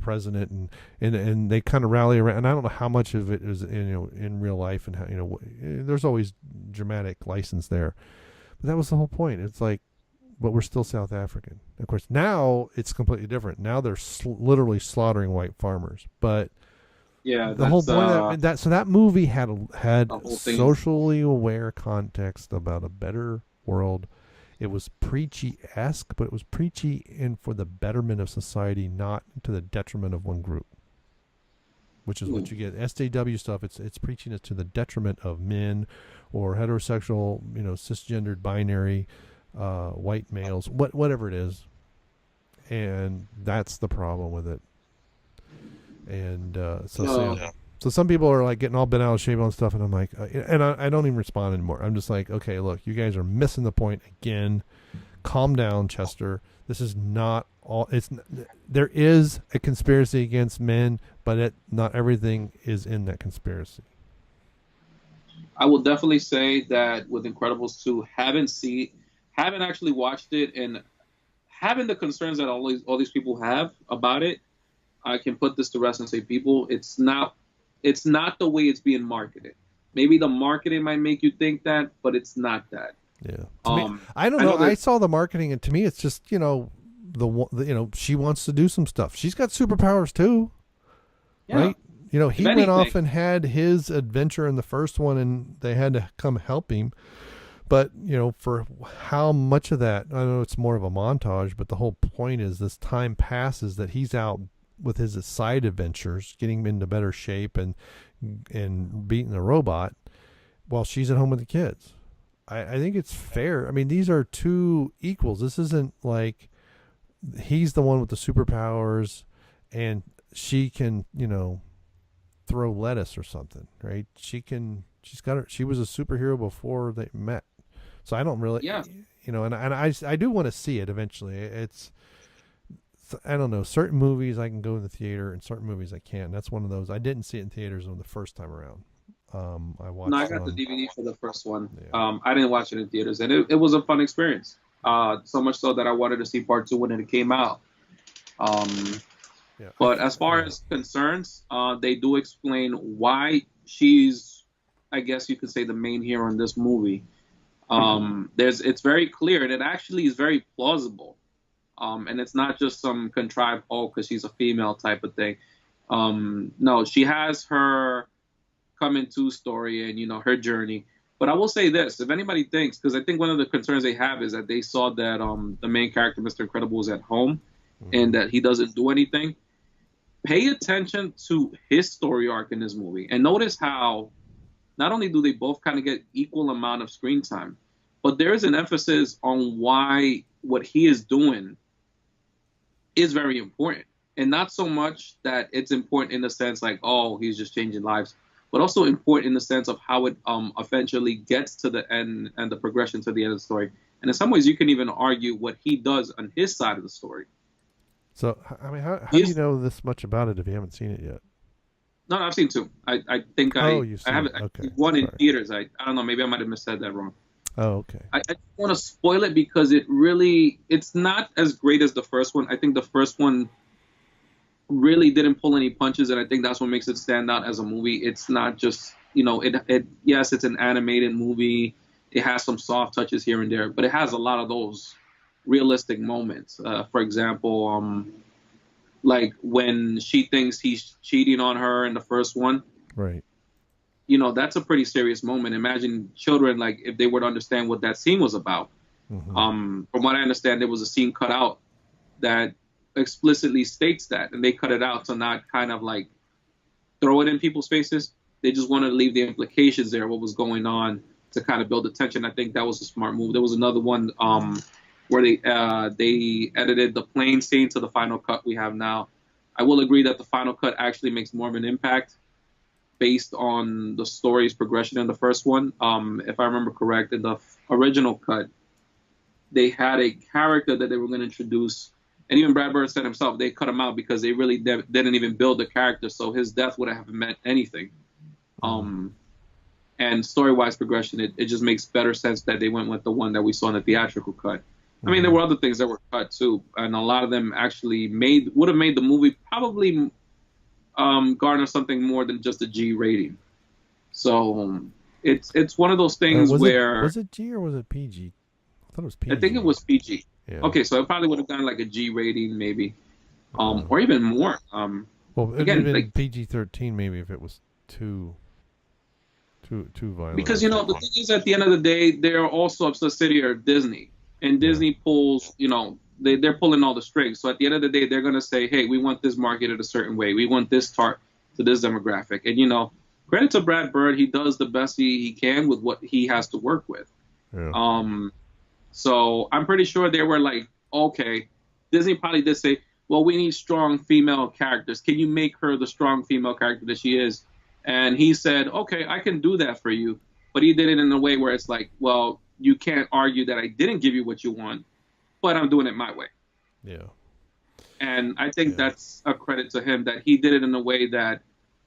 president, and they kind of rally around. And I don't know how much of it is in real life, and how, there's always dramatic license there, but that was the whole point. It's like, but we're still South African. Of course, now it's completely different. Now they're literally slaughtering white farmers, but. Yeah, the whole point of that. So that movie had socially aware context about a better world. It was preachy-esque, but it was preachy for the betterment of society, not to the detriment of one group. Which is what you get. SJW stuff. It's preaching it to the detriment of men, or heterosexual, cisgendered, binary, white males, whatever it is, and that's the problem with it. And so some people are like getting all bent out of shape on stuff, and I'm like, and I don't even respond anymore. I'm just like, okay, look, you guys are missing the point again. Calm down, Chester. This is not all. There is a conspiracy against men, but not everything is in that conspiracy. I will definitely say that with Incredibles 2, haven't actually watched it, and having the concerns that all these people have about it. I can put this to rest and say, people, it's not the way it's being marketed. Maybe the marketing might make you think that, but it's not that. Yeah. I don't know. I saw the marketing, and to me, it's just she wants to do some stuff. She's got superpowers too, right? He went off and had his adventure in the first one, and they had to come help him. But, for how much of that, I know it's more of a montage, but the whole point is this time passes that he's out with his side adventures, getting him into better shape and beating the robot while she's at home with the kids. I think it's fair. I mean, these are two equals. This isn't like he's the one with the superpowers and she can, throw lettuce or something, right? She was a superhero before they met. So I don't really, and I do want to see it eventually. I don't know. Certain movies I can go in the theater, and certain movies I can't. That's one of those. I didn't see it in theaters the first time around. I watched. No, I got the DVD for the first one. Yeah. I didn't watch it in theaters, and it was a fun experience. So much so that I wanted to see part 2 when it came out. But as far as concerns, they do explain why she's, I guess you could say, the main hero in this movie. It's very clear, and it actually is very plausible. And it's not just some contrived, because she's a female type of thing. No, she has her coming to story and, her journey. But I will say this, if anybody thinks, because I think one of the concerns they have is that they saw that the main character, Mr. Incredible, is at home and that he doesn't do anything. Pay attention to his story arc in this movie. And notice how not only do they both kind of get equal amount of screen time, but there is an emphasis on why what he is doing is very important, and not so much that it's important in the sense like, he's just changing lives, but also important in the sense of how it eventually gets to the end and the progression to the end of the story. And in some ways, you can even argue what he does on his side of the story. So, I mean, how do you know this much about it if you haven't seen it yet? No, I've seen 2. I think I haven't. Okay. One in theaters. I don't know. Maybe I might have missaid that wrong. Oh, okay. I don't want to spoil it because it's not as great as the first one. I think the first one really didn't pull any punches, and I think that's what makes it stand out as a movie. It's not just, yes, it's an animated movie. It has some soft touches here and there, but it has a lot of those realistic moments. For example, like when she thinks he's cheating on her in the first one. Right. that's a pretty serious moment. Imagine children, like, if they were to understand what that scene was about. Mm-hmm. From what I understand, there was a scene cut out that explicitly states that, and they cut it out to not kind of like throw it in people's faces. They just wanted to leave the implications there, what was going on, to kind of build the tension. I think that was a smart move. There was another one where they edited the plane scene to the final cut we have now. I will agree that the final cut actually makes more of an impact based on the story's progression in the first one. If I remember correct, in the original cut, they had a character that they were going to introduce, and even Brad Bird said himself, they cut him out because they really didn't even build the character, so his death would have meant anything. And story-wise progression, it just makes better sense that they went with the one that we saw in the theatrical cut. I mean, there were other things that were cut too, and a lot of them actually would have made the movie probably garner something more than just a G rating. So it's one of those things where was it G or was it PG? I thought it was PG. I think it was PG. Yeah. Okay, so it probably would have gone like a G rating maybe, or even more. Well, it again, would have been like, PG-13 maybe if it was too violent. Because the thing is, at the end of the day, they're also a subsidiary of Disney, and Disney pulls, they're pulling all the strings. So at the end of the day, they're going to say, hey, we want this marketed a certain way. We want this to this demographic. And, credit to Brad Bird. He does the best he can with what he has to work with. Yeah. So I'm pretty sure they were like, okay, Disney probably did say, well, we need strong female characters. Can you make her the strong female character that she is? And he said, okay, I can do that for you. But he did it in a way where it's like, well, you can't argue that I didn't give you what you want, but I'm doing it my way. Yeah. And I think that's a credit to him, that he did it in a way that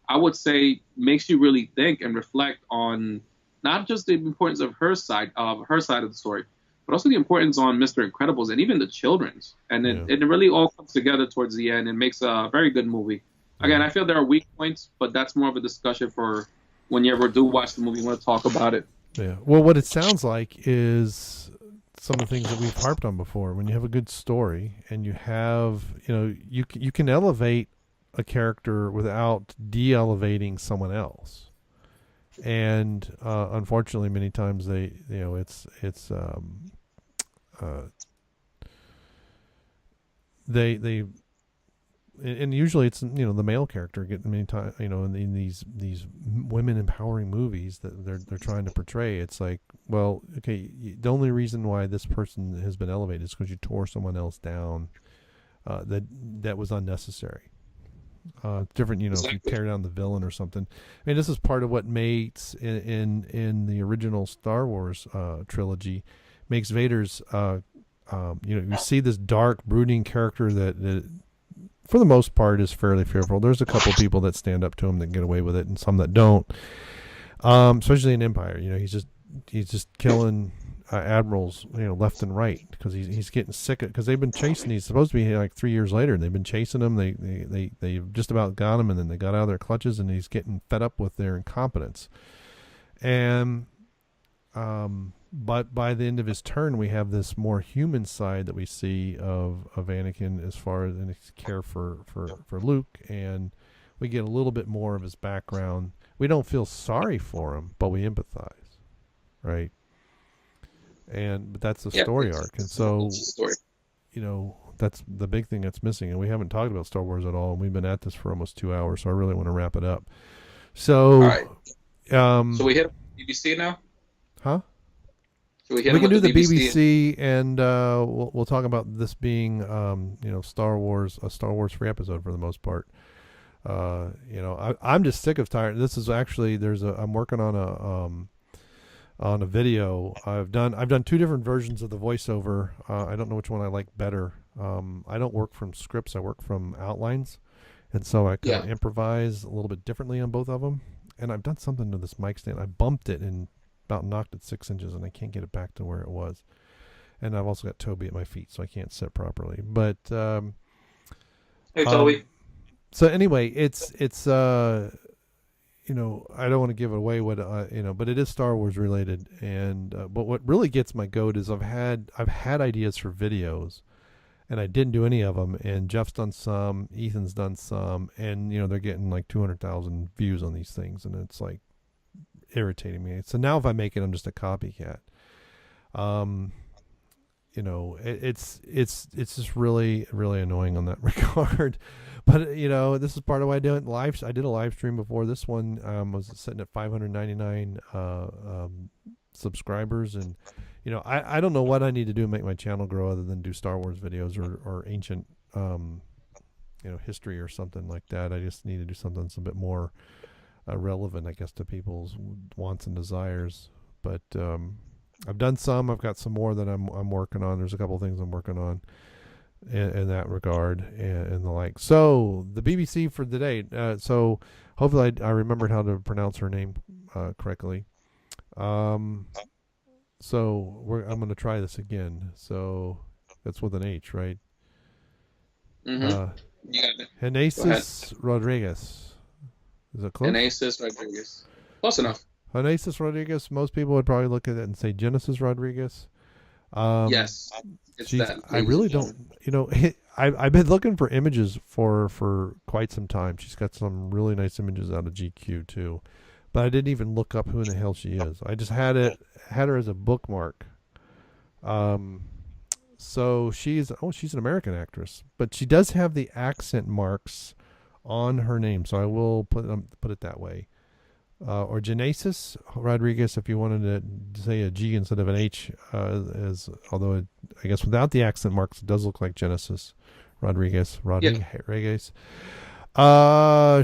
I would say makes you really think and reflect on not just the importance of her side of the story, but also the importance on Mr. Incredibles and even the children's. And it really all comes together towards the end and makes a very good movie. Again, I feel there are weak points, but that's more of a discussion for when you ever do watch the movie, you want to talk about it. Yeah. Well, what it sounds like is some of the things that we've harped on before. When you have a good story and you have, you can elevate a character without de-elevating someone else. And unfortunately, many times they and usually it's the male character get many times in these women empowering movies that they're trying to portray. It's like, well, okay, the only reason why this person has been elevated is because you tore someone else down that was unnecessary. Different, Exactly. If you tear down the villain or something. I mean, this is part of what makes in the original Star Wars trilogy makes Vader's you see this dark, brooding character that for the most part is fairly fearful. There's a couple people that stand up to him that get away with it, and some that don't. Especially in Empire, he's just killing admirals, left and right, because he's getting sick because they've been chasing. He's supposed to be like 3 years later, and they've been chasing him. They just about got him, and then they got out of their clutches, and he's getting fed up with their incompetence. And but by the end of his turn, we have this more human side that we see of Anakin as far as in his care for Luke, and we get a little bit more of his background. We don't feel sorry for him, but we empathize, right? But that's the story arc, and so that's the big thing that's missing. And we haven't talked about Star Wars at all, and we've been at this for almost 2 hours, so I really want to wrap it up. So, all right. So we hit BBC now, huh? We can do the BBC, and we'll talk about this being Star Wars, a Star Wars free episode for the most part. I'm just sick of tired. This is actually I'm working on a video. I've done 2 different versions of the voiceover. I don't know which one I like better. I don't work from scripts. I work from outlines, and so I kind of improvise a little bit differently on both of them. And I've done something to this mic stand. I bumped it and about knocked it 6 inches, and I can't get it back to where it was. And I've also got Toby at my feet, so I can't sit properly. But hey, Toby. So anyway, it's I don't want to give away what but it is Star Wars related. And but what really gets my goat is I've had ideas for videos, and I didn't do any of them. And Jeff's done some, Ethan's done some, and they're getting like 200,000 views on these things, and it's like, irritating me. So now if I make it, I'm just a copycat. You know, it's just really annoying on that regard. But you know, this is part of why I do it live. I did a live stream before this one. Was sitting at 599 subscribers, and you know, I don't know what I need to do to make my channel grow other than do Star Wars videos or ancient you know, history or something like that. I just need to do something that's a bit more relevant, I guess, to people's wants and desires. But I've done some. I've got some more that I'm working on. There's a couple of things I'm working on in that regard and the like. So the BBC for today. So hopefully I remembered how to pronounce her name correctly. So I'm going to try this again. So that's with an H, right? Mm-hmm. Yeah. Genesis Rodriguez. Is it close? Genesis Rodriguez. Close enough. Genesis Rodriguez. Most people would probably look at it and say Genesis Rodriguez. Yes. It's that. I really don't. You know, I've been looking for images for quite some time. She's got some really nice images out of GQ too, but I didn't even look up who in the hell she is. I just had her as a bookmark. So she's an American actress, but she does have the accent marks on her name. So I will put it that way. Or Genesis Rodriguez, if you wanted to say a G instead of an H, although I guess without the accent marks, it does look like Genesis Rodriguez. Rodriguez.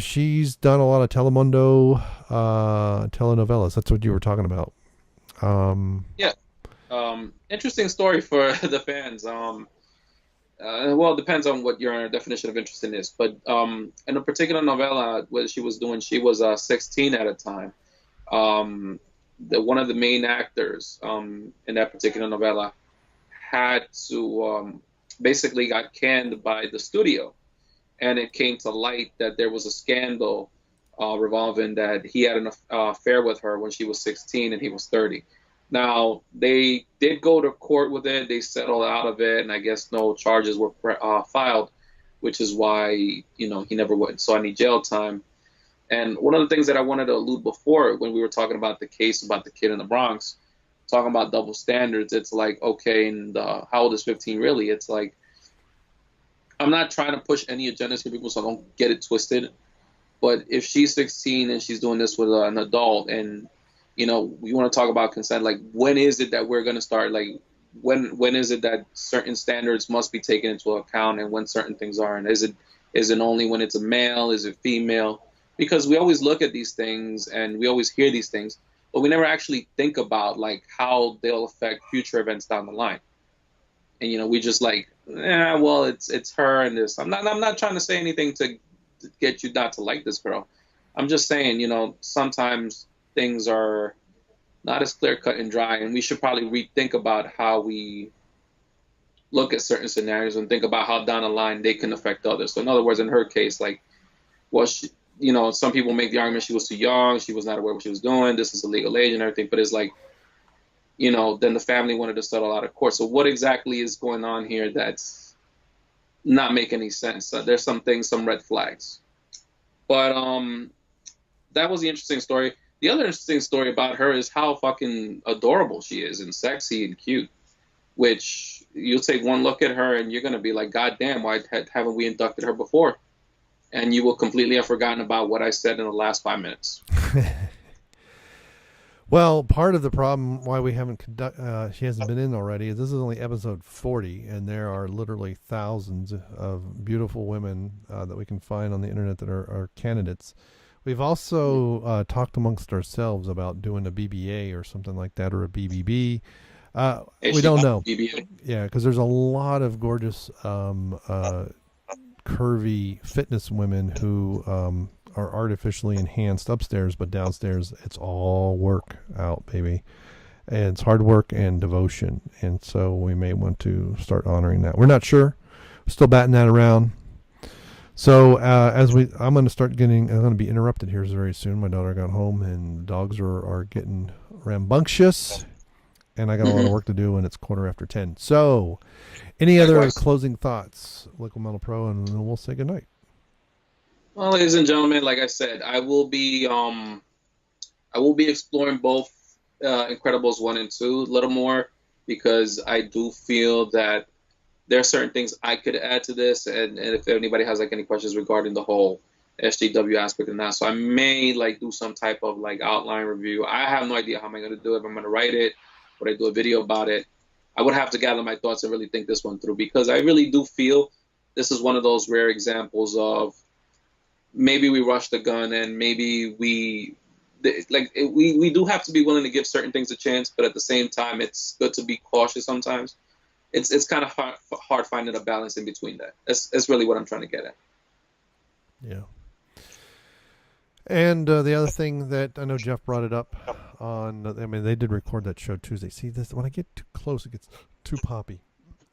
She's done a lot of Telemundo telenovelas. That's what you were talking about. Yeah. Interesting story for the fans. Well, it depends on what your definition of interesting is. But in a particular novella, what she was doing, she was 16 at a time. One of the main actors in that particular novella had to basically got canned by the studio, and it came to light that there was a scandal revolving that he had an affair with her when she was 16 and he was 30. Now, they did go to court with it. They settled out of it, and I guess no charges were filed, which is why, you know, he never saw any jail time. And one of the things that I wanted to allude before when we were talking about the case about the kid in the Bronx, talking about double standards, it's like, okay, and how old is 15 really? It's like, I'm not trying to push any agendas for people, so I don't get it twisted. But if she's 16 and she's doing this with an adult, and you know, we want to talk about consent. Like, when is it that we're going to start? Like, when is it that certain standards must be taken into account, and when certain things aren't? Is it only when it's a male? Is it female? Because we always look at these things and we always hear these things, but we never actually think about like how they'll affect future events down the line. And you know, we just like, well, it's her and this. I'm not trying to say anything to get you not to like this girl. I'm just saying, you know, sometimes things are not as clear cut and dry, and we should probably rethink about how we look at certain scenarios and think about how down the line they can affect others. So in other words, in her case, like, well, she, you know, some people make the argument she was too young, she was not aware what she was doing, this is a legal age and everything, but it's like, you know, then the family wanted to settle out of court. So what exactly is going on here that's not making any sense? There's some things, some red flags. But that was the interesting story. The other interesting story about her is how fucking adorable she is and sexy and cute, which you'll take one look at her and you're going to be like, God damn, why haven't we inducted her before? And you will completely have forgotten about what I said in the last 5 minutes. Well, part of the problem why we haven't she hasn't been in already is this is only episode 40, and there are literally thousands of beautiful women that we can find on the internet that are candidates. We've also talked amongst ourselves about doing a BBA or something like that, or a BBB. We don't know. BBA. Yeah, because there's a lot of gorgeous, curvy fitness women who are artificially enhanced upstairs, but downstairs it's all work out, baby. And it's hard work and devotion. And so we may want to start honoring that. We're not sure. We're still batting that around. So I'm going to be interrupted here very soon. My daughter got home and the dogs are getting rambunctious, and I got a lot of work to do when it's 10:15. So any other closing thoughts, Local Metal Pro, and then we'll say goodnight. Well, ladies and gentlemen, like I said, I will be I will be exploring both Incredibles 1 and 2 a little more, because I do feel that there are certain things I could add to this, and if anybody has like any questions regarding the whole SJW aspect and that, so I may like do some type of like outline review. I have no idea how I'm going to do it. If I'm going to write it, would I do a video about it? I would have to gather my thoughts and really think this one through, because I really do feel this is one of those rare examples of maybe we rushed the gun, and maybe we do have to be willing to give certain things a chance, but at the same time, it's good to be cautious sometimes. It's kind of hard finding a balance in between that. That's really what I'm trying to get at. Yeah. And the other thing that I know Jeff brought it up on, I mean, they did record that show Tuesday. See, this when I get too close, it gets too poppy.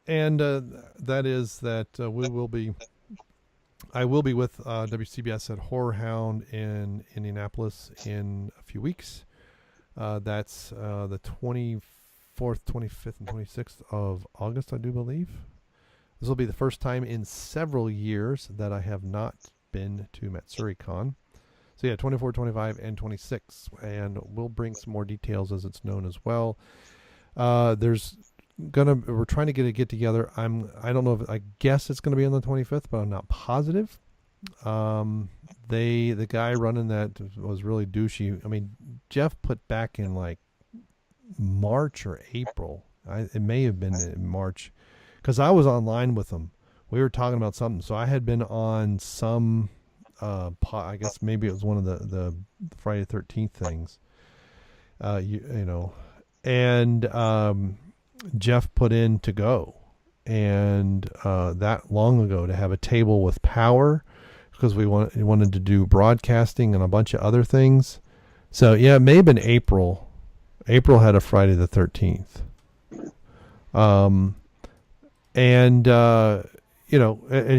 And that is that I will be with WCBS at Horror Hound in Indianapolis in a few weeks. That's the 24th, 25th, and 26th of August, I do believe. This will be the first time in several years that I have not been to MatsuriCon. So yeah, 24, 25, and 26. And we'll bring some more details as it's known as well. We're trying to get together. I don't know if, I guess it's gonna be on the 25th, but I'm not positive. The guy running that was really douchey. I mean, Jeff put back in like March or April. It may have been in March, because I was online with him. We were talking about something. So I had been on some, I guess maybe it was one of the Friday the 13th things, and Jeff put in to go, and that long ago, to have a table with power, because we wanted to do broadcasting and a bunch of other things. So yeah, it may have been April. April had a Friday the 13th. And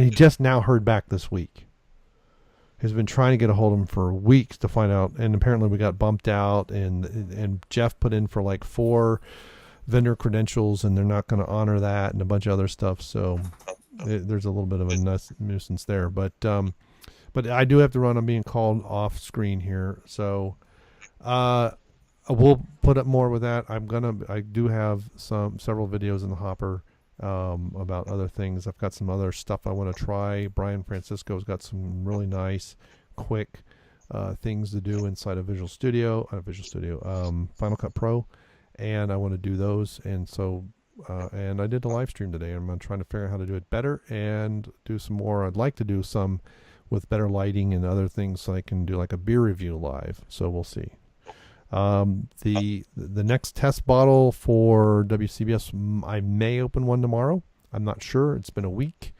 he just now heard back this week. He's been trying to get a hold of him for weeks to find out, and apparently we got bumped out, and Jeff put in for like 4 vendor credentials, and they're not going to honor that, and a bunch of other stuff. So there's a little bit of a nuisance there, but I do have to run. I'm being called off screen here, so we'll put up more with that. I do have several videos in the hopper about other things. I've got some other stuff I want to try. Brian Francisco's got some really nice, quick things to do inside of Final Cut Pro, and I want to do those. And so, and I did a live stream today. I'm trying to figure out how to do it better and do some more. I'd like to do some with better lighting and other things, so I can do like a beer review live. So we'll see. The next test bottle for WCBS, I may open one tomorrow. I'm not sure. It's been a week.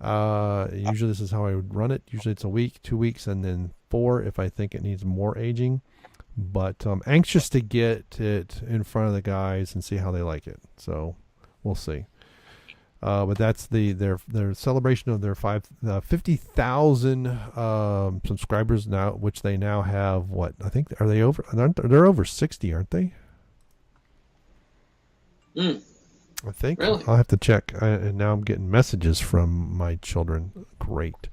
Usually this is how I would run it. Usually it's a week, 2 weeks, and then 4 if I think it needs more aging. But I'm anxious to get it in front of the guys and see how they like it. So we'll see. But that's their celebration of their 50,000 subscribers now, which they now have. What, I think, are they over? They're over 60, aren't they? I think. Really? I'll have to check. And now I'm getting messages from my children. Great.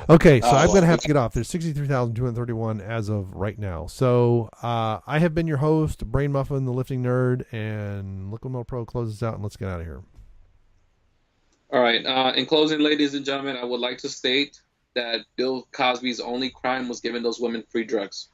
Okay, so I'm going to have to get off. There's 63,231 as of right now. So I have been your host, Brainmuffin, the lifting nerd, and Metal Pro closes out, and let's get out of here. All right. In closing, ladies and gentlemen, I would like to state that Bill Cosby's only crime was giving those women free drugs.